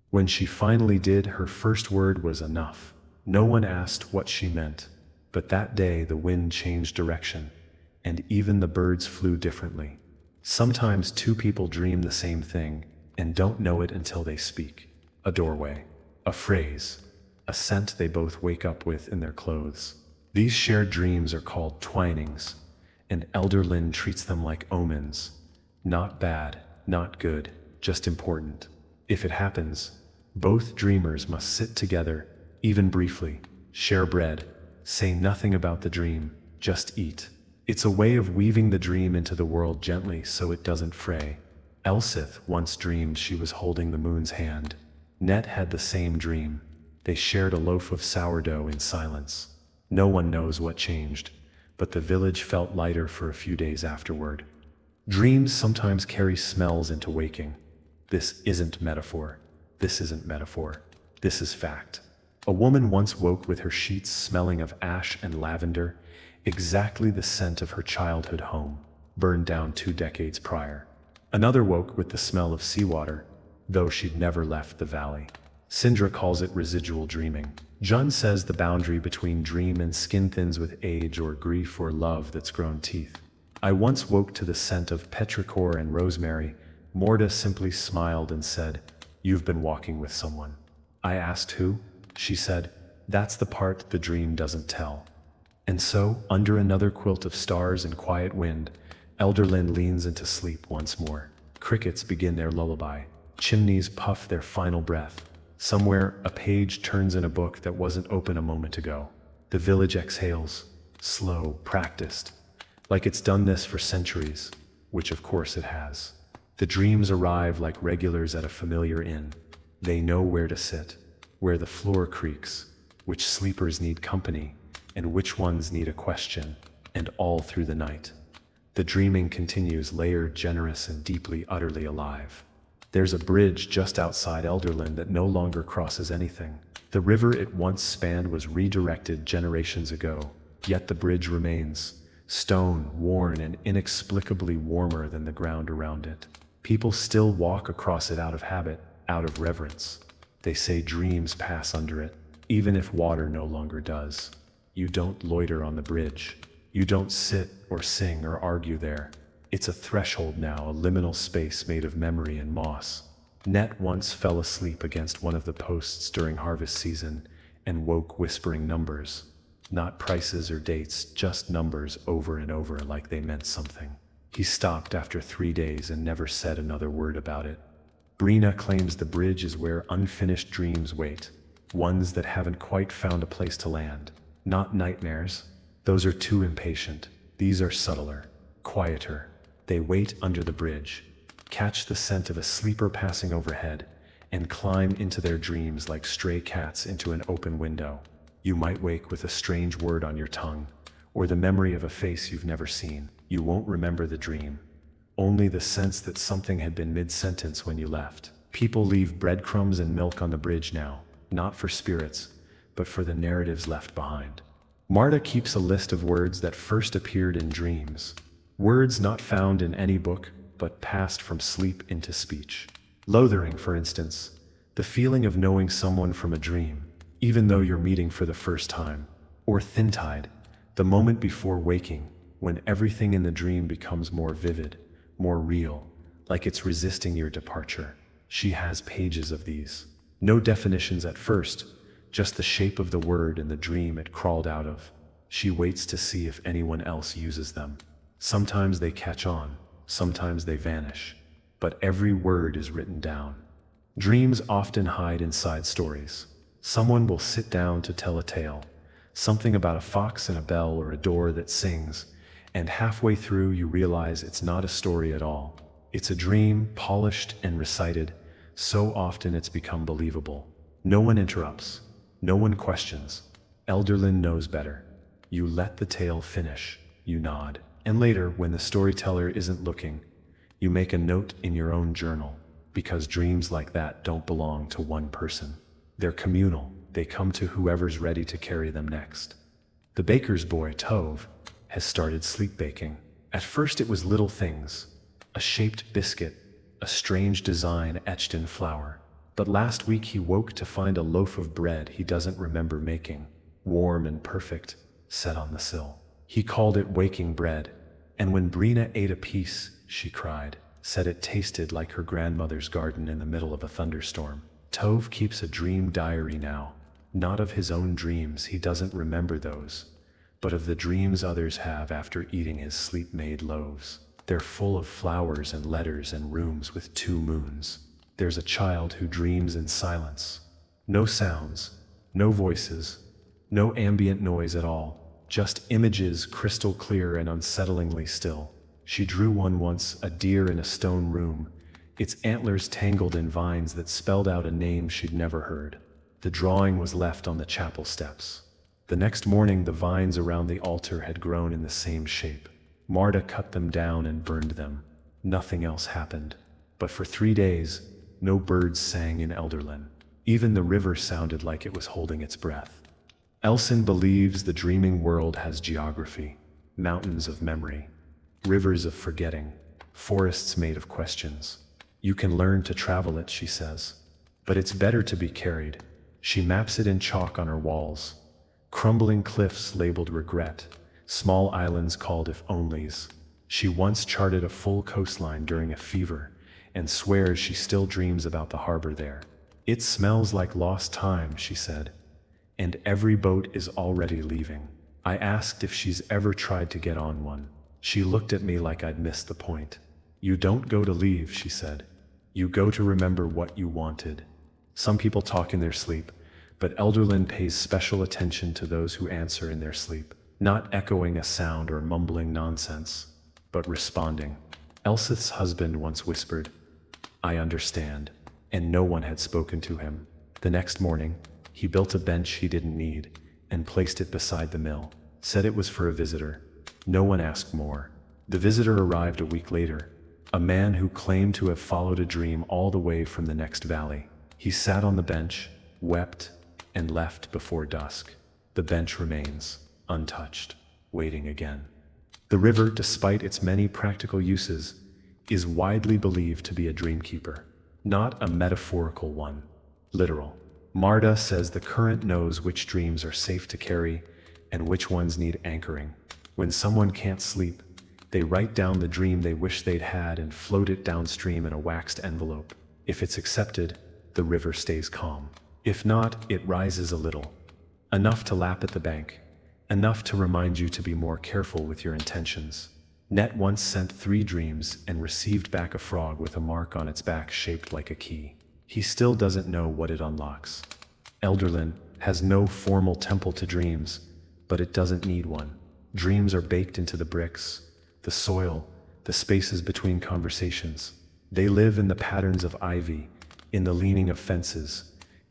When she finally did, her first word was enough. No one asked what she meant, but that day the wind changed direction, and even the birds flew differently. Sometimes two people dream the same thing and don't know it until they speak. A doorway, a phrase, a scent they both wake up with in their clothes. These shared dreams are called twinings, and Elder Lynn treats them like omens. Not bad, not good, just important. If it happens, both dreamers must sit together, even briefly, share bread, say nothing about the dream, just eat. It's a way of weaving the dream into the world gently so it doesn't fray. Elsith once dreamed she was holding the moon's hand. Net had the same dream. They shared a loaf of sourdough in silence. No one knows what changed, but the village felt lighter for a few days afterward. Dreams sometimes carry smells into waking. This isn't metaphor. This isn't metaphor. This is fact. A woman once woke with her sheets smelling of ash and lavender, exactly the scent of her childhood home, burned down 2 decades prior. Another woke with the smell of seawater, though she'd never left the valley. Sindra calls it residual dreaming. Jun says the boundary between dream and skin thins with age, or grief or love that's grown teeth. I once woke to the scent of petrichor and rosemary. Morda simply smiled and said, "You've been walking with someone." I asked who. She said, "That's the part the dream doesn't tell." And so, under another quilt of stars and quiet wind, Elder Lynn leans into sleep once more. Crickets begin their lullaby. Chimneys puff their final breath. Somewhere, a page turns in a book that wasn't open a moment ago. The village exhales, slow, practiced, like it's done this for centuries, which of course it has. The dreams arrive like regulars at a familiar inn. They know where to sit, where the floor creaks, which sleepers need company, and which ones need a question, and all through the night. The dreaming continues, layered, generous, and deeply, utterly alive. There's a bridge just outside Elderland that no longer crosses anything. The river it once spanned was redirected generations ago, yet the bridge remains, stone, worn, and inexplicably warmer than the ground around it. People still walk across it out of habit, out of reverence. They say dreams pass under it, even if water no longer does. You don't loiter on the bridge. You don't sit or sing or argue there. It's a threshold now, a liminal space made of memory and moss. Net once fell asleep against one of the posts during harvest season and woke whispering numbers. Not prices or dates, just numbers over and over like they meant something. He stopped after 3 days and never said another word about it. Brina claims the bridge is where unfinished dreams wait, ones that haven't quite found a place to land. Not nightmares. Those are too impatient. These are subtler, quieter. They wait under the bridge, catch the scent of a sleeper passing overhead, and climb into their dreams like stray cats into an open window. You might wake with a strange word on your tongue, or the memory of a face you've never seen. You won't remember the dream, only the sense that something had been mid-sentence when you left. People leave breadcrumbs and milk on the bridge now, not for spirits, but for the narratives left behind. Marta keeps a list of words that first appeared in dreams. Words not found in any book, but passed from sleep into speech. Loathering, for instance, the feeling of knowing someone from a dream, even though you're meeting for the first time. Or thin-tide, the moment before waking, when everything in the dream becomes more vivid, more real, like it's resisting your departure. She has pages of these. No definitions at first, just the shape of the word and the dream it crawled out of. She waits to see if anyone else uses them. Sometimes they catch on, sometimes they vanish, but every word is written down. Dreams often hide inside stories. Someone will sit down to tell a tale, something about a fox and a bell or a door that sings, and halfway through you realize it's not a story at all. It's a dream, polished and recited, so often it's become believable. No one interrupts, no one questions. Elderlin knows better. You let the tale finish, you nod. And later, when the storyteller isn't looking, you make a note in your own journal, because dreams like that don't belong to one person. They're communal. They come to whoever's ready to carry them next. The baker's boy, Tove, has started sleep baking. At first it was little things, a shaped biscuit, a strange design etched in flour. But last week he woke to find a loaf of bread he doesn't remember making, warm and perfect, set on the sill. He called it waking bread, and when Brina ate a piece, she cried, said it tasted like her grandmother's garden in the middle of a thunderstorm. Tove keeps a dream diary now, not of his own dreams, he doesn't remember those, but of the dreams others have after eating his sleep-made loaves. They're full of flowers and letters and rooms with 2 moons. There's a child who dreams in silence. No sounds, no voices, no ambient noise at all, just images crystal clear and unsettlingly still. She drew one once, a deer in a stone room, its antlers tangled in vines that spelled out a name she'd never heard. The drawing was left on the chapel steps. The next morning the vines around the altar had grown in the same shape. Marta cut them down and burned them. Nothing else happened. But for 3 days, no birds sang in Elderlin. Even the river sounded like it was holding its breath. Elson believes the dreaming world has geography, mountains of memory, rivers of forgetting, forests made of questions. You can learn to travel it, she says. But it's better to be carried. She maps it in chalk on her walls. Crumbling cliffs labeled regret, small islands called if-onlys. She once charted a full coastline during a fever, and swears she still dreams about the harbor there. It smells like lost time, she said, and every boat is already leaving. I asked if she's ever tried to get on one. She looked at me like I'd missed the point. You don't go to leave, she said. You go to remember what you wanted. Some people talk in their sleep, but Elderlin pays special attention to those who answer in their sleep, not echoing a sound or mumbling nonsense, but responding. Elsith's husband once whispered, "I understand," and no one had spoken to him. The next morning, he built a bench he didn't need and placed it beside the mill, said it was for a visitor. No one asked more. The visitor arrived a week later, a man who claimed to have followed a dream all the way from the next valley. He sat on the bench, wept, and left before dusk. The bench remains, untouched, waiting again. The river, despite its many practical uses, is widely believed to be a dreamkeeper, not a metaphorical one, literal. Marta says the current knows which dreams are safe to carry and which ones need anchoring. When someone can't sleep, they write down the dream they wish they'd had and float it downstream in a waxed envelope. If it's accepted, the river stays calm. If not, it rises a little, enough to lap at the bank, enough to remind you to be more careful with your intentions. Net once sent 3 dreams and received back a frog with a mark on its back shaped like a key. He still doesn't know what it unlocks. Elderlin has no formal temple to dreams, but it doesn't need one. Dreams are baked into the bricks, the soil, the spaces between conversations. They live in the patterns of ivy, in the leaning of fences,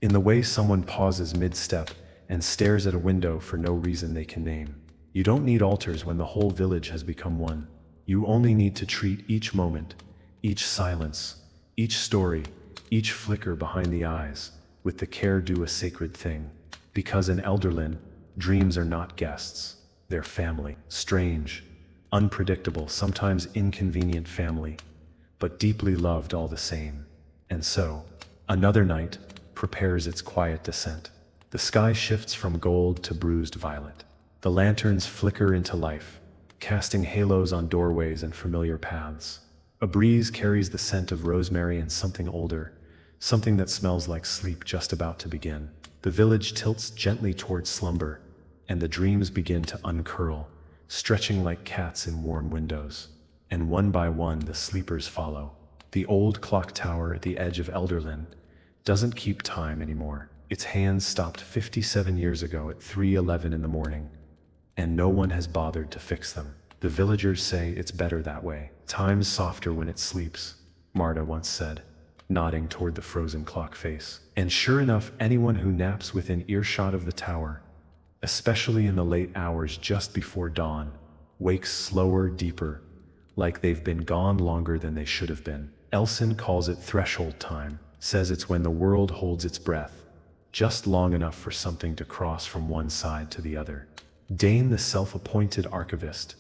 in the way someone pauses mid-step and stares at a window for no reason they can name. You don't need altars when the whole village has become one. You only need to treat each moment, each silence, each story, each flicker behind the eyes, with the care due a sacred thing. Because in Elderlin, dreams are not guests, they're family. Strange, unpredictable, sometimes inconvenient family, but deeply loved all the same. And so, another night prepares its quiet descent. The sky shifts from gold to bruised violet. The lanterns flicker into life, casting halos on doorways and familiar paths. A breeze carries the scent of rosemary and something older, something that smells like sleep just about to begin. The village tilts gently towards slumber, and the dreams begin to uncurl, stretching like cats in worn windows. And one by one the sleepers follow. The old clock tower at the edge of Elderlin doesn't keep time anymore. Its hands stopped 57 years ago at 3:11 in the morning, and no one has bothered to fix them. The villagers say it's better that way. Time's softer when it sleeps, Marta once said, nodding toward the frozen clock face. And sure enough, anyone who naps within earshot of the tower, especially in the late hours just before dawn, wakes slower, deeper, like they've been gone longer than they should have been. Elson calls it threshold time, says it's when the world holds its breath, just long enough for something to cross from one side to the other. Dane, the self-appointed archivist,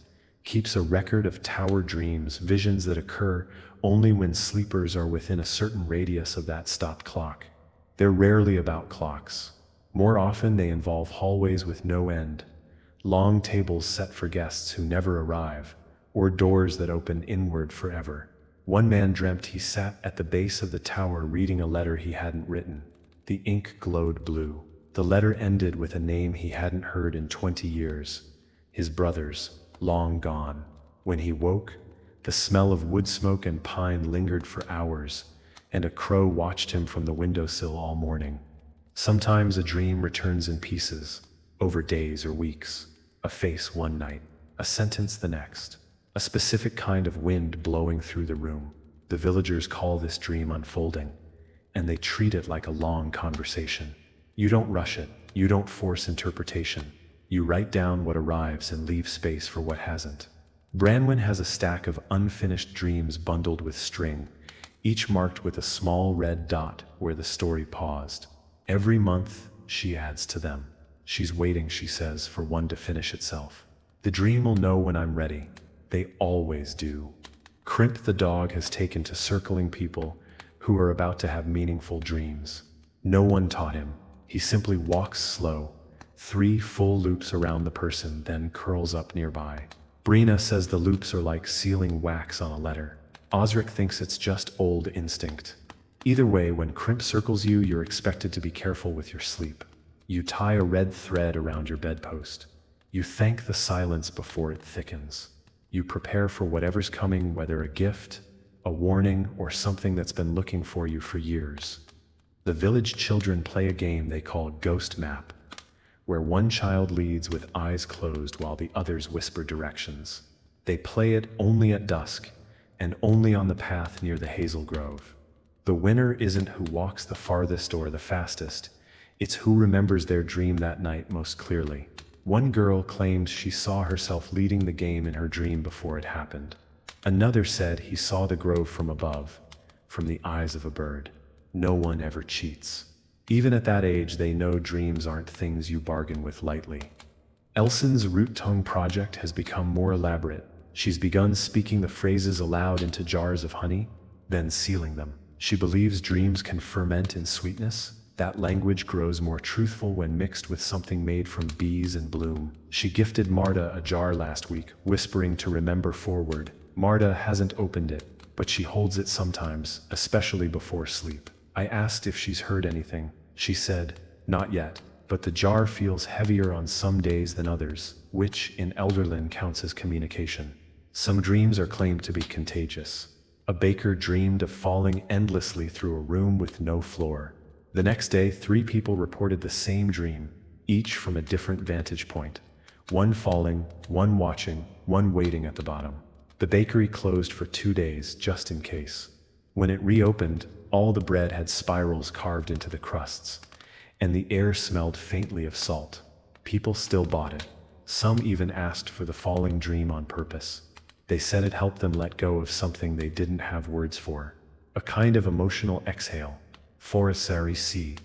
keeps a record of tower dreams, visions that occur only when sleepers are within a certain radius of that stopped clock. They're rarely about clocks. More often they involve hallways with no end, long tables set for guests who never arrive, or doors that open inward forever. One man dreamt he sat at the base of the tower reading a letter he hadn't written. The ink glowed blue. The letter ended with a name he hadn't heard in 20 years. His brother's, long gone. When he woke, the smell of wood smoke and pine lingered for hours, and a crow watched him from the windowsill all morning. Sometimes a dream returns in pieces, over days or weeks. A face one night, a sentence the next, a specific kind of wind blowing through the room. The villagers call this dream unfolding, and they treat it like a long conversation. You don't rush it, you don't force interpretation. You write down what arrives and leave space for what hasn't. Branwen has a stack of unfinished dreams bundled with string, each marked with a small red dot where the story paused. Every month, she adds to them. She's waiting, she says, for one to finish itself. The dream will know when I'm ready. They always do. Crimp the dog has taken to circling people who are about to have meaningful dreams. No one taught him. He simply walks slow, 3 full loops around the person, then curls up nearby. Brina says the loops are like sealing wax on a letter. Osric thinks it's just old instinct. Either way, when Crimp circles you, you're expected to be careful with your sleep. You tie a red thread around your bedpost. You thank the silence before it thickens. You prepare for whatever's coming, whether a gift, a warning, or something that's been looking for you for years. The village children play a game they call Ghost Map, where one child leads with eyes closed while the others whisper directions. They play it only at dusk, and only on the path near the hazel grove. The winner isn't who walks the farthest or the fastest, it's who remembers their dream that night most clearly. One girl claimed she saw herself leading the game in her dream before it happened. Another said he saw the grove from above, from the eyes of a bird. No one ever cheats. Even at that age, they know dreams aren't things you bargain with lightly. Elson's root tongue project has become more elaborate. She's begun speaking the phrases aloud into jars of honey, then sealing them. She believes dreams can ferment in sweetness. That language grows more truthful when mixed with something made from bees and bloom. She gifted Marta a jar last week, whispering to remember forward. Marta hasn't opened it, but she holds it sometimes, especially before sleep. I asked if she's heard anything. She said, not yet, but the jar feels heavier on some days than others, which in Elderlin counts as communication. Some dreams are claimed to be contagious. A baker dreamed of falling endlessly through a room with no floor. The next day, 3 people reported the same dream, each from a different vantage point. One falling, one watching, one waiting at the bottom. The bakery closed for 2 days, just in case. When it reopened, all the bread had spirals carved into the crusts, and the air smelled faintly of salt. People still bought it. Some even asked for the falling dream on purpose. They said it helped them let go of something they didn't have words for. A kind of emotional exhale. Forestary sea.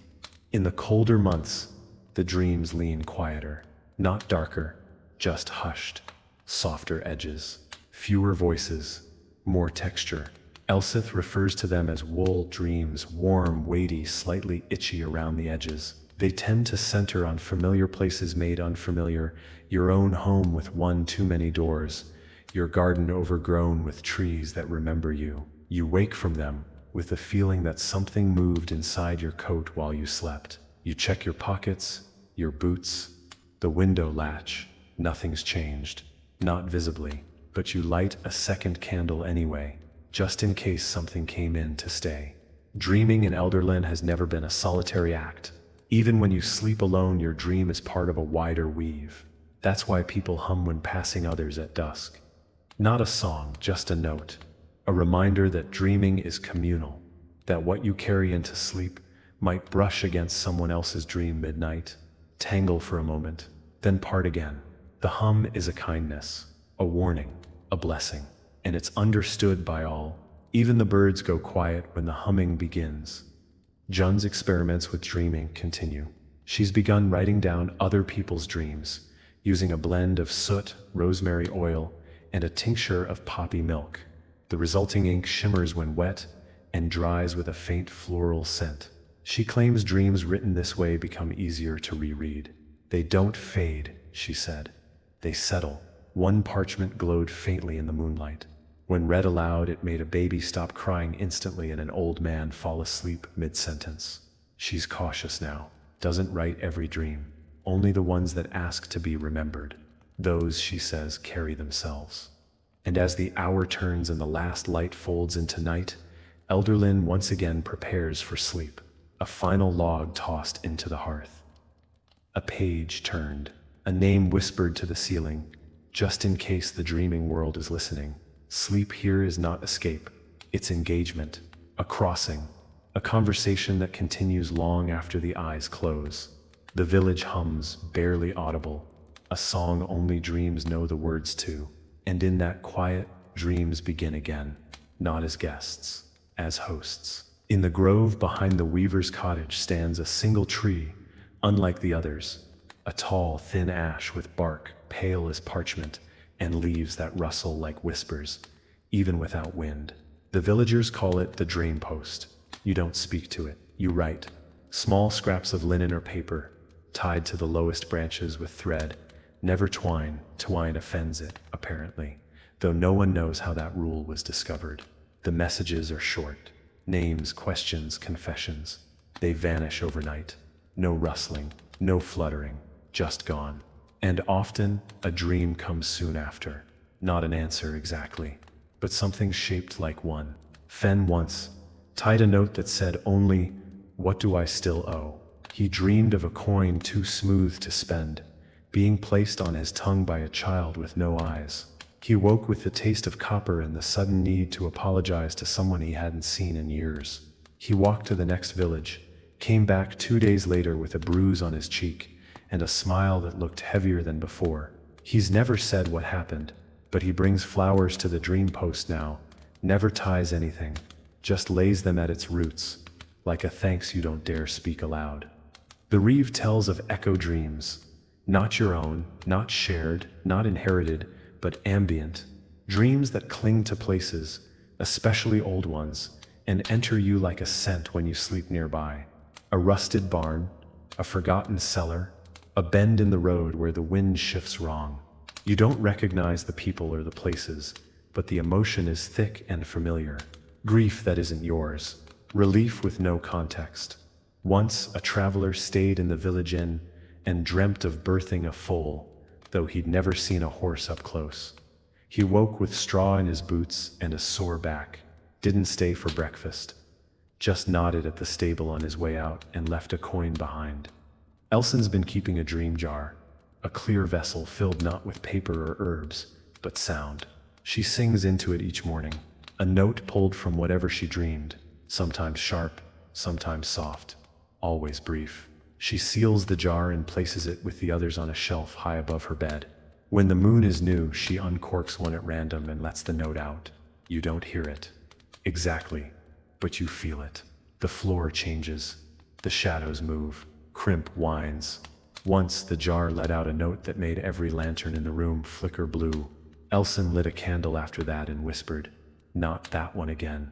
In the colder months, the dreams lean quieter, not darker, just hushed. Softer edges, fewer voices, more texture. Elsith refers to them as wool dreams, warm, weighty, slightly itchy around the edges. They tend to center on familiar places made unfamiliar, your own home with one too many doors, your garden overgrown with trees that remember you. You wake from them with the feeling that something moved inside your coat while you slept. You check your pockets, your boots, the window latch. Nothing's changed, not visibly, but you light a second candle anyway, just in case something came in to stay. Dreaming in Elderlin has never been a solitary act. Even when you sleep alone, your dream is part of a wider weave. That's why people hum when passing others at dusk. Not a song, just a note. A reminder that dreaming is communal, that what you carry into sleep might brush against someone else's dream midnight, tangle for a moment, then part again. The hum is a kindness, a warning, a blessing, and it's understood by all. Even the birds go quiet when the humming begins. Jun's experiments with dreaming continue. She's begun writing down other people's dreams, using a blend of soot, rosemary oil, and a tincture of poppy milk. The resulting ink shimmers when wet and dries with a faint floral scent. She claims dreams written this way become easier to reread. They don't fade, she said. They settle. One parchment glowed faintly in the moonlight. When read aloud, it made a baby stop crying instantly and an old man fall asleep mid-sentence. She's cautious now. Doesn't write every dream. Only the ones that ask to be remembered. Those, she says, carry themselves. And as the hour turns and the last light folds into night, Elderlin once again prepares for sleep. A final log tossed into the hearth. A page turned. A name whispered to the ceiling. Just in case the dreaming world is listening. Sleep here is not escape. It's engagement. A crossing. A conversation that continues long after the eyes close. The village hums, barely audible. A song only dreams know the words to. And in that quiet, dreams begin again. Not as guests, as hosts. In the grove behind the weaver's cottage stands a single tree, unlike the others. A tall, thin ash with bark, pale as parchment, and leaves that rustle like whispers, even without wind. The villagers call it the dream post. You don't speak to it, you write. Small scraps of linen or paper, tied to the lowest branches with thread. Never twine. Twine offends it, apparently, though no one knows how that rule was discovered. The messages are short. Names, questions, confessions. They vanish overnight. No rustling, no fluttering, just gone. And often, a dream comes soon after. Not an answer exactly, but something shaped like one. Fen once tied a note that said only, "What do I still owe?" He dreamed of a coin too smooth to spend, being placed on his tongue by a child with no eyes. He woke with the taste of copper and the sudden need to apologize to someone he hadn't seen in years. He walked to the next village, came back 2 days later with a bruise on his cheek and a smile that looked heavier than before. He's never said what happened, but he brings flowers to the dream post now, never ties anything, just lays them at its roots, like a thanks you don't dare speak aloud. The Reeve tells of echo dreams, not your own, not shared, not inherited, but ambient, dreams that cling to places, especially old ones, and enter you like a scent when you sleep nearby. A rusted barn, a forgotten cellar, a bend in the road where the wind shifts wrong. You don't recognize the people or the places, but the emotion is thick and familiar. Grief that isn't yours, relief with no context. Once a traveler stayed in the village inn and dreamt of birthing a foal, though he'd never seen a horse up close. He woke with straw in his boots and a sore back, didn't stay for breakfast, just nodded at the stable on his way out and left a coin behind. Elson's been keeping a dream jar, a clear vessel filled not with paper or herbs, but sound. She sings into it each morning, a note pulled from whatever she dreamed, sometimes sharp, sometimes soft, always brief. She seals the jar and places it with the others on a shelf high above her bed. When the moon is new, she uncorks one at random and lets the note out. You don't hear it exactly, but you feel it. The floor changes. The shadows move. Crimp whines. Once the jar let out a note that made every lantern in the room flicker blue. Elson lit a candle after that and whispered, "Not that one again."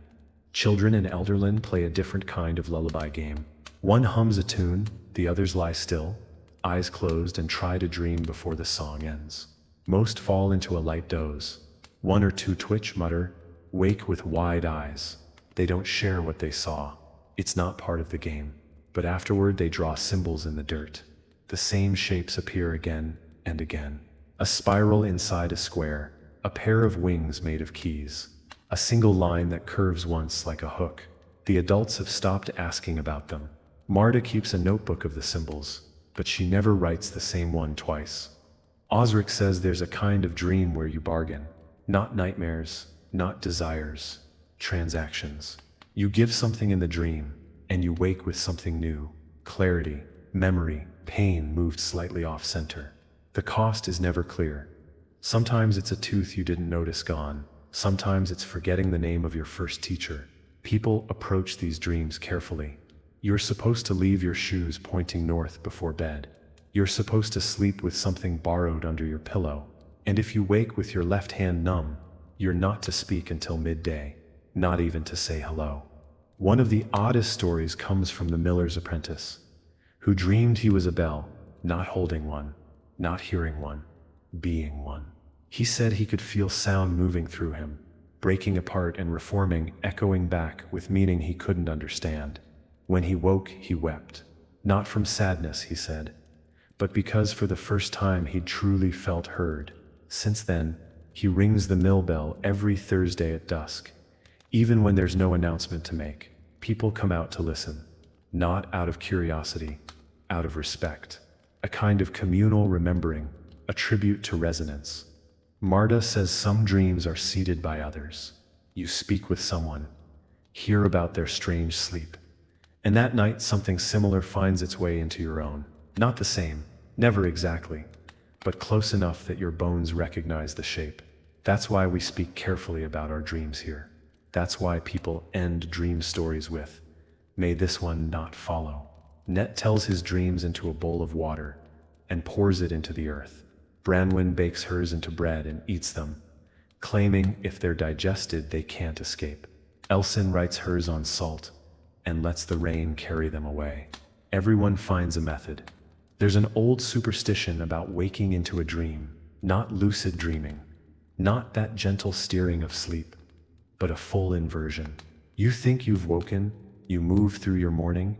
Children in Elderlin play a different kind of lullaby game. One hums a tune, the others lie still, eyes closed, and try to dream before the song ends. Most fall into a light doze. One or two twitch, mutter, wake with wide eyes. They don't share what they saw. It's not part of the game. But afterward they draw symbols in the dirt. The same shapes appear again and again. A spiral inside a square, a pair of wings made of keys, a single line that curves once like a hook. The adults have stopped asking about them. Marta keeps a notebook of the symbols, but she never writes the same one twice. Osric says there's a kind of dream where you bargain. Not nightmares, not desires, transactions. You give something in the dream, and you wake with something new. Clarity, memory, pain moved slightly off center. The cost is never clear. Sometimes it's a tooth you didn't notice gone. Sometimes it's forgetting the name of your first teacher. People approach these dreams carefully. You're supposed to leave your shoes pointing north before bed. You're supposed to sleep with something borrowed under your pillow. And if you wake with your left hand numb, you're not to speak until midday, not even to say hello. One of the oddest stories comes from the miller's apprentice, who dreamed he was a bell, not holding one, not hearing one, being one. He said he could feel sound moving through him, breaking apart and reforming, echoing back with meaning he couldn't understand. When he woke, he wept. Not from sadness, he said, but because for the first time he'd truly felt heard. Since then, he rings the mill bell every Thursday at dusk. Even when there's no announcement to make, people come out to listen. Not out of curiosity, out of respect. A kind of communal remembering, a tribute to resonance. Marta says some dreams are seeded by others. You speak with someone, hear about their strange sleep, and that night something similar finds its way into your own. Not the same, never exactly, but close enough that your bones recognize the shape. That's why we speak carefully about our dreams here. That's why people end dream stories with, "May this one not follow." Net tells his dreams into a bowl of water and pours it into the earth. Branwen bakes hers into bread and eats them, claiming if they're digested they can't escape. Elsin writes hers on salt and lets the rain carry them away. Everyone finds a method. There's an old superstition about waking into a dream, not lucid dreaming, not that gentle steering of sleep, but a full inversion. You think you've woken, you move through your morning,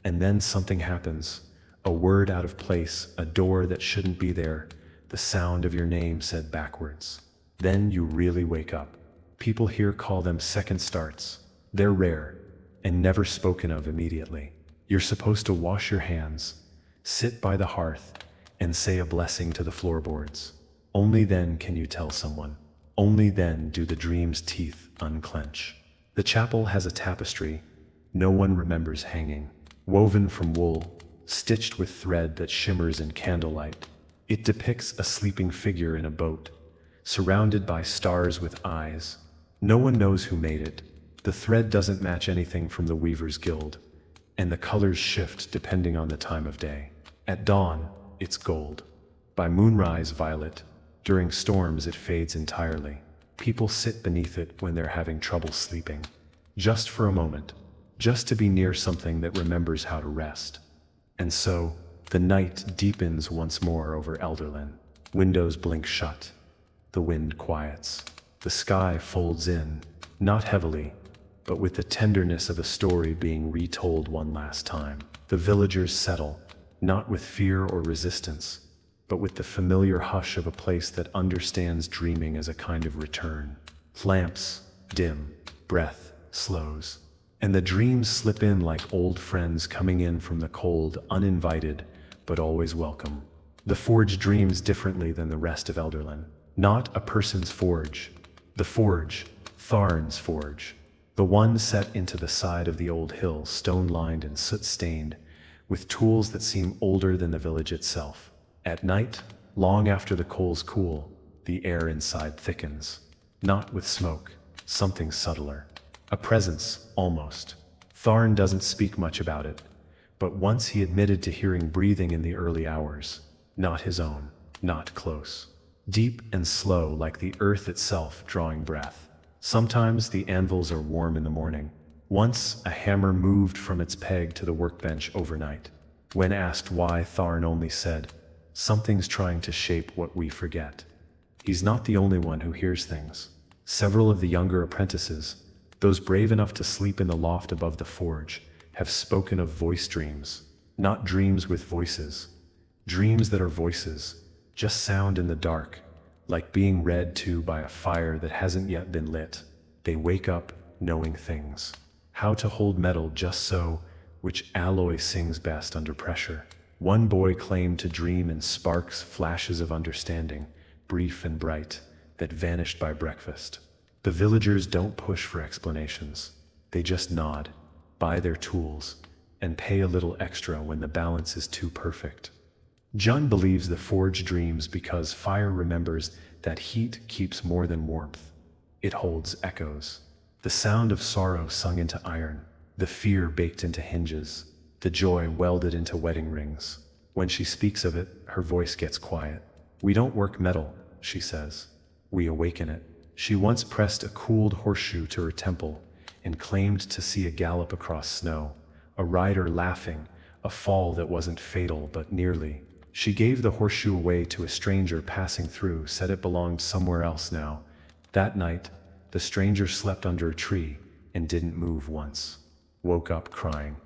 and then something happens. A word out of place, a door that shouldn't be there, the sound of your name said backwards. Then you really wake up. People here call them second starts. They're rare, and never spoken of immediately. You're supposed to wash your hands, sit by the hearth, and say a blessing to the floorboards. Only then can you tell someone. Only then do the dream's teeth unclench. The chapel has a tapestry no one remembers hanging, woven from wool, stitched with thread that shimmers in candlelight. It depicts a sleeping figure in a boat, surrounded by stars with eyes. No one knows who made it. The thread doesn't match anything from the Weaver's Guild, and the colors shift depending on the time of day. At dawn, it's gold. By moonrise, violet. During storms, it fades entirely. People sit beneath it when they're having trouble sleeping. Just for a moment. Just to be near something that remembers how to rest. And so, the night deepens once more over Elderlin. Windows blink shut. The wind quiets. The sky folds in, not heavily, but with the tenderness of a story being retold one last time. The villagers settle, not with fear or resistance, but with the familiar hush of a place that understands dreaming as a kind of return. Lamps dim, breath slows, and the dreams slip in like old friends coming in from the cold, uninvited, but always welcome. The forge dreams differently than the rest of Elderlin. Not a person's forge. The forge, Tharn's forge. The one set into the side of the old hill, stone-lined and soot-stained, with tools that seem older than the village itself. At night, long after the coals cool, the air inside thickens. Not with smoke, something subtler. A presence, almost. Tharn doesn't speak much about it, but once he admitted to hearing breathing in the early hours. Not his own, not close. Deep and slow like the earth itself drawing breath. Sometimes the anvils are warm in the morning. Once a hammer moved from its peg to the workbench overnight. When asked why, Tharn only said, "Something's trying to shape what we forget." He's not the only one who hears things. Several of the younger apprentices, those brave enough to sleep in the loft above the forge, have spoken of voice dreams. Not dreams with voices. Dreams that are voices, just sound in the dark, like being read to by a fire that hasn't yet been lit. They wake up knowing things. How to hold metal just so, which alloy sings best under pressure. One boy claimed to dream in sparks, flashes of understanding, brief and bright, that vanished by breakfast. The villagers don't push for explanations. They just nod, buy their tools, and pay a little extra when the balance is too perfect. Jun believes the forge dreams because fire remembers that heat keeps more than warmth. It holds echoes. The sound of sorrow sung into iron, the fear baked into hinges, the joy welded into wedding rings. When she speaks of it, her voice gets quiet. "We don't work metal," she says. "We awaken it." She once pressed a cooled horseshoe to her temple, and claimed to see a gallop across snow, a rider laughing, a fall that wasn't fatal but nearly. She gave the horseshoe away to a stranger passing through, said it belonged somewhere else now. That night, the stranger slept under a tree and didn't move once. Woke up crying.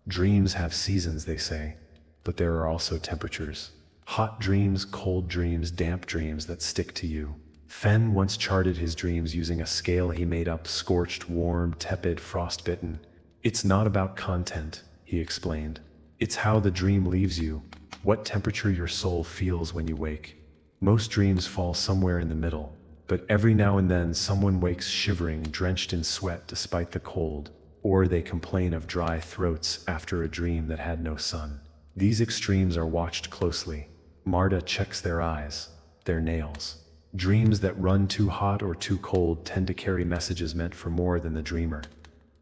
Dreams have seasons, they say, but there are also temperatures. Hot dreams, cold dreams, damp dreams that stick to you. Fenn once charted his dreams using a scale he made up: scorched, warm, tepid, frostbitten. It's not about content, he explained. It's how the dream leaves you, what temperature your soul feels when you wake. Most dreams fall somewhere in the middle, but every now and then someone wakes shivering, drenched in sweat despite the cold, or they complain of dry throats after a dream that had no sun. These extremes are watched closely. Marta checks their eyes, their nails. Dreams that run too hot or too cold tend to carry messages meant for more than the dreamer.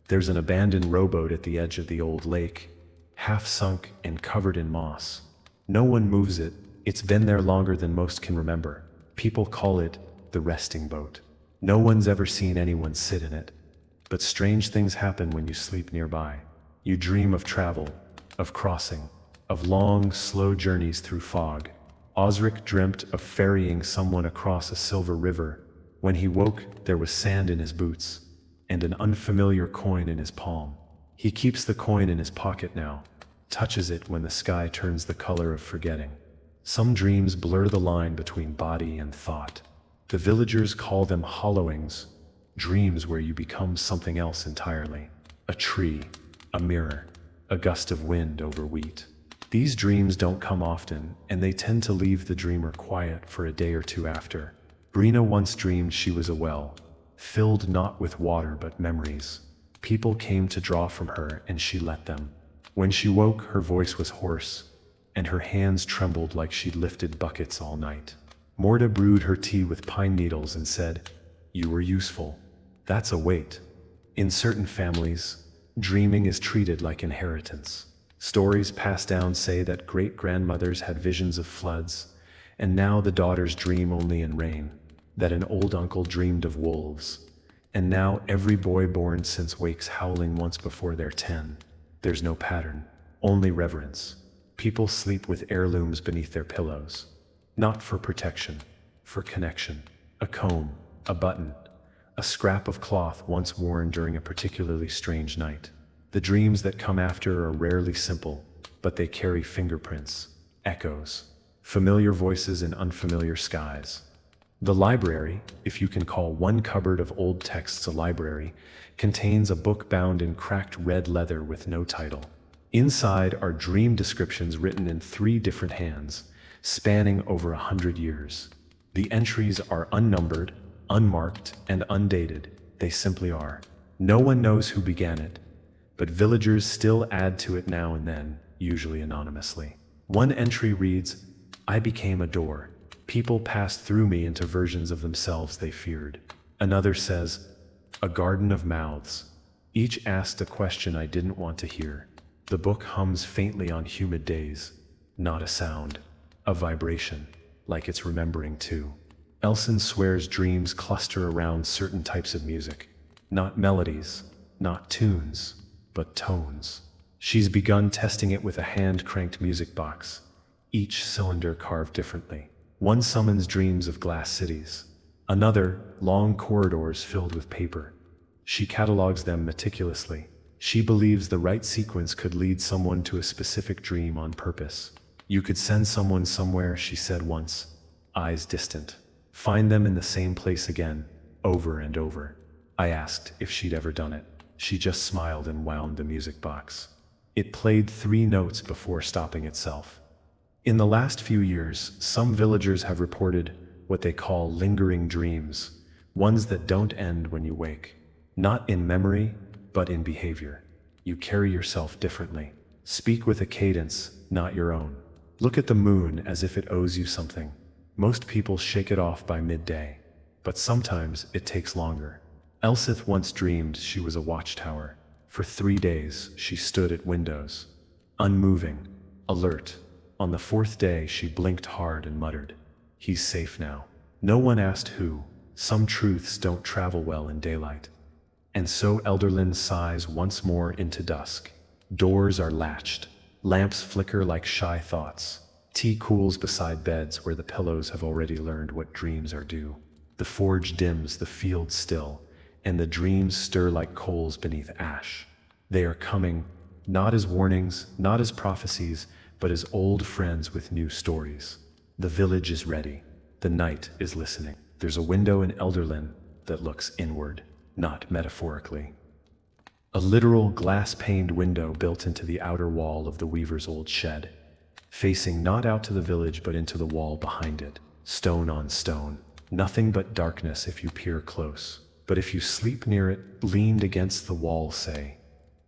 There's an abandoned rowboat at the edge of the old lake, half sunk and covered in moss. No one moves it. It's been there longer than most can remember. People call it the resting boat. No one's ever seen anyone sit in it. But strange things happen when you sleep nearby. You dream of travel, of crossing, of long, slow journeys through fog. Osric dreamt of ferrying someone across a silver river. When he woke, there was sand in his boots, and an unfamiliar coin in his palm. He keeps the coin in his pocket now, touches it when the sky turns the color of forgetting. Some dreams blur the line between body and thought. The villagers call them hollowings, dreams where you become something else entirely. A tree, a mirror, a gust of wind over wheat. These dreams don't come often, and they tend to leave the dreamer quiet for a day or two after. Brina once dreamed she was a well, filled not with water but memories. People came to draw from her, and she let them. When she woke, her voice was hoarse, and her hands trembled like she'd lifted buckets all night. Morta brewed her tea with pine needles and said, "You were useful. That's a weight." In certain families, dreaming is treated like inheritance. Stories passed down say that great-grandmothers had visions of floods, and now the daughters dream only in rain, that an old uncle dreamed of wolves, and now every boy born since wakes howling once before they're 10. There's no pattern, only reverence. People sleep with heirlooms beneath their pillows, not for protection, for connection. A comb, a button, a scrap of cloth once worn during a particularly strange night. The dreams that come after are rarely simple, but they carry fingerprints, echoes, familiar voices in unfamiliar skies. The library, if you can call one cupboard of old texts a library, contains a book bound in cracked red leather with no title. Inside are dream descriptions written in 3 different hands, spanning over 100 years. The entries are unnumbered, unmarked, and undated. They simply are. No one knows who began it, but villagers still add to it now and then, usually anonymously. One entry reads, "I became a door. People passed through me into versions of themselves they feared." Another says, "A garden of mouths. Each asked a question I didn't want to hear." The book hums faintly on humid days. Not a sound, a vibration, like it's remembering too. Elson swears dreams cluster around certain types of music. Not melodies, not tunes, but tones. She's begun testing it with a hand-cranked music box, each cylinder carved differently. One summons dreams of glass cities. Another, long corridors filled with paper. She catalogs them meticulously. She believes the right sequence could lead someone to a specific dream on purpose. "You could send someone somewhere," she said once, eyes distant. "Find them in the same place again, over and over." I asked if she'd ever done it. She just smiled and wound the music box. It played 3 notes before stopping itself. In the last few years, some villagers have reported what they call lingering dreams, ones that don't end when you wake. Not in memory, but in behavior. You carry yourself differently. Speak with a cadence, not your own. Look at the moon as if it owes you something. Most people shake it off by midday, but sometimes it takes longer. Elsith once dreamed she was a watchtower. For 3 days, she stood at windows, unmoving, alert. On the 4th day, she blinked hard and muttered, "He's safe now." No one asked who. Some truths don't travel well in daylight. And so Elderlin sighs once more into dusk. Doors are latched. Lamps flicker like shy thoughts. Tea cools beside beds where the pillows have already learned what dreams are due. The forge dims, the field still, and the dreams stir like coals beneath ash. They are coming, not as warnings, not as prophecies, but as old friends with new stories. The village is ready. The night is listening. There's a window in Elderlin that looks inward, not metaphorically. A literal glass-paned window built into the outer wall of the weaver's old shed, facing not out to the village but into the wall behind it, stone on stone. Nothing but darkness if you peer close. But if you sleep near it, leaned against the wall, say,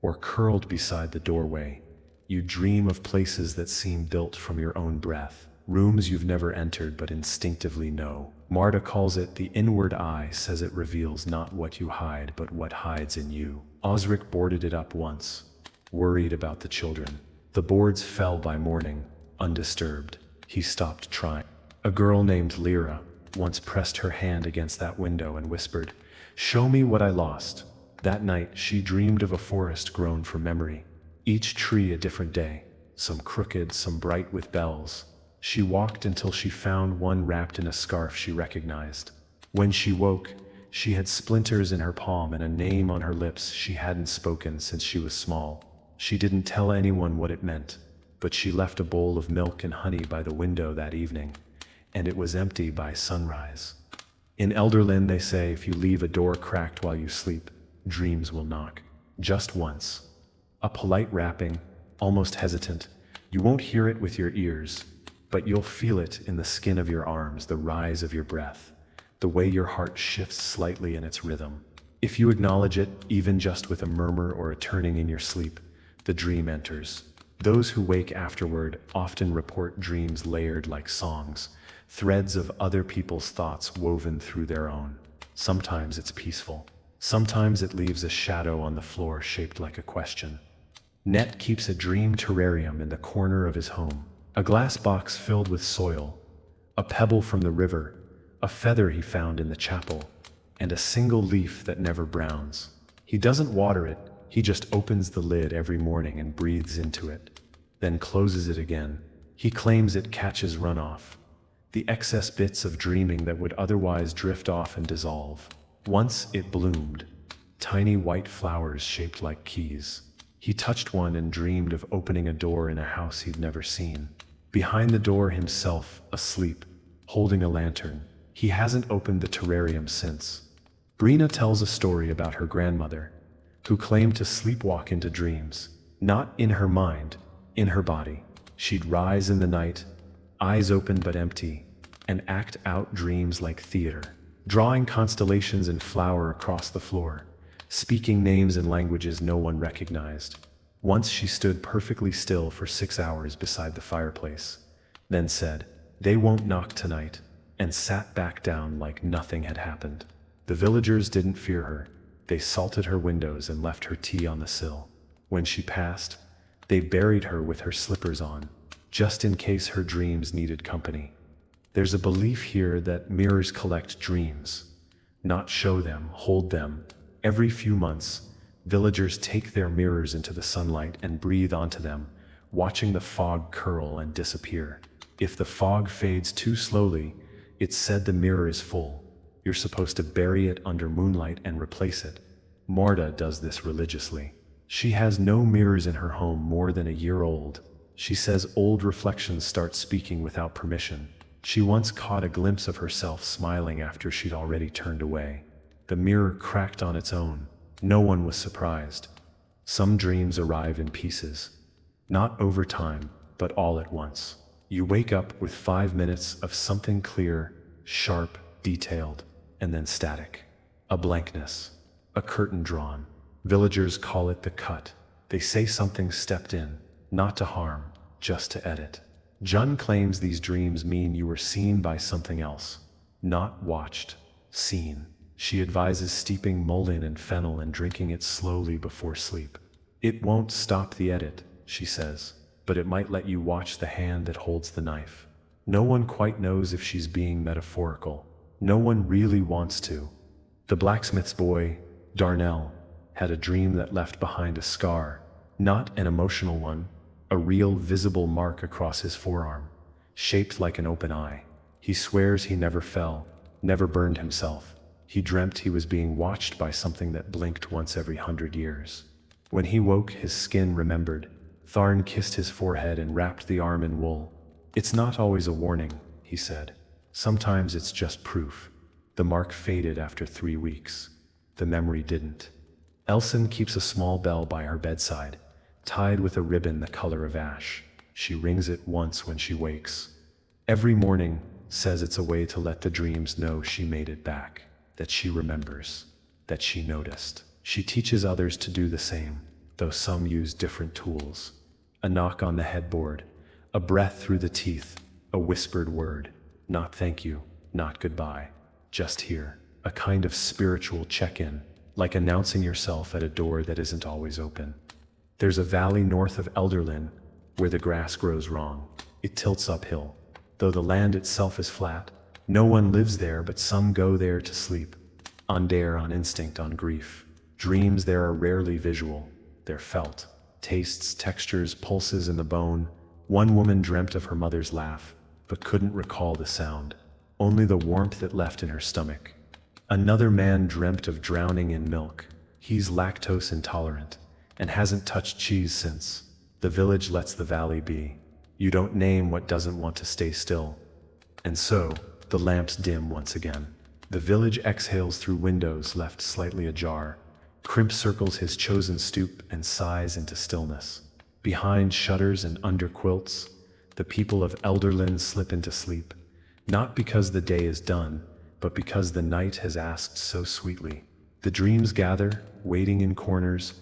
or curled beside the doorway, you dream of places that seem built from your own breath, rooms you've never entered but instinctively know. Marta calls it the inward eye, says it reveals not what you hide but what hides in you. Osric boarded it up once, worried about the children. The boards fell by morning, undisturbed. He stopped trying. A girl named Lyra once pressed her hand against that window and whispered, "Show me what I lost." That night she dreamed of a forest grown for memory, each tree a different day, some crooked, some bright with bells. She walked until she found one wrapped in a scarf she recognized. When she woke, she had splinters in her palm and a name on her lips she hadn't spoken since she was small. She didn't tell anyone what it meant, but she left a bowl of milk and honey by the window that evening, and it was empty by sunrise. In Elderlin they say if you leave a door cracked while you sleep, dreams will knock. Just once. A polite rapping, almost hesitant. You won't hear it with your ears, but you'll feel it in the skin of your arms, the rise of your breath, the way your heart shifts slightly in its rhythm. If you acknowledge it, even just with a murmur or a turning in your sleep, the dream enters. Those who wake afterward often report dreams layered like songs, threads of other people's thoughts woven through their own. Sometimes it's peaceful. Sometimes it leaves a shadow on the floor shaped like a question. Net keeps a dream terrarium in the corner of his home. A glass box filled with soil, a pebble from the river, a feather he found in the chapel, and a single leaf that never browns. He doesn't water it, he just opens the lid every morning and breathes into it, then closes it again. He claims it catches runoff, the excess bits of dreaming that would otherwise drift off and dissolve. Once it bloomed, tiny white flowers shaped like keys. He touched one and dreamed of opening a door in a house he'd never seen. Behind the door himself, asleep, holding a lantern. He hasn't opened the terrarium since. Brina tells a story about her grandmother, who claimed to sleepwalk into dreams, not in her mind, in her body. She'd rise in the night, eyes open but empty, and act out dreams like theater, drawing constellations in flower across the floor, speaking names in languages no one recognized. Once she stood perfectly still for 6 hours beside the fireplace, then said, "They won't knock tonight," and sat back down like nothing had happened. The villagers didn't fear her. They salted her windows and left her tea on the sill. When she passed, they buried her with her slippers on, just in case her dreams needed company. There's a belief here that mirrors collect dreams, not show them, hold them. Every few months, villagers take their mirrors into the sunlight and breathe onto them, watching the fog curl and disappear. If the fog fades too slowly, it's said the mirror is full. You're supposed to bury it under moonlight and replace it. Marta does this religiously. She has no mirrors in her home more than a year old. She says old reflections start speaking without permission. She once caught a glimpse of herself smiling after she'd already turned away. The mirror cracked on its own. No one was surprised. Some dreams arrive in pieces, not over time, but all at once. You wake up with 5 minutes of something clear, sharp, detailed, and then static. A blankness, a curtain drawn. Villagers call it the cut. They say something stepped in, not to harm, just to edit. Jun claims these dreams mean you were seen by something else, not watched, seen. She advises steeping mullein in fennel and drinking it slowly before sleep. It won't stop the edit, she says, but it might let you watch the hand that holds the knife. No one quite knows if she's being metaphorical. No one really wants to. The blacksmith's boy, Darnell, had a dream that left behind a scar, not an emotional one, a real visible mark across his forearm, shaped like an open eye. He swears he never fell, never burned himself. He dreamt he was being watched by something that blinked once every 100 years. When he woke, his skin remembered. Tharn kissed his forehead and wrapped the arm in wool. "It's not always a warning," he said. "Sometimes it's just proof." The mark faded after 3 weeks. The memory didn't. Elson keeps a small bell by her bedside, tied with a ribbon the color of ash. She rings it once when she wakes. Every morning, says it's a way to let the dreams know she made it back, that she remembers, that she noticed. She teaches others to do the same, though some use different tools. A knock on the headboard, a breath through the teeth, a whispered word. Not thank you, not goodbye, just here. A kind of spiritual check-in, like announcing yourself at a door that isn't always open. There's a valley north of Elderlin where the grass grows wrong. It tilts uphill. Though the land itself is flat, no one lives there, but some go there to sleep. On dare, on instinct, on grief. Dreams there are rarely visual, they're felt. Tastes, textures, pulses in the bone. One woman dreamt of her mother's laugh, but couldn't recall the sound, only the warmth it left in her stomach. Another man dreamt of drowning in milk. He's lactose intolerant, and hasn't touched cheese since. The village lets the valley be. You don't name what doesn't want to stay still. And so, the lamps dim once again. The village exhales through windows left slightly ajar. Crimp circles his chosen stoop and sighs into stillness. Behind shutters and under quilts, the people of Elderlin slip into sleep. Not because the day is done, but because the night has asked so sweetly. The dreams gather, waiting in corners,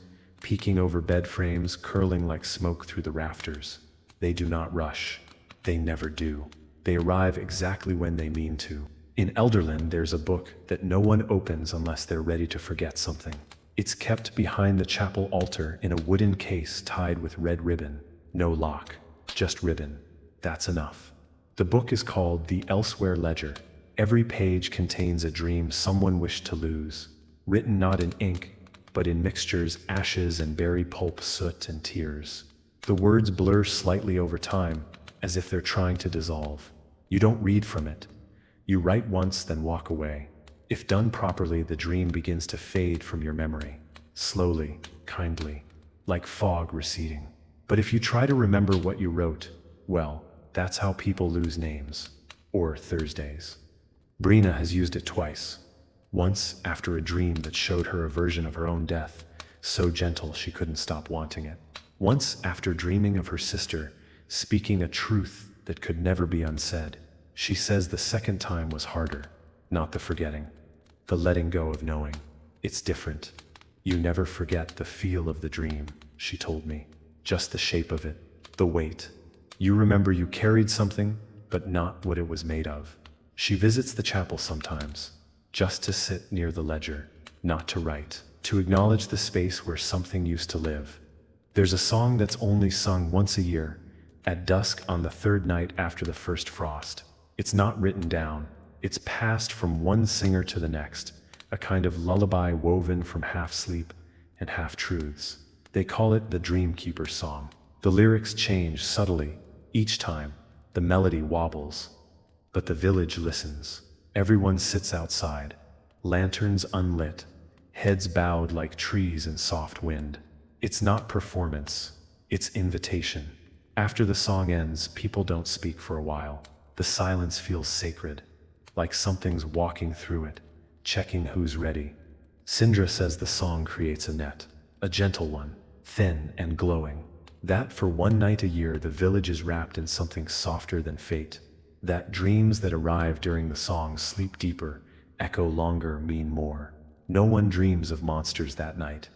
peeking over bed frames, curling like smoke through the rafters. They do not rush. They never do. They arrive exactly when they mean to. In Elderlin, there's a book that no one opens unless they're ready to forget something. It's kept behind the chapel altar in a wooden case tied with red ribbon. No lock, just ribbon. That's enough. The book is called The Elsewhere Ledger. Every page contains a dream someone wished to lose, written not in ink, but in mixtures, ashes and berry pulp, soot and tears. The words blur slightly over time, as if they're trying to dissolve. You don't read from it. You write once, then walk away. If done properly, the dream begins to fade from your memory, slowly, kindly, like fog receding. But if you try to remember what you wrote, well, that's how people lose names, or Thursdays. Brina has used it twice. Once after a dream that showed her a version of her own death, so gentle she couldn't stop wanting it. Once after dreaming of her sister, speaking a truth that could never be unsaid. She says the second time was harder, not the forgetting, the letting go of knowing. It's different. You never forget the feel of the dream, she told me. Just the shape of it, the weight. You remember you carried something, but not what it was made of. She visits the chapel sometimes, just to sit near the ledger, not to write, to acknowledge the space where something used to live. There's a song that's only sung once a year, at dusk on the third night after the first frost. It's not written down, it's passed from one singer to the next, a kind of lullaby woven from half-sleep and half-truths. They call it the Dreamkeeper's Song. The lyrics change subtly, each time. The melody wobbles. But the village listens. Everyone sits outside, lanterns unlit, heads bowed like trees in soft wind. It's not performance, it's invitation. After the song ends, people don't speak for a while. The silence feels sacred, like something's walking through it, checking who's ready. Sindra says the song creates a net, a gentle one, thin and glowing. That for one night a year the village is wrapped in something softer than fate. That dreams that arrive during the song sleep deeper, echo longer, mean more. No one dreams of monsters that night.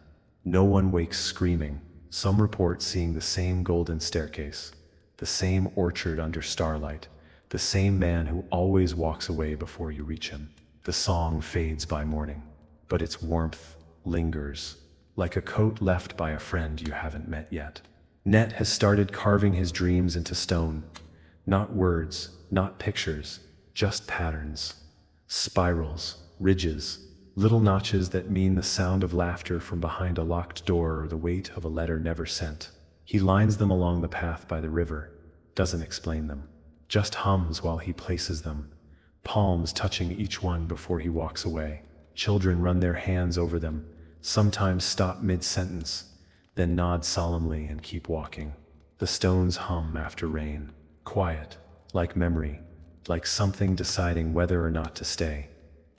No one wakes screaming. Some report seeing the same golden staircase, the same orchard under starlight, the same man who always walks away before you reach him. The song fades by morning, but its warmth lingers, like a coat left by a friend you haven't met yet. Net has started carving his dreams into stone. Not words, not pictures, just patterns. Spirals, ridges, little notches that mean the sound of laughter from behind a locked door or the weight of a letter never sent. He lines them along the path by the river, doesn't explain them, just hums while he places them, palms touching each one before he walks away. Children run their hands over them, sometimes stop mid-sentence, then nod solemnly and keep walking. The stones hum after rain, quiet, like memory, like something deciding whether or not to stay.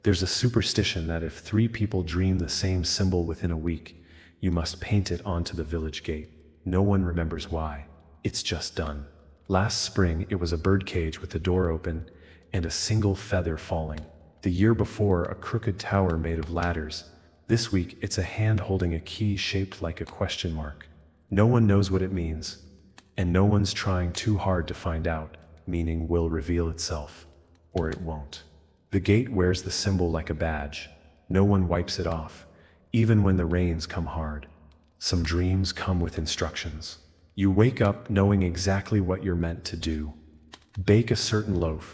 There's a superstition that if 3 people dream the same symbol within a week, you must paint it onto the village gate. No one remembers why. It's just done. Last spring, it was a birdcage with the door open and a single feather falling. The year before, a crooked tower made of ladders. This week, it's a hand holding a key shaped like a question mark. No one knows what it means, and no one's trying too hard to find out. Meaning will reveal itself, or it won't. The gate wears the symbol like a badge. No one wipes it off, even when the rains come hard. Some dreams come with instructions. You wake up knowing exactly what you're meant to do. Bake a certain loaf,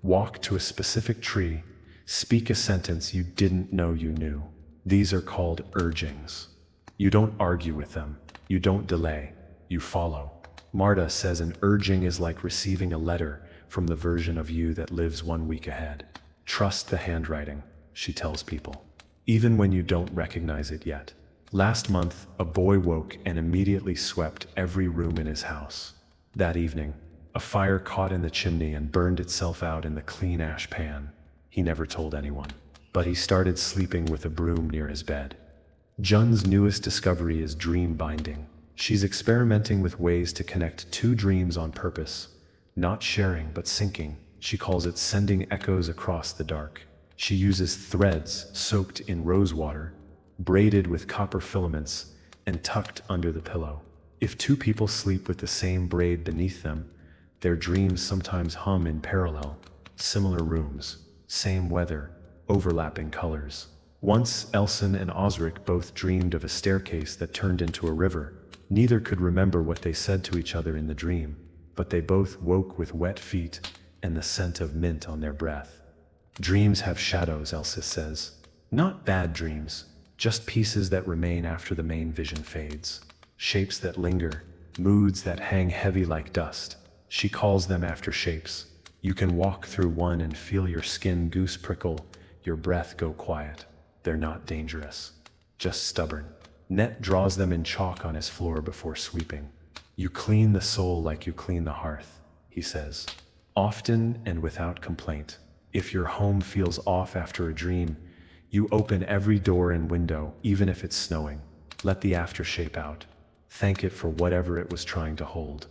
walk to a specific tree, speak a sentence you didn't know you knew. These are called urgings. You don't argue with them, you don't delay, you follow. Marta says an urging is like receiving a letter from the version of you that lives 1 week ahead. Trust the handwriting, she tells people, even when you don't recognize it yet. Last month, a boy woke and immediately swept every room in his house. That evening, a fire caught in the chimney and burned itself out in the clean ash pan. He never told anyone, but he started sleeping with a broom near his bed. Jun's newest discovery is dream binding. She's experimenting with ways to connect 2 dreams on purpose, not sharing but syncing. She calls it sending echoes across the dark. She uses threads soaked in rose water, braided with copper filaments, and tucked under the pillow. If 2 people sleep with the same braid beneath them, their dreams sometimes hum in parallel. Similar rooms, same weather, overlapping colors. Once, Elson and Osric both dreamed of a staircase that turned into a river. Neither could remember what they said to each other in the dream, but they both woke with wet feet and the scent of mint on their breath. Dreams have shadows, Elsa says. Not bad dreams, just pieces that remain after the main vision fades. Shapes that linger, moods that hang heavy like dust. She calls them after shapes. You can walk through one and feel your skin goose prickle, your breath go quiet. They're not dangerous, just stubborn. Net draws them in chalk on his floor before sweeping. You clean the soul like you clean the hearth, he says, often and without complaint. If your home feels off after a dream, you open every door and window, even if it's snowing. Let the aftershape out. Thank it for whatever it was trying to hold.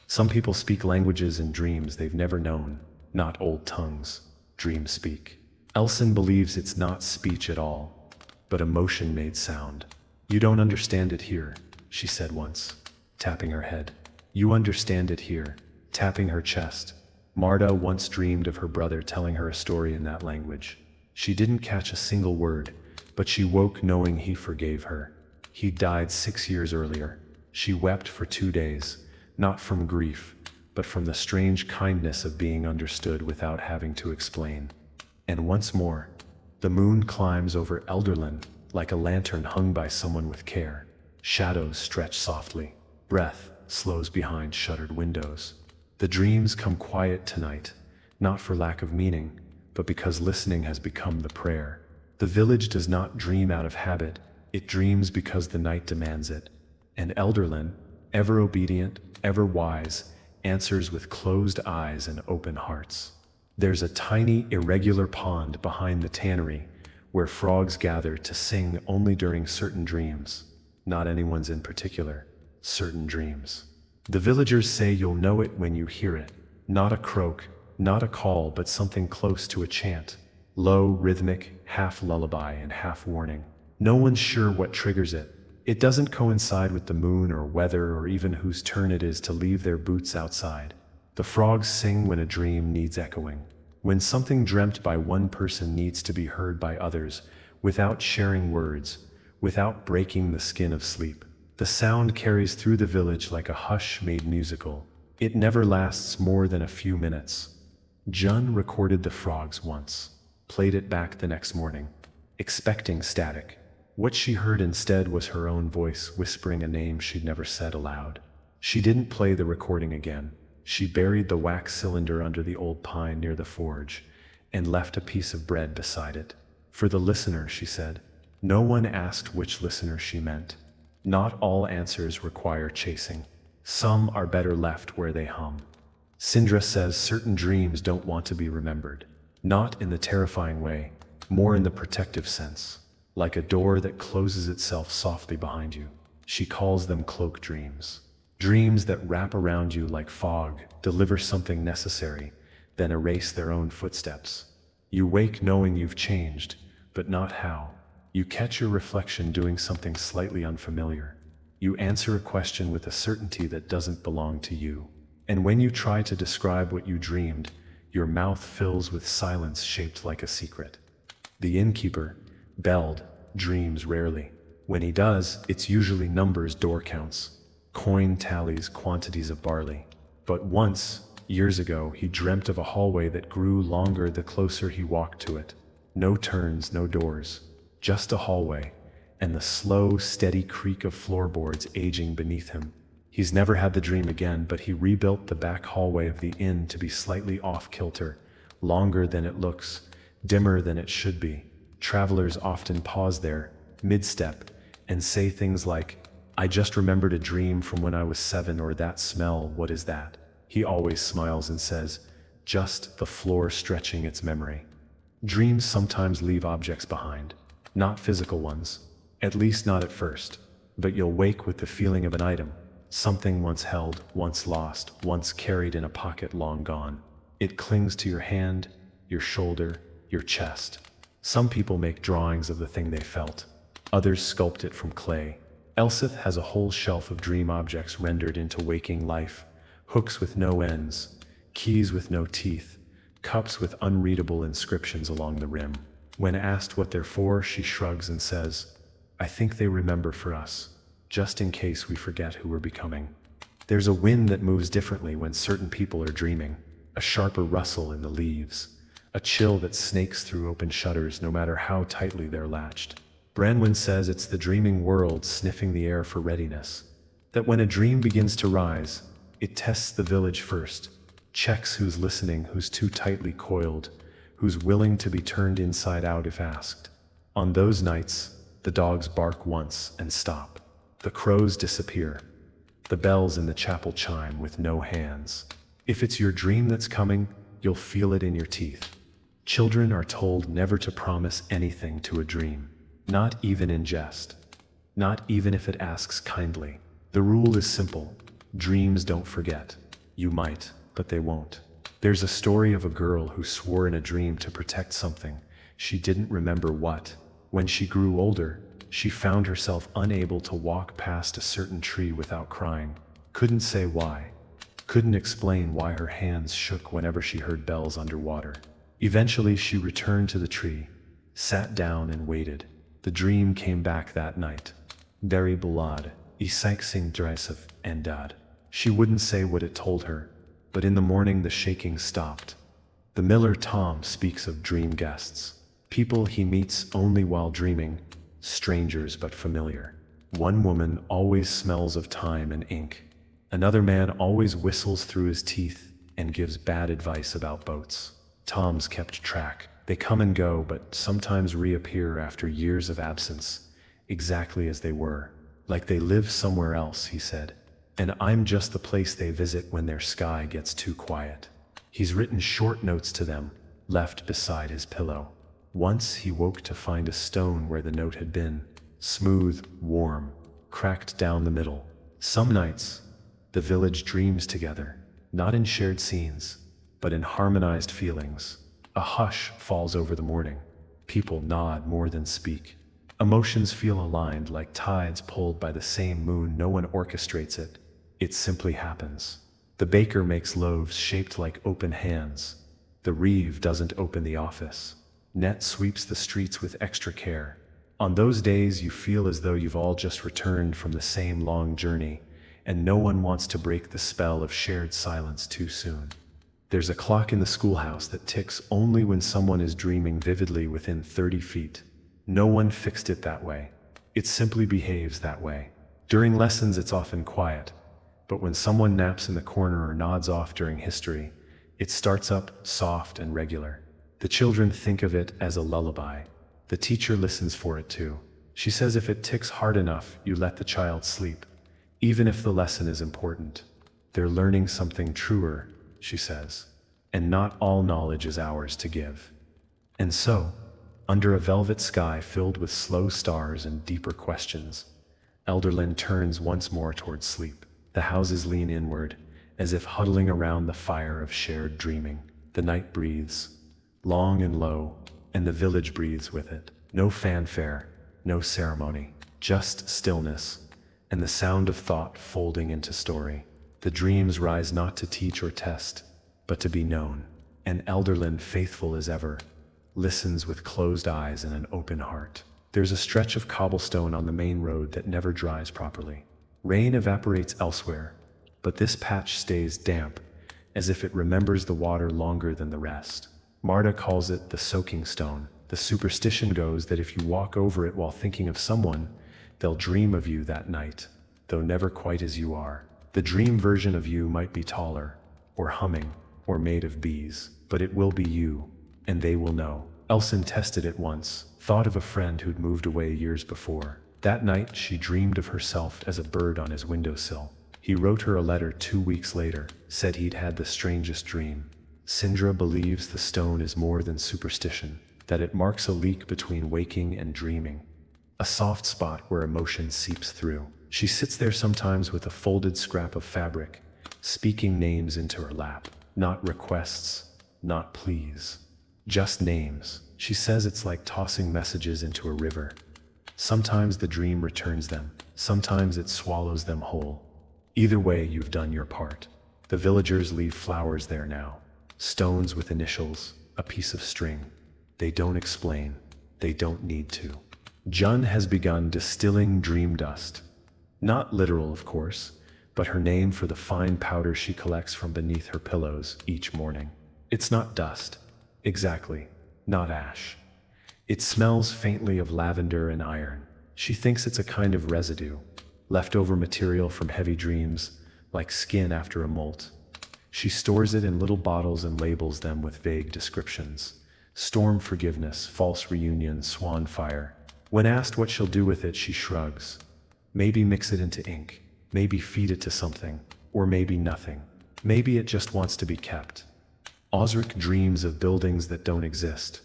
Some people speak languages in dreams they've never known, not old tongues. Dreams speak. Elson believes it's not speech at all, but emotion made sound. You don't understand it here, she said once, tapping her head. You understand it here, tapping her chest. Marta once dreamed of her brother telling her a story in that language. She didn't catch a single word, but she woke knowing he forgave her. He died 6 years earlier. She wept for 2 days, not from grief, but from the strange kindness of being understood without having to explain. And once more, the moon climbs over Elderlin like a lantern hung by someone with care. Shadows stretch softly. Breath slows behind shuttered windows. The dreams come quiet tonight, not for lack of meaning, but because listening has become the prayer. The village does not dream out of habit, it dreams because the night demands it. And Elderlin, ever obedient, ever wise, answers with closed eyes and open hearts. There's a tiny, irregular pond behind the tannery where frogs gather to sing only during certain dreams. Not anyone's in particular, certain dreams. The villagers say you'll know it when you hear it. Not a croak, not a call, but something close to a chant. Low, rhythmic, half lullaby and half warning. No one's sure what triggers it. It doesn't coincide with the moon or weather or even whose turn it is to leave their boots outside. The frogs sing when a dream needs echoing. When something dreamt by one person needs to be heard by others, without sharing words, without breaking the skin of sleep. The sound carries through the village like a hush made musical. It never lasts more than a few minutes. Jun recorded the frogs once, played it back the next morning. expecting static. What she heard instead was her own voice whispering a name she'd never said aloud. She didn't play the recording again. She buried the wax cylinder under the old pine near the forge and left a piece of bread beside it. For the listener, she said. No one asked which listener she meant. Not all answers require chasing. Some are better left where they hum. Sindra says certain dreams don't want to be remembered. Not in the terrifying way, more in the protective sense. Like a door that closes itself softly behind you. She calls them cloak dreams. Dreams that wrap around you like fog, deliver something necessary, then erase their own footsteps. You wake knowing you've changed, but not how. You catch your reflection doing something slightly unfamiliar. You answer a question with a certainty that doesn't belong to you. And when you try to describe what you dreamed, your mouth fills with silence shaped like a secret. The innkeeper, Beld, dreams rarely. When he does, it's usually numbers, door counts, coin tallies, quantities of barley. But once, years ago, he dreamt of a hallway that grew longer the closer he walked to it. No turns, no doors, just a hallway, and the slow, steady creak of floorboards aging beneath him. He's never had the dream again, but he rebuilt the back hallway of the inn to be slightly off-kilter, longer than it looks, dimmer than it should be. Travelers often pause there, mid-step, and say things like, I just remembered a dream from when I was 7, or that smell, what is that? He always smiles and says, just the floor stretching its memory. Dreams sometimes leave objects behind, not physical ones, at least not at first, but you'll wake with the feeling of an item, something once held, once lost, once carried in a pocket long gone. It clings to your hand, your shoulder, your chest. Some people make drawings of the thing they felt. Others sculpt it from clay. Elsith has a whole shelf of dream objects rendered into waking life. Hooks with no ends, keys with no teeth, cups with unreadable inscriptions along the rim. When asked what they're for, she shrugs and says, I think they remember for us, just in case we forget who we're becoming. There's a wind that moves differently when certain people are dreaming, a sharper rustle in the leaves, a chill that snakes through open shutters no matter how tightly they're latched. Branwen says it's the dreaming world sniffing the air for readiness, that when a dream begins to rise, it tests the village first, checks who's listening, who's too tightly coiled, who's willing to be turned inside out if asked. On those nights, the dogs bark once and stop. The crows disappear. The bells in the chapel chime with no hands. If it's your dream that's coming, you'll feel it in your teeth. Children are told never to promise anything to a dream, not even in jest, not even if it asks kindly. The rule is simple. Dreams don't forget. You might, but they won't. There's a story of a girl who swore in a dream to protect something. She didn't remember what. When she grew older, she found herself unable to walk past a certain tree without crying. Couldn't say why. Couldn't explain why her hands shook whenever she heard bells underwater. Eventually she returned to the tree, sat down and waited. The dream came back that night. Very blood, Isak sing Drisov and dad. She wouldn't say what it told her, but in the morning the shaking stopped. The miller Tom speaks of dream guests, people he meets only while dreaming, strangers but familiar. One woman always smells of thyme and ink. Another man always whistles through his teeth and gives bad advice about boats. Tom's kept track. They come and go, but sometimes reappear after years of absence, exactly as they were, like they live somewhere else, he said. And I'm just the place they visit when their sky gets too quiet. He's written short notes to them, left beside his pillow. Once he woke to find a stone where the note had been, smooth, warm, cracked down the middle. Some nights, the village dreams together, not in shared scenes, but in harmonized feelings. A hush falls over the morning. People nod more than speak. Emotions feel aligned like tides pulled by the same moon. No one orchestrates it. It simply happens. The baker makes loaves shaped like open hands. The reeve doesn't open the office. Net sweeps the streets with extra care. On those days you feel as though you've all just returned from the same long journey, and no one wants to break the spell of shared silence too soon. There's a clock in the schoolhouse that ticks only when someone is dreaming vividly within 30 feet. No one fixed it that way. It simply behaves that way. During lessons it's often quiet, but when someone naps in the corner or nods off during history, it starts up soft and regular. The children think of it as a lullaby. The teacher listens for it too. She says if it ticks hard enough, you let the child sleep, even if the lesson is important. They're learning something truer, she says, and not all knowledge is ours to give. And so, under a velvet sky filled with slow stars and deeper questions, Elderlin turns once more towards sleep. The houses lean inward, as if huddling around the fire of shared dreaming. The night breathes, long and low, and the village breathes with it. No fanfare, no ceremony, just stillness, and the sound of thought folding into story. The dreams rise not to teach or test, but to be known. And Elderlin, faithful as ever, listens with closed eyes and an open heart. There's a stretch of cobblestone on the main road that never dries properly. Rain evaporates elsewhere, but this patch stays damp, as if it remembers the water longer than the rest. Marta calls it the soaking stone. The superstition goes that if you walk over it while thinking of someone, they'll dream of you that night, though never quite as you are. The dream version of you might be taller, or humming, or made of bees, but it will be you, and they will know. Elson tested it once, thought of a friend who'd moved away years before. That night she dreamed of herself as a bird on his windowsill. He wrote her a letter 2 weeks later, said he'd had the strangest dream. Sindra believes the stone is more than superstition, that it marks a leak between waking and dreaming, a soft spot where emotion seeps through. She sits there sometimes with a folded scrap of fabric, speaking names into her lap. Not requests, not pleas, just names. She says it's like tossing messages into a river. Sometimes the dream returns them, sometimes it swallows them whole. Either way, you've done your part. The villagers leave flowers there now, stones with initials, a piece of string. They don't explain, they don't need to. Jun has begun distilling dream dust. Not literal, of course, but her name for the fine powder she collects from beneath her pillows each morning. It's not dust, exactly, not ash. It smells faintly of lavender and iron. She thinks it's a kind of residue, leftover material from heavy dreams, like skin after a molt. She stores it in little bottles and labels them with vague descriptions. Storm forgiveness, false reunion, swan fire. When asked what she'll do with it, she shrugs. Maybe mix it into ink, maybe feed it to something, or maybe nothing. Maybe it just wants to be kept. Osric dreams of buildings that don't exist.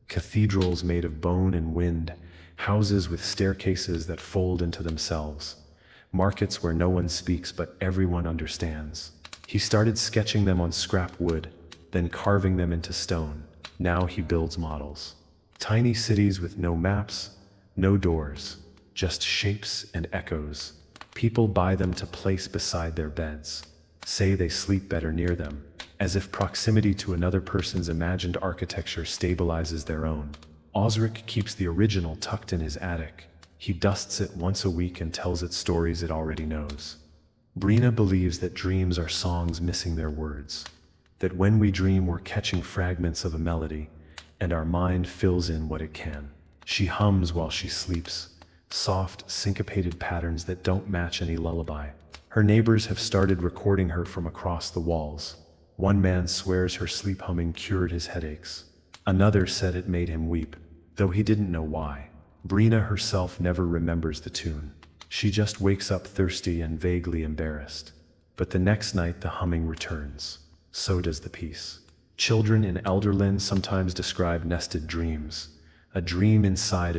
Cathedrals made of bone and wind, houses with staircases that fold into themselves, markets where no one speaks but everyone understands. He started sketching them on scrap wood, then carving them into stone. Now he builds models. Tiny cities with no maps, no doors, just shapes and echoes. People buy them to place beside their beds, say they sleep better near them, as if proximity to another person's imagined architecture stabilizes their own. Osric keeps the original tucked in his attic. He dusts it once a week and tells it stories it already knows. Brina believes that dreams are songs missing their words, that when we dream we're catching fragments of a melody, and our mind fills in what it can. She hums while she sleeps, soft, syncopated patterns that don't match any lullaby. Her neighbors have started recording her from across the walls. One man swears her sleep humming cured his headaches. Another said it made him weep, though he didn't know why. Brina herself never remembers the tune. She just wakes up thirsty and vaguely embarrassed. But the next night the humming returns. So does the peace. Children in Elderlin sometimes describe nested dreams. A dream inside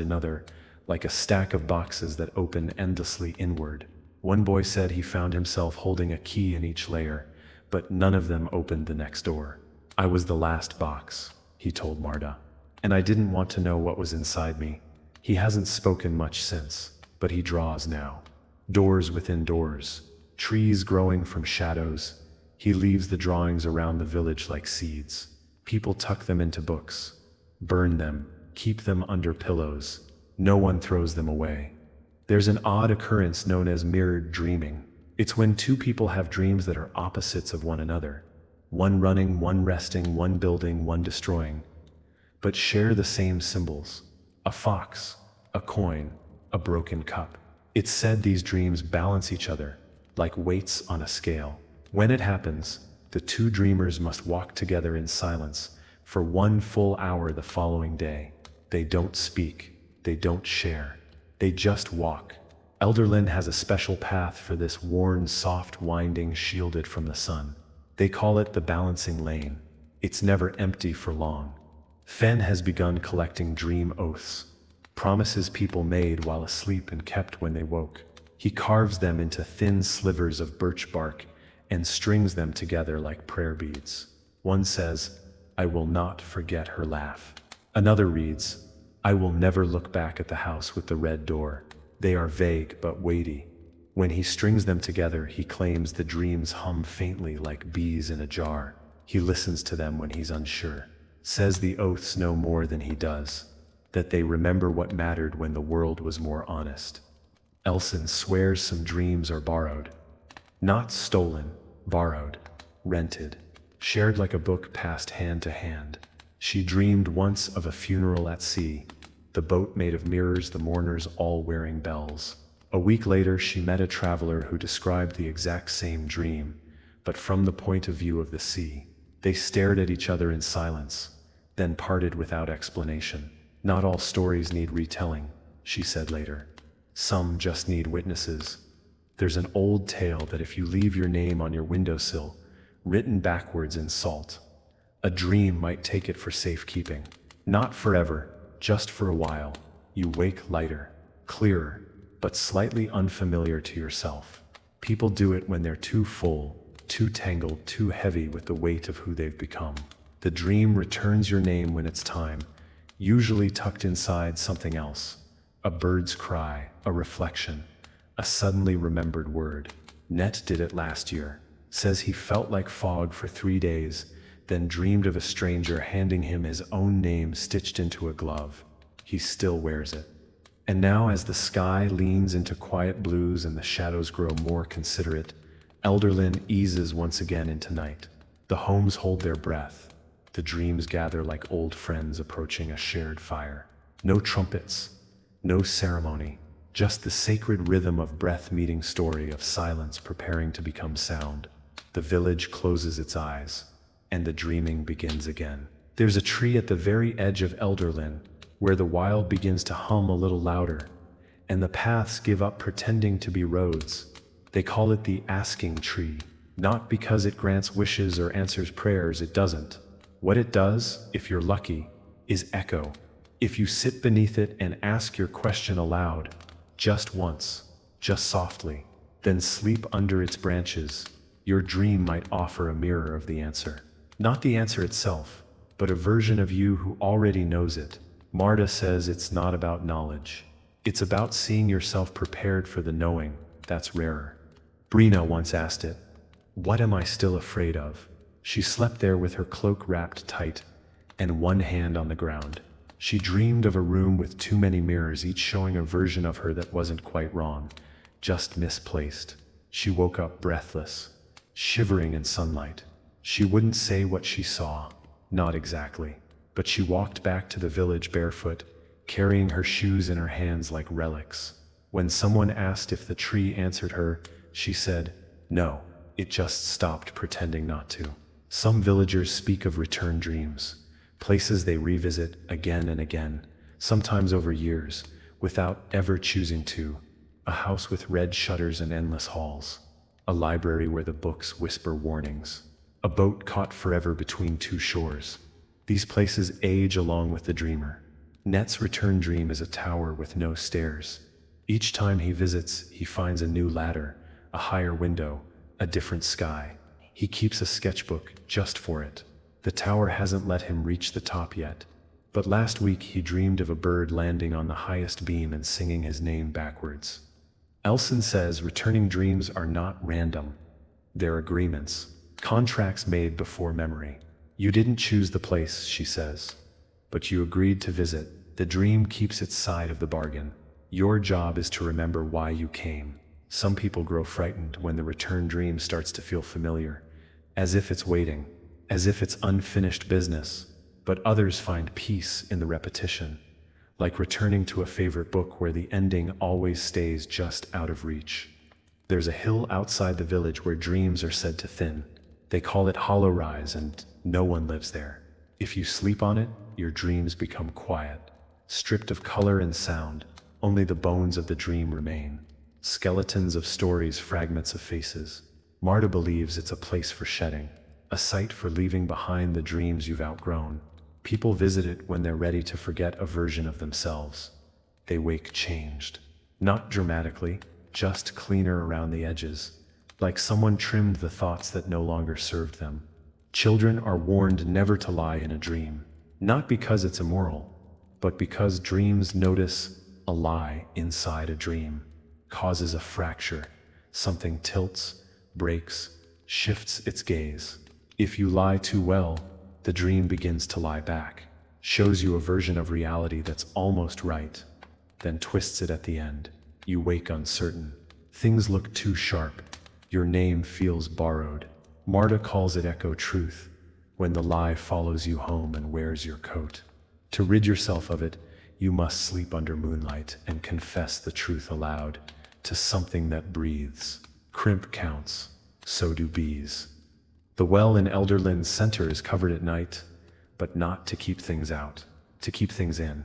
another, like a stack of boxes that open endlessly inward. One boy said he found himself holding a key in each layer, but none of them opened the next door. I was the last box, he told Marta, and I didn't want to know what was inside me. He hasn't spoken much since, but he draws now. Doors within doors, trees growing from shadows. He leaves the drawings around the village like seeds. People tuck them into books, burn them, keep them under pillows. No one throws them away. There's an odd occurrence known as mirrored dreaming. It's when two people have dreams that are opposites of one another. One running, one resting, one building, one destroying, but share the same symbols. A fox, a coin, a broken cup. It's said these dreams balance each other, like weights on a scale. When it happens, the two dreamers must walk together in silence for 1 full hour the following day. They don't speak, they don't share, they just walk. Elderlin has a special path for this worn, soft winding shielded from the sun. They call it the balancing lane. It's never empty for long. Fen has begun collecting dream oaths, promises people made while asleep and kept when they woke. He carves them into thin slivers of birch bark and strings them together like prayer beads. One says, "I will not forget her laugh." Another reads, "I will never look back at the house with the red door." They are vague but weighty. When he strings them together, he claims the dreams hum faintly like bees in a jar. He listens to them when he's unsure. Says the oaths know more than he does, that they remember what mattered when the world was more honest. Elson swears some dreams are borrowed. Not stolen, borrowed, rented, shared like a book passed hand to hand. She dreamed once of a funeral at sea, the boat made of mirrors, the mourners all wearing bells. A week later, she met a traveler who described the exact same dream, but from the point of view of the sea. They stared at each other in silence, then parted without explanation. "Not all stories need retelling," she said later. "Some just need witnesses. There's an old tale that if you leave your name on your windowsill, written backwards in salt, a dream might take it for safekeeping. Not forever, just for a while. You wake lighter, clearer, but slightly unfamiliar to yourself. People do it when they're too full, too tangled, too heavy with the weight of who they've become. The dream returns your name when it's time, usually tucked inside something else. A bird's cry, a reflection, a suddenly remembered word. Net did it last year. Says he felt like fog for 3 days, then dreamed of a stranger handing him his own name stitched into a glove. He still wears it. And now, as the sky leans into quiet blues and the shadows grow more considerate, Elderlin eases once again into night. The homes hold their breath. The dreams gather like old friends approaching a shared fire. No trumpets, no ceremony, just the sacred rhythm of breath meeting story of silence preparing to become sound. The village closes its eyes, and the dreaming begins again. There's a tree at the very edge of Elderlin, where the wild begins to hum a little louder, and the paths give up pretending to be roads. They call it the asking tree, not because it grants wishes or answers prayers, it doesn't. What it does, if you're lucky, is echo. If you sit beneath it and ask your question aloud, just once, just softly, then sleep under its branches, your dream might offer a mirror of the answer. Not the answer itself, but a version of you who already knows it. Marta says it's not about knowledge. It's about seeing yourself prepared for the knowing that's rarer. Brina once asked it, "What am I still afraid of?" She slept there with her cloak wrapped tight and one hand on the ground. She dreamed of a room with too many mirrors, each showing a version of her that wasn't quite wrong, just misplaced. She woke up breathless, shivering in sunlight. She wouldn't say what she saw, not exactly, but she walked back to the village barefoot, carrying her shoes in her hands like relics. When someone asked if the tree answered her, she said, "No, it just stopped pretending not to." Some villagers speak of return dreams, places they revisit again and again, sometimes over years, without ever choosing to. A house with red shutters and endless halls. A library where the books whisper warnings. A boat caught forever between two shores. These places age along with the dreamer. Net's return dream is a tower with no stairs. Each time he visits, he finds a new ladder, a higher window, a different sky. He keeps a sketchbook just for it. The tower hasn't let him reach the top yet, but last week he dreamed of a bird landing on the highest beam and singing his name backwards. Elson says returning dreams are not random. They're agreements, contracts made before memory. You didn't choose the place, she says, but you agreed to visit. The dream keeps its side of the bargain. Your job is to remember why you came. Some people grow frightened when the return dream starts to feel familiar, as if it's waiting, as if it's unfinished business, but others find peace in the repetition. like returning to a favorite book where the ending always stays just out of reach. There's a hill outside the village where dreams are said to thin. They call it Hollow Rise, and no one lives there. If you sleep on it, your dreams become quiet, stripped of color and sound. Only the bones of the dream remain. Skeletons of stories, fragments of faces. Marta believes it's a place for shedding, a site for leaving behind the dreams you've outgrown. People visit it when they're ready to forget a version of themselves. They wake changed. Not dramatically, just cleaner around the edges, like someone trimmed the thoughts that no longer served them. Children are warned never to lie in a dream, not because it's immoral, but because dreams notice a lie inside a dream causes a fracture. Something tilts, breaks, shifts its gaze. If you lie too well, the dream begins to lie back, shows you a version of reality that's almost right, then twists it at the end. You wake uncertain. Things look too sharp. Your name feels borrowed. Marta calls it echo truth, when the lie follows you home and wears your coat. To rid yourself of it, you must sleep under moonlight and confess the truth aloud to something that breathes. Crimp counts, so do bees. The well in Elderlin's center is covered at night, but not to keep things out, to keep things in.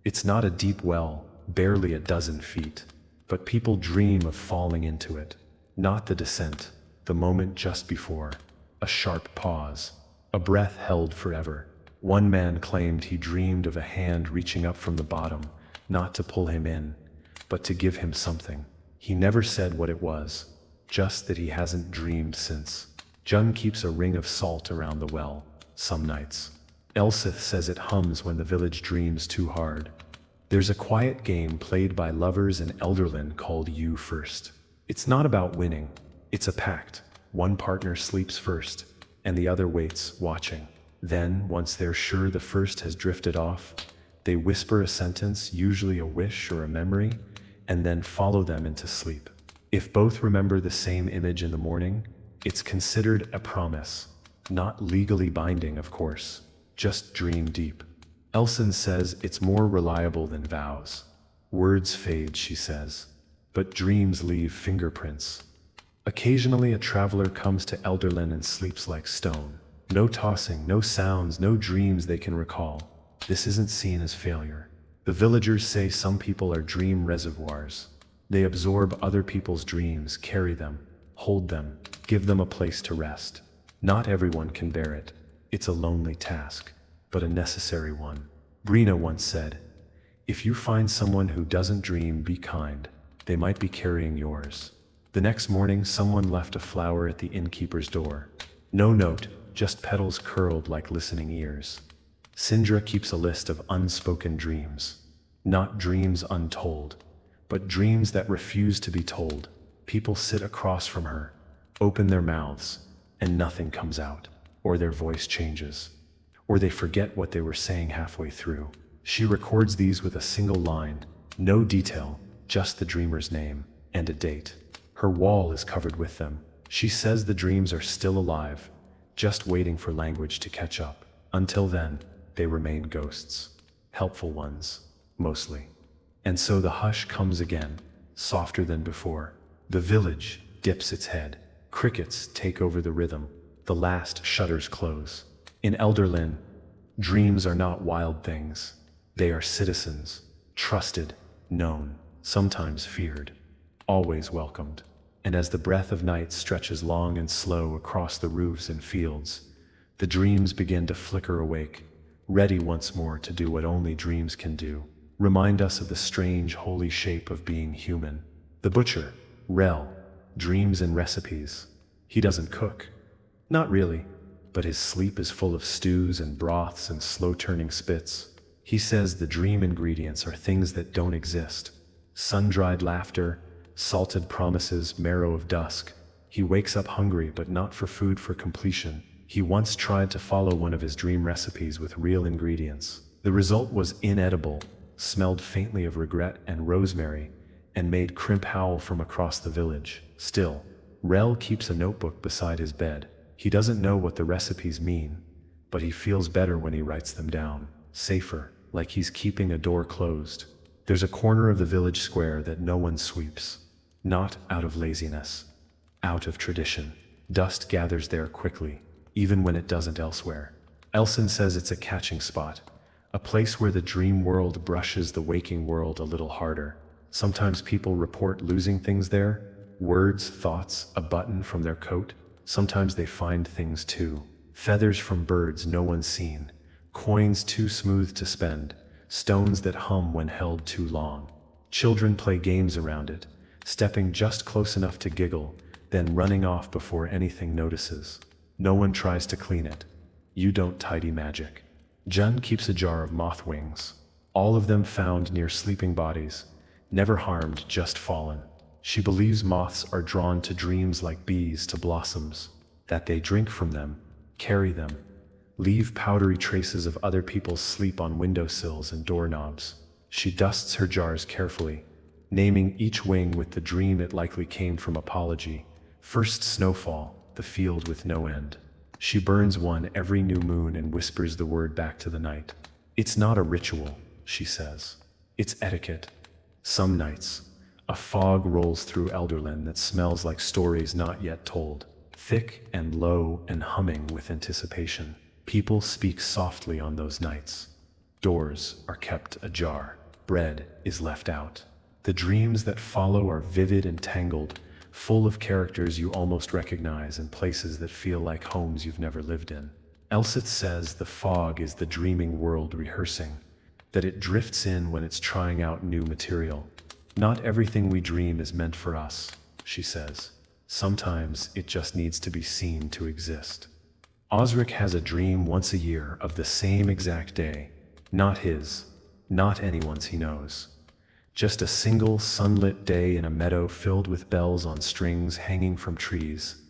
It's not a deep well, barely a dozen feet, but people dream of falling into it. Not the descent, the moment just before, a sharp pause, a breath held forever. One man claimed he dreamed of a hand reaching up from the bottom, not to pull him in, but to give him something. He never said what it was, just that he hasn't dreamed since. Jun keeps a ring of salt around the well, some nights. Elsith says it hums when the village dreams too hard. There's a quiet game played by lovers in Elderlin called You First. It's not about winning, it's a pact. One partner sleeps first, and the other waits, watching. Then, once they're sure the first has drifted off, they whisper a sentence, usually a wish or a memory, and then follow them into sleep. If both remember the same image in the morning, it's considered a promise. Not legally binding, of course, just dream deep. Elson says it's more reliable than vows. Words fade, she says, but dreams leave fingerprints. Occasionally a traveler comes to Elderlin and sleeps like stone. No tossing, no sounds, no dreams they can recall. This isn't seen as failure. The villagers say some people are dream reservoirs. They absorb other people's dreams, carry them, hold them, give them a place to rest. Not everyone can bear it. It's a lonely task, but a necessary one. Brina once said, "If you find someone who doesn't dream, be kind. They might be carrying yours." The next morning, someone left a flower at the innkeeper's door. No note, just petals curled like listening ears. Sindra keeps a list of unspoken dreams. Not dreams untold, but dreams that refuse to be told. People sit across from her, open their mouths, and nothing comes out. Or their voice changes. Or they forget what they were saying halfway through. She records these with a single line. No detail, just the dreamer's name and a date. Her wall is covered with them. She says the dreams are still alive, just waiting for language to catch up. Until then, they remain ghosts. Helpful ones, mostly. And so the hush comes again, softer than before. The village dips its head. Crickets take over the rhythm. The last shutters close. In Elderlin, dreams are not wild things. They are citizens, trusted, known, sometimes feared, always welcomed. And as the breath of night stretches long and slow across the roofs and fields, the dreams begin to flicker awake, ready once more to do what only dreams can do. Remind us of the strange, holy shape of being human. The butcher, Rel, dreams in recipes. He doesn't cook. Not really, but his sleep is full of stews and broths and slow-turning spits. He says the dream ingredients are things that don't exist. Sun-dried laughter, salted promises, marrow of dusk. He wakes up hungry, but not for food for completion. He once tried to follow one of his dream recipes with real ingredients. The result was inedible, smelled faintly of regret and rosemary, and made Crimp howl from across the village. Still, Rel keeps a notebook beside his bed. He doesn't know what the recipes mean, but he feels better when he writes them down. Safer, like he's keeping a door closed. There's a corner of the village square that no one sweeps. Not out of laziness. Out of tradition. Dust gathers there quickly, even when it doesn't elsewhere. Elson says it's a catching spot. A place where the dream world brushes the waking world a little harder. Sometimes people report losing things there. Words, thoughts, a button from their coat. Sometimes they find things too. Feathers from birds no one's seen. Coins too smooth to spend. Stones that hum when held too long. Children play games around it, stepping just close enough to giggle, then running off before anything notices. No one tries to clean it. You don't tidy magic. Jun keeps a jar of moth wings. All of them found near sleeping bodies. Never harmed, just fallen. She believes moths are drawn to dreams like bees to blossoms, that they drink from them, carry them, leave powdery traces of other people's sleep on windowsills and doorknobs. She dusts her jars carefully, naming each wing with the dream it likely came from. Apology. First snowfall, the field with no end. She burns one every new moon and whispers the word back to the night. It's not a ritual, she says. It's etiquette. Some nights, a fog rolls through Elderland that smells like stories not yet told, thick and low and humming with anticipation. People speak softly on those nights. Doors are kept ajar. Bread is left out. The dreams that follow are vivid and tangled, full of characters you almost recognize and places that feel like homes you've never lived in. Elseth says the fog is the dreaming world rehearsing, that it drifts in when it's trying out new material. Not everything we dream is meant for us, she says. Sometimes it just needs to be seen to exist. Osric has a dream once a year of the same exact day. Not his, not anyone's he knows. Just a single sunlit day in a meadow filled with bells on strings hanging from trees.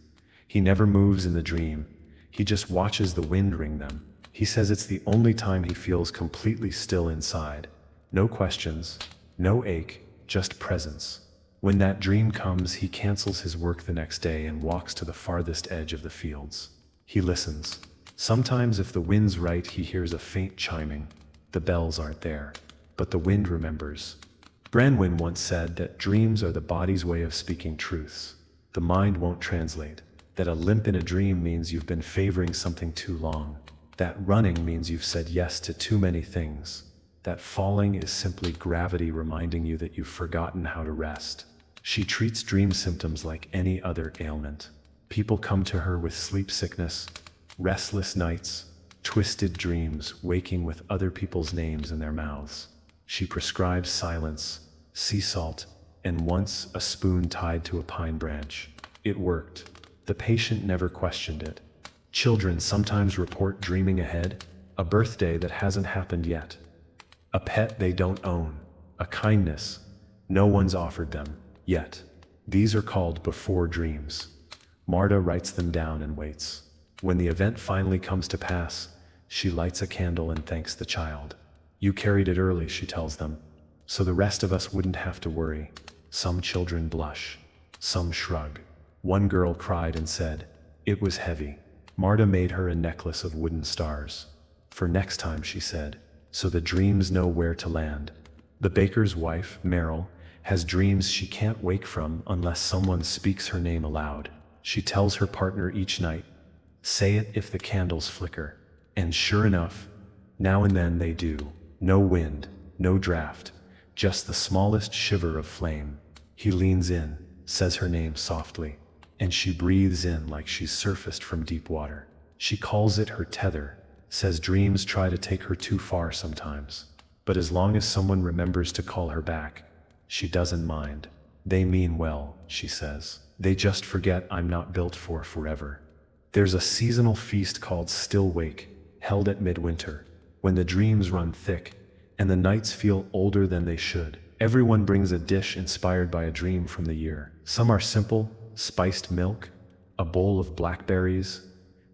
He never moves in the dream. He just watches the wind ring them. He says it's the only time he feels completely still inside. No questions, no ache, just presence. When that dream comes, he cancels his work the next day and walks to the farthest edge of the fields. He listens. Sometimes if the wind's right, he hears a faint chiming. The bells aren't there, but the wind remembers. Branwen once said that dreams are the body's way of speaking truths. The mind won't translate. That a limp in a dream means you've been favoring something too long. That running means you've said yes to too many things. That falling is simply gravity reminding you that you've forgotten how to rest. She treats dream symptoms like any other ailment. People come to her with sleep sickness, restless nights, twisted dreams, waking with other people's names in their mouths. She prescribes silence, sea salt, and once a spoon tied to a pine branch. It worked. The patient never questioned it. Children sometimes report dreaming ahead, a birthday that hasn't happened yet, a pet they don't own, a kindness no one's offered them yet. These are called before dreams. Marta writes them down and waits. When the event finally comes to pass, she lights a candle and thanks the child. You carried it early, she tells them, so the rest of us wouldn't have to worry. Some children blush, some shrug. One girl cried and said, "It was heavy." Marta made her a necklace of wooden stars. For next time, she said, so the dreams know where to land. The baker's wife, Meryl, has dreams she can't wake from unless someone speaks her name aloud. She tells her partner each night, "Say it if the candles flicker." And sure enough, now and then they do. No wind, no draft, just the smallest shiver of flame. He leans in, says her name softly, and she breathes in like she's surfaced from deep water. She calls it her tether, says dreams try to take her too far sometimes. But as long as someone remembers to call her back, she doesn't mind. They mean well, she says. They just forget I'm not built for forever. There's a seasonal feast called Still Wake, held at midwinter, when the dreams run thick, and the nights feel older than they should. Everyone brings a dish inspired by a dream from the year. Some are simple, spiced milk, a bowl of blackberries,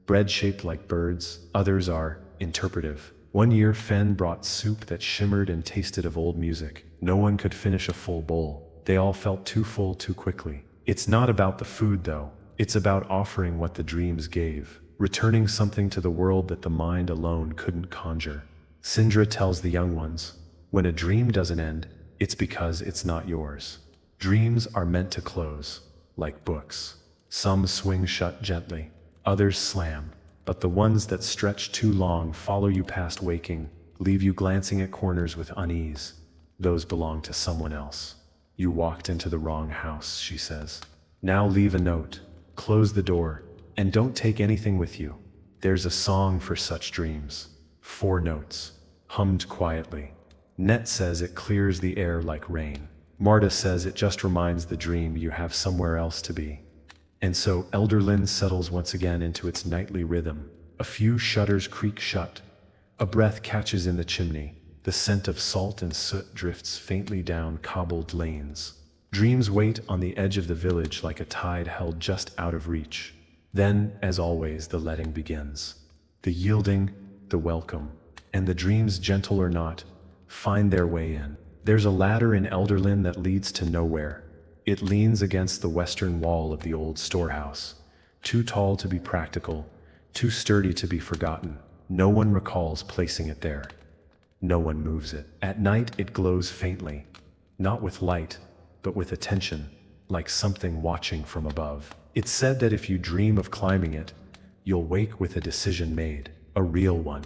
bread shaped like birds. Others are interpretive. One year Fen brought soup that shimmered and tasted of old music. No one could finish a full bowl. They all felt too full too quickly. It's not about the food though. It's about offering what the dreams gave, returning something to the world that the mind alone couldn't conjure. Sindra tells the young ones, when a dream doesn't end, it's because it's not yours. Dreams are meant to close, like books. Some swing shut gently, others slam, but the ones that stretch too long follow you past waking, leave you glancing at corners with unease. Those belong to someone else. You walked into the wrong house, she says. Now leave a note, close the door, and don't take anything with you. There's a song for such dreams. 4 notes, hummed quietly. Net says it clears the air like rain. Marta says it just reminds the dream you have somewhere else to be. And so Elderlin settles once again into its nightly rhythm. A few shutters creak shut. A breath catches in the chimney. The scent of salt and soot drifts faintly down cobbled lanes. Dreams wait on the edge of the village like a tide held just out of reach. Then, as always, the letting begins. The yielding, the welcome, and the dreams, gentle or not, find their way in. There's a ladder in Elderlin that leads to nowhere. It leans against the western wall of the old storehouse. Too tall to be practical, too sturdy to be forgotten. No one recalls placing it there. No one moves it. At night it glows faintly, not with light, but with attention, like something watching from above. It's said that if you dream of climbing it, you'll wake with a decision made, a real one,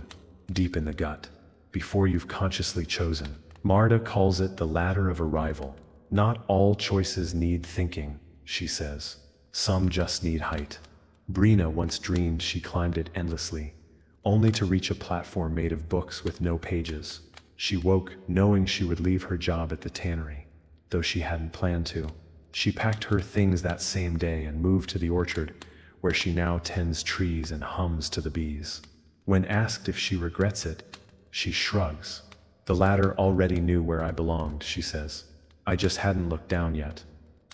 deep in the gut, before you've consciously chosen. Marta calls it the ladder of arrival. Not all choices need thinking, she says. Some just need height. Brina once dreamed she climbed it endlessly, only to reach a platform made of books with no pages. She woke knowing she would leave her job at the tannery, though she hadn't planned to. She packed her things that same day and moved to the orchard, where she now tends trees and hums to the bees. When asked if she regrets it, she shrugs. The ladder already knew where I belonged, she says. I just hadn't looked down yet.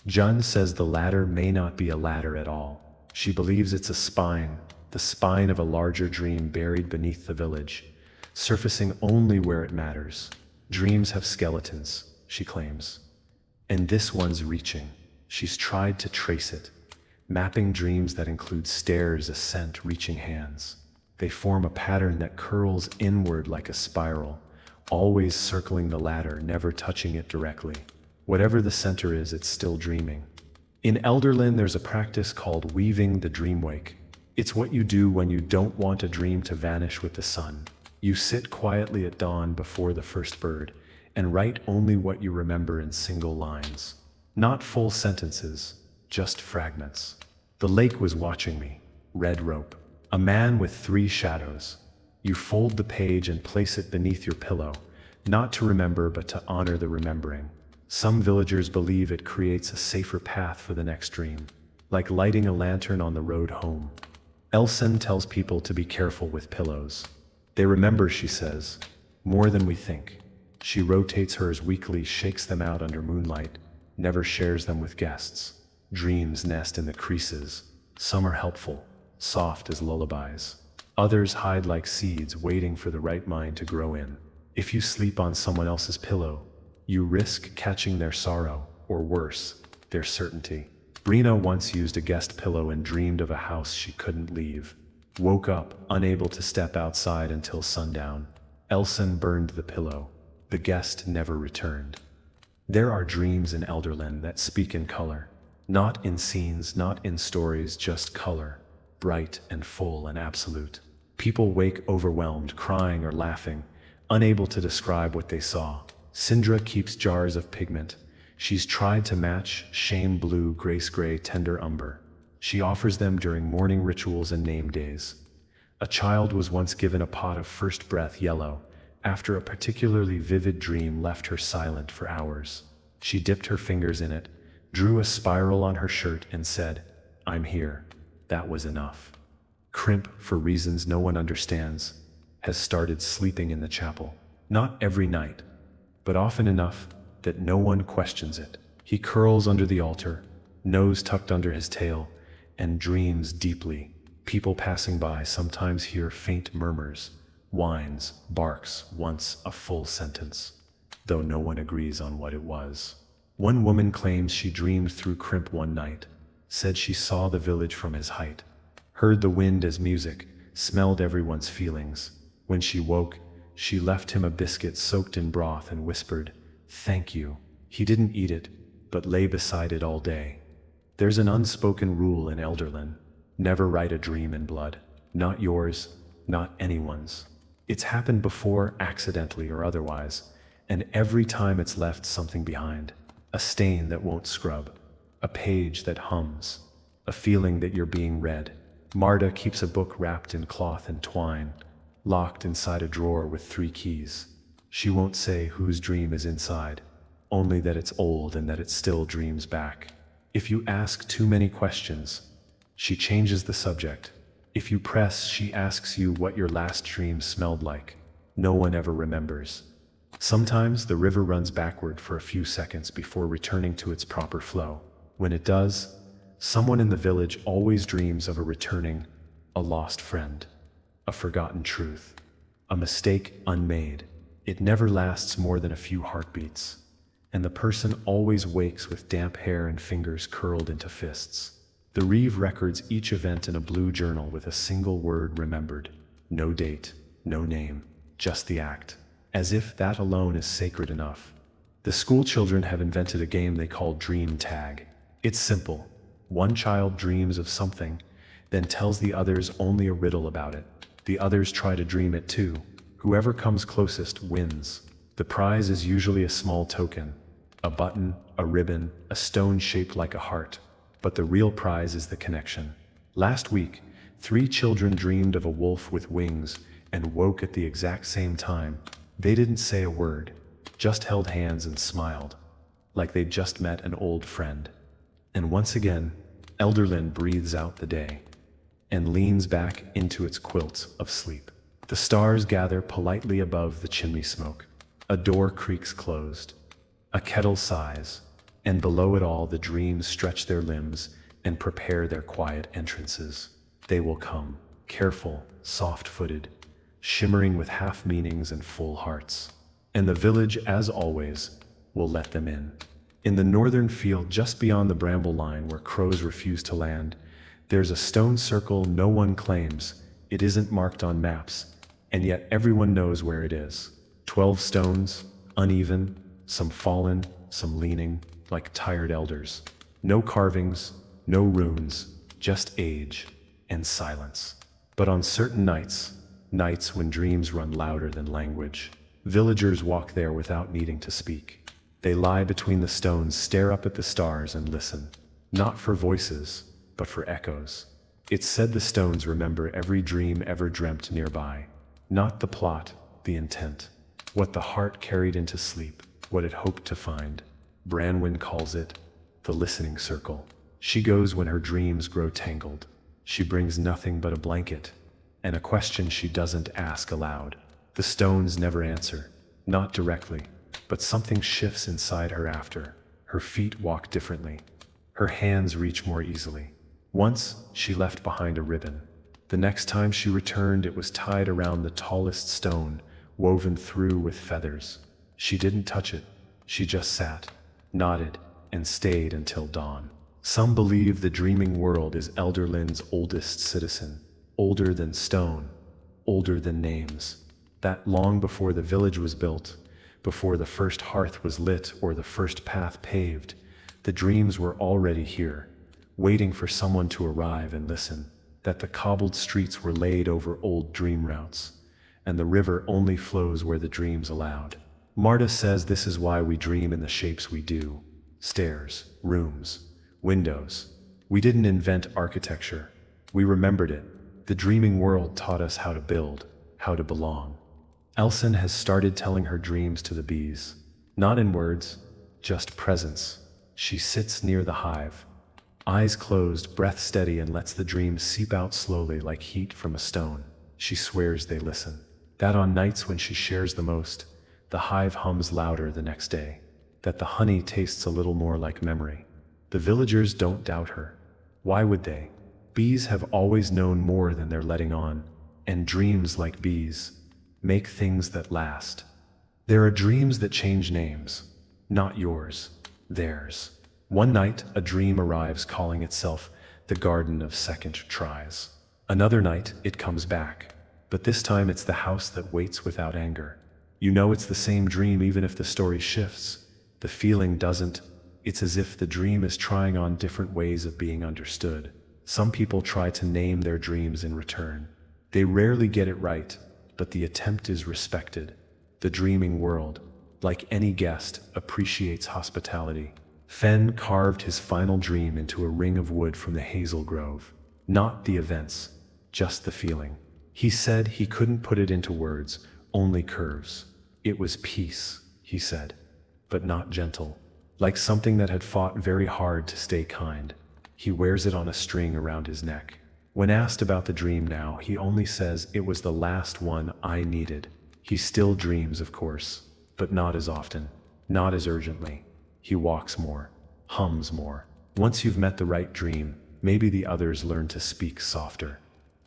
Jun says the ladder may not be a ladder at all. She believes it's a spine, the spine of a larger dream buried beneath the village, surfacing only where it matters. Dreams have skeletons, she claims. And this one's reaching. She's tried to trace it, mapping dreams that include stairs, ascent, reaching hands. They form a pattern that curls inward like a spiral, always circling the ladder, never touching it directly. Whatever the center is, it's still dreaming. In Elderlin, there's a practice called weaving the dream wake. It's what you do when you don't want a dream to vanish with the sun. You sit quietly at dawn before the first bird and write only what you remember in single lines. Not full sentences, just fragments. The lake was watching me. Red rope. A man with 3 shadows. You fold the page and place it beneath your pillow, not to remember but to honor the remembering. Some villagers believe it creates a safer path for the next dream, like lighting a lantern on the road home. Elson tells people to be careful with pillows. They remember, she says, more than we think. She rotates hers weekly, shakes them out under moonlight, never shares them with guests. Dreams nest in the creases. Some are helpful, soft as lullabies. Others hide like seeds, waiting for the right mind to grow in. If you sleep on someone else's pillow, you risk catching their sorrow, or worse, their certainty. Brina once used a guest pillow and dreamed of a house she couldn't leave. Woke up, unable to step outside until sundown. Elson burned the pillow. The guest never returned. There are dreams in Elderlin that speak in color. Not in scenes, not in stories, just color. Bright and full and absolute. People wake overwhelmed, crying or laughing, unable to describe what they saw. Sindra keeps jars of pigment. She's tried to match shame blue, grace gray, tender umber. She offers them during morning rituals and name days. A child was once given a pot of first breath yellow, after a particularly vivid dream left her silent for hours. She dipped her fingers in it, drew a spiral on her shirt and said, "I'm here." That was enough. Crimp, for reasons no one understands, has started sleeping in the chapel. Not every night, but often enough that no one questions it. He curls under the altar, nose tucked under his tail, and dreams deeply. People passing by sometimes hear faint murmurs, whines, barks, once a full sentence, though no one agrees on what it was. One woman claims she dreamed through Crimp one night, said she saw the village from his height, heard the wind as music, smelled everyone's feelings. When she woke, She left him a biscuit soaked in broth and whispered, "Thank you." He didn't eat it, but lay beside it all day. There's an unspoken rule in Elderlin. Never write a dream in blood. Not yours, not anyone's. It's happened before, accidentally or otherwise, and every time it's left something behind. A stain that won't scrub. A page that hums. A feeling that you're being read. Marta keeps a book wrapped in cloth and twine, locked inside a drawer with 3 keys. She won't say whose dream is inside, only that it's old and that it still dreams back. If you ask too many questions, she changes the subject. If you press, she asks you what your last dream smelled like. No one ever remembers. Sometimes the river runs backward for a few seconds before returning to its proper flow. When it does, someone in the village always dreams of a returning, a lost friend, a forgotten truth, a mistake unmade. It never lasts more than a few heartbeats, and the person always wakes with damp hair and fingers curled into fists. The Reeve records each event in a blue journal with a single word remembered. No date, no name, just the act. As if that alone is sacred enough. The school children have invented a game they call Dream Tag. It's simple. One child dreams of something, then tells the others only a riddle about it. The others try to dream it too. Whoever comes closest wins. The prize is usually a small token. A button, a ribbon, a stone shaped like a heart. But the real prize is the connection. Last week, 3 children dreamed of a wolf with wings and woke at the exact same time. They didn't say a word, just held hands and smiled, like they'd just met an old friend. And once again, Elderlin breathes out the day and leans back into its quilt of sleep. The stars gather politely above the chimney smoke. A door creaks closed. A kettle sighs. And below it all, the dreams stretch their limbs and prepare their quiet entrances. They will come, careful, soft-footed, shimmering with half-meanings and full hearts. And the village, as always, will let them in. In the northern field just beyond the bramble line where crows refuse to land, there's a stone circle no one claims. It isn't marked on maps, and yet everyone knows where it is. 12 stones, uneven, some fallen, some leaning, like tired elders. No carvings, no runes, just age and silence. But on certain nights when dreams run louder than language, villagers walk there without needing to speak. They lie between the stones, stare up at the stars and listen, not for voices, but for echoes. It's said the stones remember every dream ever dreamt nearby, not the plot, the intent, what the heart carried into sleep, what it hoped to find. Branwen calls it the listening circle. She goes when her dreams grow tangled. She brings nothing but a blanket and a question she doesn't ask aloud. The stones never answer, not directly, but something shifts inside her after. Her feet walk differently. Her hands reach more easily. Once, she left behind a ribbon. The next time she returned, it was tied around the tallest stone, woven through with feathers. She didn't touch it. She just sat, nodded, and stayed until dawn. Some believe the dreaming world is Elderlin's oldest citizen, older than stone, older than names. That long before the village was built, before the first hearth was lit or the first path paved, the dreams were already here, waiting for someone to arrive and listen. That the cobbled streets were laid over old dream routes, and the river only flows where the dreams allowed. Marta says this is why we dream in the shapes we do. Stairs, rooms, windows. We didn't invent architecture. We remembered it. The dreaming world taught us how to build, how to belong. Elson has started telling her dreams to the bees. Not in words, just presence. She sits near the hive, eyes closed, breath steady, and lets the dreams seep out slowly like heat from a stone. She swears they listen. That on nights when she shares the most, the hive hums louder the next day. That the honey tastes a little more like memory. The villagers don't doubt her. Why would they? Bees have always known more than they're letting on, and dreams, like bees, make things that last. There are dreams that change names. Not yours, theirs. One night, a dream arrives calling itself the Garden of Second Tries. Another night, it comes back, But this time it's the house that waits without anger. You know it's the same dream even if the story shifts. The feeling doesn't. It's as if the dream is trying on different ways of being understood. Some people try to name their dreams in return. They rarely get it right, but the attempt is respected. The dreaming world, like any guest, appreciates hospitality. Fen carved his final dream into a ring of wood from the hazel grove. Not the events, just the feeling. He said he couldn't put it into words, only curves. It was peace, he said, but not gentle, like something that had fought very hard to stay kind. He wears it on a string around his neck. When asked about the dream now, he only says it was the last one I needed. He still dreams, of course, but not as often, not as urgently. He walks more, hums more. Once you've met the right dream, maybe the others learn to speak softer.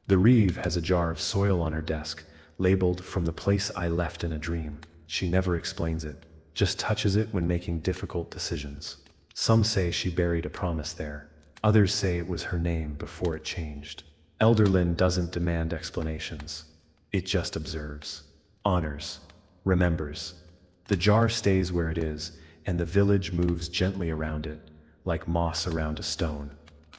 The Reeve has a jar of soil on her desk, labeled "From the place I left in a dream." She never explains it, just touches it when making difficult decisions. Some say she buried a promise there. Others say it was her name before it changed. Elderlin doesn't demand explanations. It just observes, honors, remembers. The jar stays where it is, and the village moves gently around it, like moss around a stone.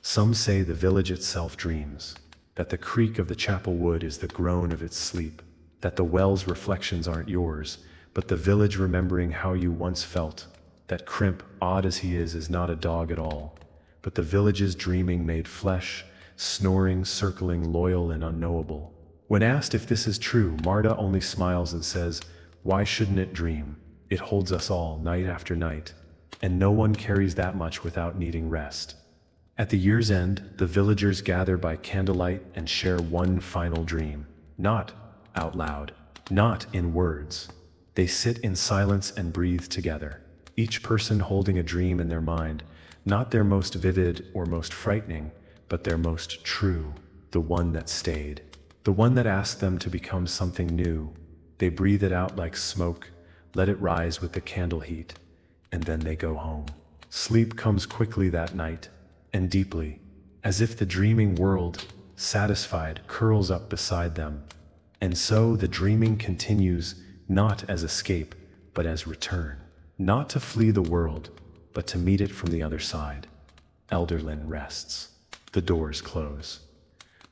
Some say the village itself dreams, that the creak of the chapel wood is the groan of its sleep, that the well's reflections aren't yours, but the village remembering how you once felt, that Crimp, odd as he is not a dog at all, but the village's dreaming made flesh, snoring, circling, loyal and unknowable. When asked if this is true, Marta only smiles and says, "Why shouldn't it dream? It holds us all, night after night, and no one carries that much without needing rest." At the year's end, the villagers gather by candlelight and share one final dream. Not out loud, not in words. They sit in silence and breathe together, each person holding a dream in their mind, not their most vivid or most frightening, but their most true, the one that stayed, the one that asked them to become something new. They breathe it out like smoke, let it rise with the candle heat, and then they go home. Sleep comes quickly that night, and deeply, as if the dreaming world, satisfied, curls up beside them. And so the dreaming continues, not as escape, but as return. Not to flee the world, but to meet it from the other side. Elderlin rests. The doors close.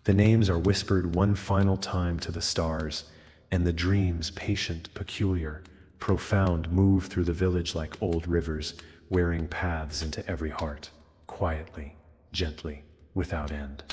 The names are whispered one final time to the stars, and the dreams, patient, peculiar, profound, move through the village like old rivers, wearing paths into every heart, quietly, gently, without end.